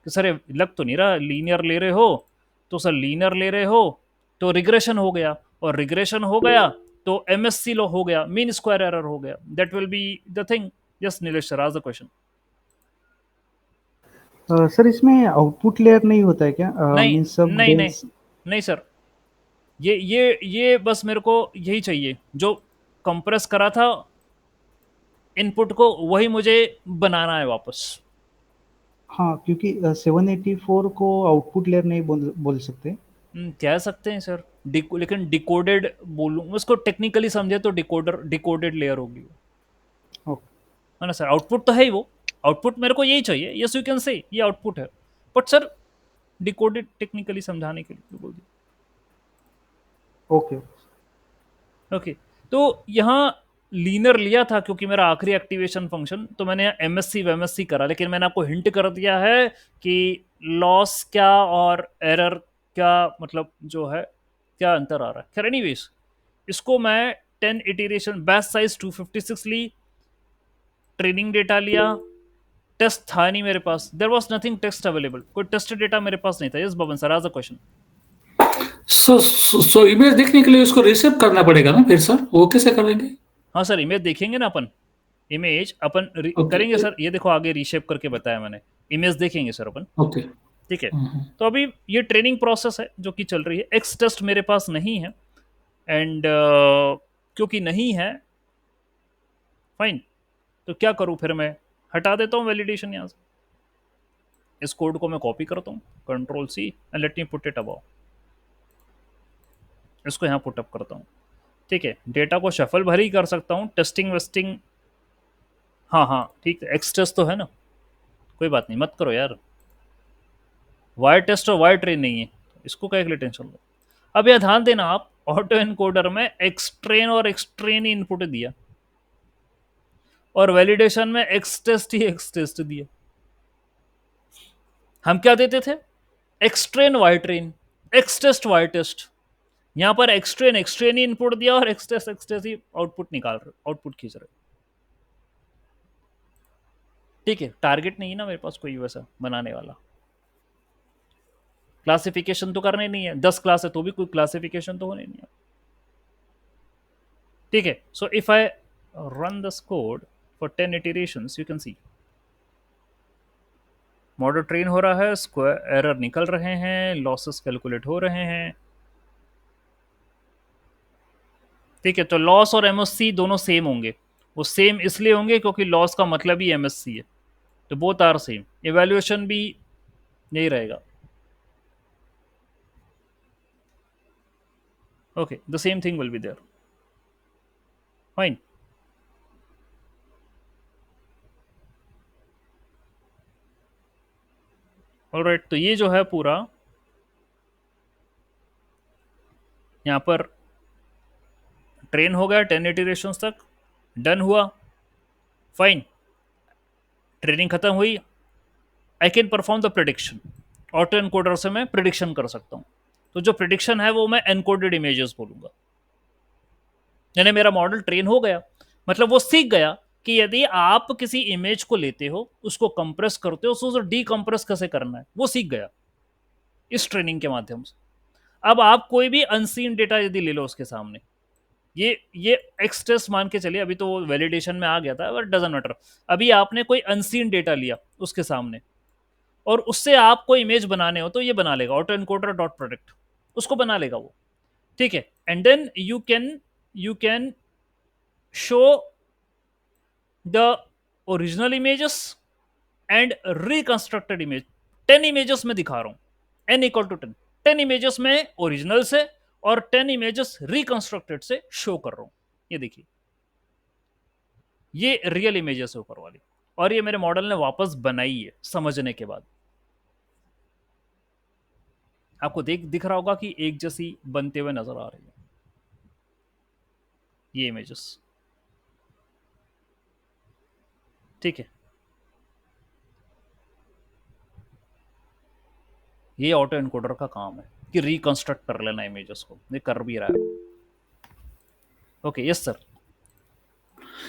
कि सर ये लग तो नहीं रहा लीनियर ले रहे हो, तो सर लीनियर ले रहे हो तो रिग्रेशन हो गया, और रिग्रेशन हो गया तो एमएससी लो हो गया, मीन स्क्वायर एरर हो गया। That will be the thing. Yes Nilesh sir, आज द क्वेश्चन।
सर इसमें आउटपुट लेयर नहीं होता है क्या?
नहीं
मींस सब
नहीं नहीं
डेंस।
नहीं सर, ये बस मेरे को यही चाहिए, जो कंप्रेस करा था इनपुट को वही मुझे बनाना है वापस।
हाँ, क्योंकि 784 को आउटपुट लेयर नहीं बोल सकते,
कह सकते हैं सर, लेकिन डिकोडेड बोलूँ उसको, टेक्निकली समझे तो डिकोडेड लेयर होगी वो,
ओके
है ना सर। आउटपुट तो है ही वो, आउटपुट मेरे को यही चाहिए, यस यू कैन से ये आउटपुट है, बट सर डिकोडेड टेक्निकली समझाने के लिए बोल दिया।
ओके
ओके, तो यहाँ लीनर लिया था क्योंकि मेरा आखिरी एक्टिवेशन फंक्शन, तो मैंने यहाँ एमएससी वेमएससी करा, लेकिन मैंने आपको हिंट कर दिया है कि लॉस क्या और एरर क्या, मतलब जो है क्या अंतर आ रहा है। खैर एनीवेज, इसको मैं 10 इटरेशन, बैच साइज 256 ली, ट्रेनिंग डेटा लिया, टेस्ट था नहीं मेरे पास, there was nothing test available, कोई टेस्ट डेटा मेरे पास नहीं था। यस बबन सर, आज अ क्वेश्चन।
सो इमेज देखने के लिए उसको रिसेव करना पड़ेगा ना फिर सर, वो कैसे करेंगे?
हाँ सर, इमेज देखेंगे ना अपन, इमेज अपन
ओके
करेंगे सर, ये देखो आगे रीशेप करके बताया मैंने, इमेज देखेंगे सर अपन,
ओके।
ठीक है। तो अभी ये ट्रेनिंग प्रोसेस है जो कि चल रही है, एक्स टेस्ट मेरे पास नहीं है, एंड क्योंकि नहीं है, फाइन, तो क्या करूं फिर, मैं हटा देता हूं वैलिडेशन यहाँ से, इस कोड को मैं कॉपी करता हूँ, control C and let me put it above, इसको यहाँ पुट अप करता हूँ, ठीक है। डेटा को शफल भर ही कर सकता हूँ, टेस्टिंग वेस्टिंग, हाँ हाँ ठीक है, एक्स टेस्ट तो है ना, कोई बात नहीं, मत करो यार, वाई टेस्ट और वाई ट्रेन नहीं है, इसको क्या के लिए टेंशन लो। अब यह ध्यान देना आप, ऑटो एनकोडर में एक्सट्रेन और एक्सट्रेन इनपुट दिया, और वैलिडेशन में एक्स टेस्ट दिया। हम क्या देते थे, X train Y train, X test Y test, यहां पर एक्सट्रेन ही इनपुट दिया और एक्स टेस्ट ही आउटपुट निकाल रहे, आउटपुट खींच रहे, ठीक है। टारगेट नहीं है ना मेरे पास कोई वैसा बनाने वाला, क्लासिफिकेशन तो करने नहीं है, 10 क्लास है तो भी कोई क्लासिफिकेशन तो होने नहीं है, ठीक है। So if I run this code for 10 iterations, you can C model train हो रहा है, स्क्वायर एरर निकल रहे हैं, लॉसेस कैलकुलेट हो रहे हैं, ठीक है। तो लॉस और एमएससी दोनों सेम होंगे, वो सेम इसलिए होंगे क्योंकि लॉस का मतलब ही एमएससी है, तो बोथ आर सेम, इवैल्यूएशन भी यही रहेगा, okay, the same thing will be there, fine। Alright, तो ये जो है पूरा यहाँ पर ट्रेन हो गया 10 इटरेशंस तक, डन हुआ, फाइन, ट्रेनिंग खत्म हुई, I can perform the prediction, auto encoder से मैं प्रिडिक्शन कर सकता हूँ, तो जो प्रिडिक्शन है वो मैं एनकोडेड इमेजेस बोलूंगा, यानी मेरा मॉडल ट्रेन हो गया, मतलब वो सीख गया कि यदि आप किसी इमेज को लेते हो, उसको कंप्रेस करते हो, उसको डीकंप्रेस कैसे करना है, वो सीख गया इस ट्रेनिंग के माध्यम से। अब आप कोई भी अनसीन डेटा यदि ले लो उसके सामने, ये एक्स टेस्ट मान के चलिए, अभी तो वो वैलिडेशन में आ गया था, बट डजंट मैटर, अभी आपने कोई अनसीन डेटा लिया उसके सामने और उससे आपको इमेज बनाने हो, तो ये बना लेगा, ऑटो एनकोडर डॉट प्रोडक्ट उसको बना लेगा वो, ठीक है। And then you can show the original images and reconstructed image, 10 images में दिखा रहा हूं, n इक्वल टू 10, 10 इमेजेस में ओरिजिनल से और 10 इमेजेस रिकंस्ट्रक्टेड से शो कर रहा हूं, ये देखिए, ये रियल इमेजेस है ऊपर वाली, और ये मेरे मॉडल ने वापस बनाई है समझने के बाद, आपको दिख रहा होगा कि एक जैसी बनते हुए नजर आ रही है ये इमेजेस, ठीक है। ये ऑटो एनकोडर का काम है कि रिकंस्ट्रक्ट कर लेना इमेजेस को, ये कर भी रहा है, ओके। यस सर,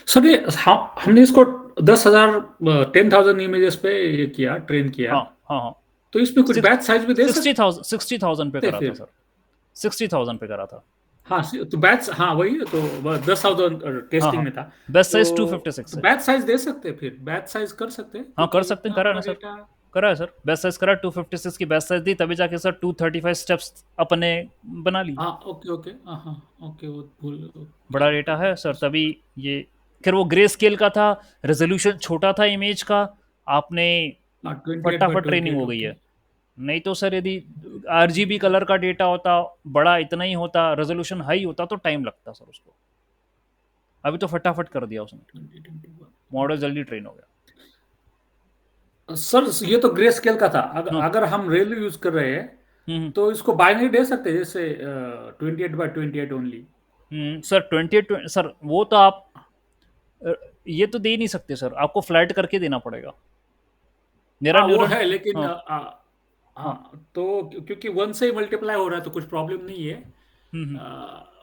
सर ये हमने इसको 10,000 इमेजेस पे ये किया, ट्रेन किया,
हाँ हाँ हाँ,
तो इसमें कुछ बैच साइज भी दे सकते
60,000 पे करा था सर, 60,000 पे करा था,
हाँ, तो बैच, हाँ वही तो 10,000 टेस्टिंग में था,
बेस्ट साइज
तो
256 है,
बैच साइज दे सकते हैं, फिर बैच साइज कर सकते हैं,
हाँ कर
क्योंकि
सकते हैं,
इतना
करा ना
बड़ा
सर,
डेटा।
करा है सर, बेस्ट साइज करा, 256 की बेस्ट साइज दी, तभी जाके सर 235 स्टेप्स अपने बना ली,
हाँ ओके ओके, हाँ ओके, वो भूल,
बड़ा डेटा है सर, तभी ये, फिर वो ग्रे स्केल का था, रेजोल्यूशन छोटा था इमेज का, आपने
28
फटाफट ट्रेनिंग हो गई है, नहीं तो सर यदि RGB कलर का डेटा होता, बड़ा इतना ही होता, रेजोल्यूशन हाई होता तो टाइम लगता सर उसको। अभी तो फटाफट कर दिया उसने, मॉडल जल्दी ट्रेन हो गया।
सर ये तो ग्रे स्केल का था।
हाँ।
अगर हम रेलू यूज कर रहे हैं तो इसको बाइनरी दे सकते हैं, जैसे 28/28 ओनली।
सर 28 सर वो तो आप ये तो दे नहीं सकते सर, आपको फ्लैट करके देना पड़ेगा। मेरा
हाँ वो
न्यूरल
है, लेकिन
हाँ
हाँ तो क्योंकि 1 से ही मल्टीप्लाई हो रहा है तो कुछ प्रॉब्लम नहीं है।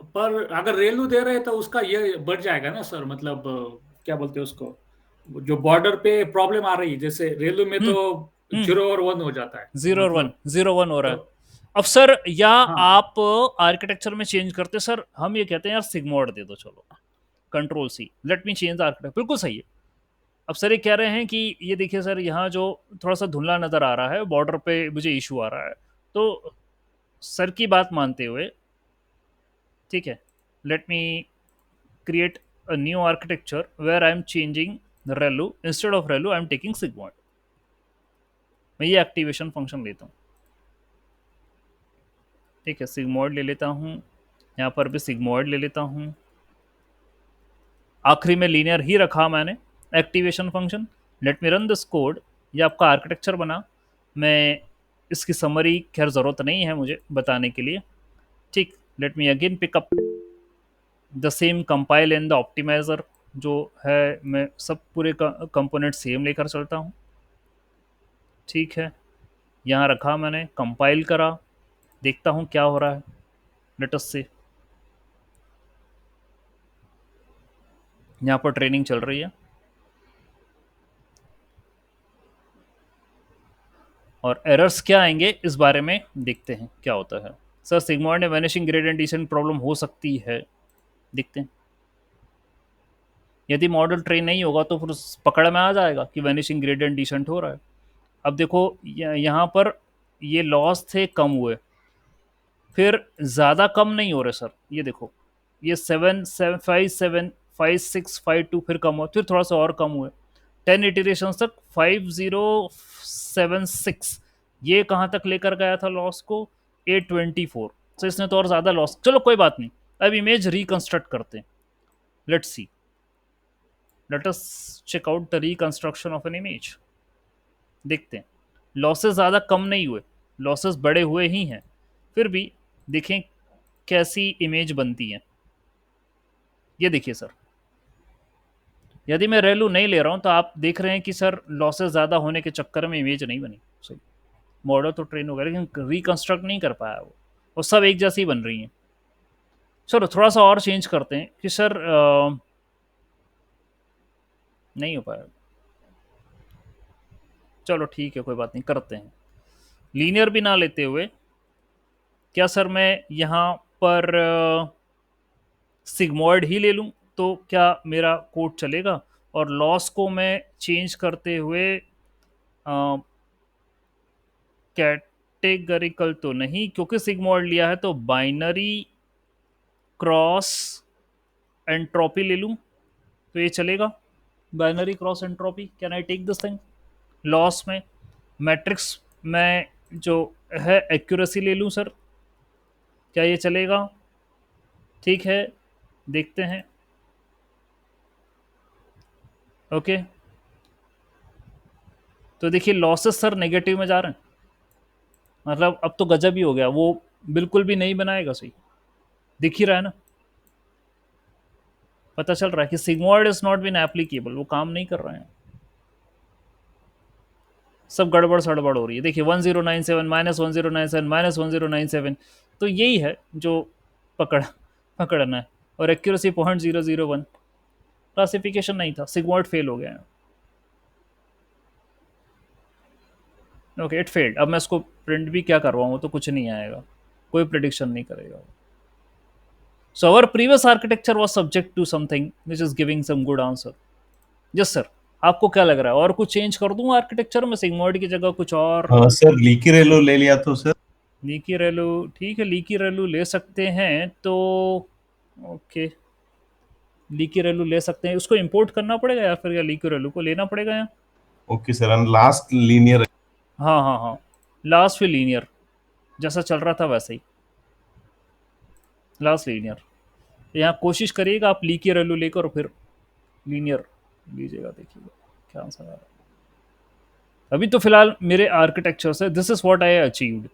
पर अगर रेलू दे रहे हैं तो उसका ये बढ़ जाएगा ना सर, मतलब क्या बोलते हैं उसको, जो बॉर्डर पे प्रॉब्लम आ रही है, जैसे रेलू में तो 0 और 1 हो जाता है,
0 और 1
मतलब
0 1 हो रहा है।
तो
अब सर या
हाँ
आप आर्किटेक्चर में चेंज करते सर, हम ये कहते हैं यार सिग्मोइड दे दो, चलो control C, let me change the architecture, बिल्कुल सही है। अब सर ये कह रहे हैं कि ये देखिए सर यहाँ जो थोड़ा सा धुंधला नज़र आ रहा है, बॉर्डर पे मुझे इशू आ रहा है, तो सर की बात मानते हुए ठीक है, let me create a new architecture where I am changing the ReLU, instead of ReLU I am taking sigmoid। मैं ये एक्टिवेशन फंक्शन लेता हूँ, ठीक है, sigmoid ले लेता हूँ, यहाँ पर भी sigmoid ले लेता हूँ, आखिरी में लीनियर ही रखा मैंने activation function. Late me run this code. ये आपका आर्किटेक्चर बना। मैं इसकी समरी खैर ज़रूरत नहीं है मुझे बताने के लिए, ठीक। Let me again pick up the same compile in the optimizer जो है, मैं सब पूरे कंपोनेंट सेम लेकर चलता हूँ, ठीक है। यहाँ रखा मैंने, कंपाइल करा, देखता हूँ क्या हो रहा है, लेट अस से। यहाँ पर ट्रेनिंग चल रही है और एरर्स क्या आएंगे इस बारे में देखते हैं क्या होता है। सर सिग्मॉइड में वैनिशिंग ग्रेडियंट डिसेंट प्रॉब्लम हो सकती है, देखते हैं। यदि मॉडल ट्रेन नहीं होगा तो फिर पकड़ में आ जाएगा कि वैनिशिंग ग्रेडियंट डिसेंट हो रहा है। अब देखो यहाँ पर ये लॉस थे कम हुए, फिर ज़्यादा कम नहीं हो रहे सर, ये देखो ये 7 5 7 5 6 5 2 फिर कम हुआ, फिर थोड़ा सा और कम हुए 10 इटरेशन तक 5076। ये कहाँ तक लेकर गया था लॉस को, 824। तो इसने तो और ज़्यादा लॉस, चलो कोई बात नहीं। अब इमेज रिकंस्ट्रक्ट करते हैं, let's see, let us check out the reconstruction of an image. देखते हैं, लॉसेस ज़्यादा कम नहीं हुए, लॉसेस बड़े हुए ही हैं, फिर भी देखें कैसी इमेज बनती है। ये देखिए सर, यदि मैं रेलू नहीं ले रहा हूं तो आप देख रहे हैं कि सर लॉसेस ज़्यादा होने के चक्कर में इमेज नहीं बनी सही। मॉडल तो ट्रेन हो गया लेकिन रिकंस्ट्रक्ट नहीं कर पाया वो, और सब एक जैसी बन रही हैं। चलो थोड़ा सा और चेंज करते हैं कि सर नहीं हो पाया, चलो ठीक है कोई बात नहीं, करते हैं। लीनियर भी ना लेते हुए क्या सर मैं यहाँ पर सिग्मॉइड ही ले लूँ तो क्या मेरा कोड चलेगा? और लॉस को मैं चेंज करते हुए कैटेगरिकल तो नहीं, क्योंकि सिग्मॉइड लिया है तो बाइनरी क्रॉस एंट्रोपी ले लूँ तो ये चलेगा। Binary cross entropy, can I take this thing? Loss में मैट्रिक्स में जो है एक्यूरेसी ले लूँ सर, क्या ये चलेगा? ठीक है, देखते हैं। ओके, तो देखिए लॉसेस सर नेगेटिव में जा रहे हैं, मतलब अब तो गजब ही हो गया, वो बिल्कुल भी नहीं बनाएगा सही, दिख ही रहा है ना, पता चल रहा है कि sigmoid is not been applicable, वो काम नहीं कर रहे हैं, सब गड़बड़ सड़बड़ हो रही है। देखिए 1097 -1097 -1097, तो यही है जो पकड़ना है। और एक्यूरेसी 0.001, क्लासिफिकेशन नहीं था, सिग्मॉइड फेल हो गया है। Okay, it failed. अब मैं इसको प्रिंट भी क्या करवाऊँ तो कुछ नहीं आएगा, कोई प्रिडिक्शन नहीं करेगा। So our previous architecture was subject to something which is giving some good answer. Yes sir, आपको क्या लग रहा है, और कुछ चेंज कर दूं आर्किटेक्चर में, सिग्मॉइड की जगह कुछ और?
सर लीकी रेलो ले लिया तो सर?
लीकी रेलू, ठीक है, लीकी रेलू ले सकते हैं तो ओके, लीकी रेलू ले सकते हैं। उसको इंपोर्ट करना पड़ेगा या फिर या लीकी रेलू को लेना पड़ेगा यहाँ?
Okay sir, and last linear.
हाँ हाँ हाँ, लास्ट फिर लीनियर, जैसा चल रहा था वैसा ही लास्ट लीनियर। यहाँ कोशिश करिएगा आप ली की वैल्यू लेकर और फिर लीनियर लीजिएगा, देखिएगा क्या आंसर आ रहा है। अभी तो फिलहाल मेरे आर्किटेक्चर से this is what I achieved.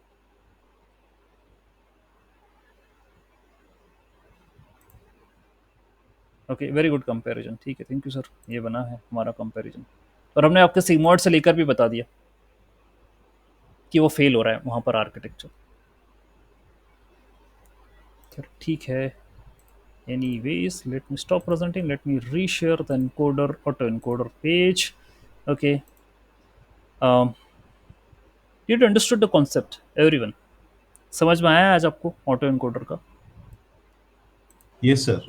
Okay, very good comparison, ठीक है, थैंक यू सर। ये बना है हमारा कंपैरिजन, और हमने आपके सिग्मॉइड से लेकर भी बता दिया कि वो फेल हो रहा है वहाँ पर आर्किटेक्चर। ठीक है, anyways let me stop presenting, let me reshare the encoder autoencoder page. Okay, you understood the concept everyone? समझ में आया आज आपको ऑटो एनकोडर का?
Yes, sir.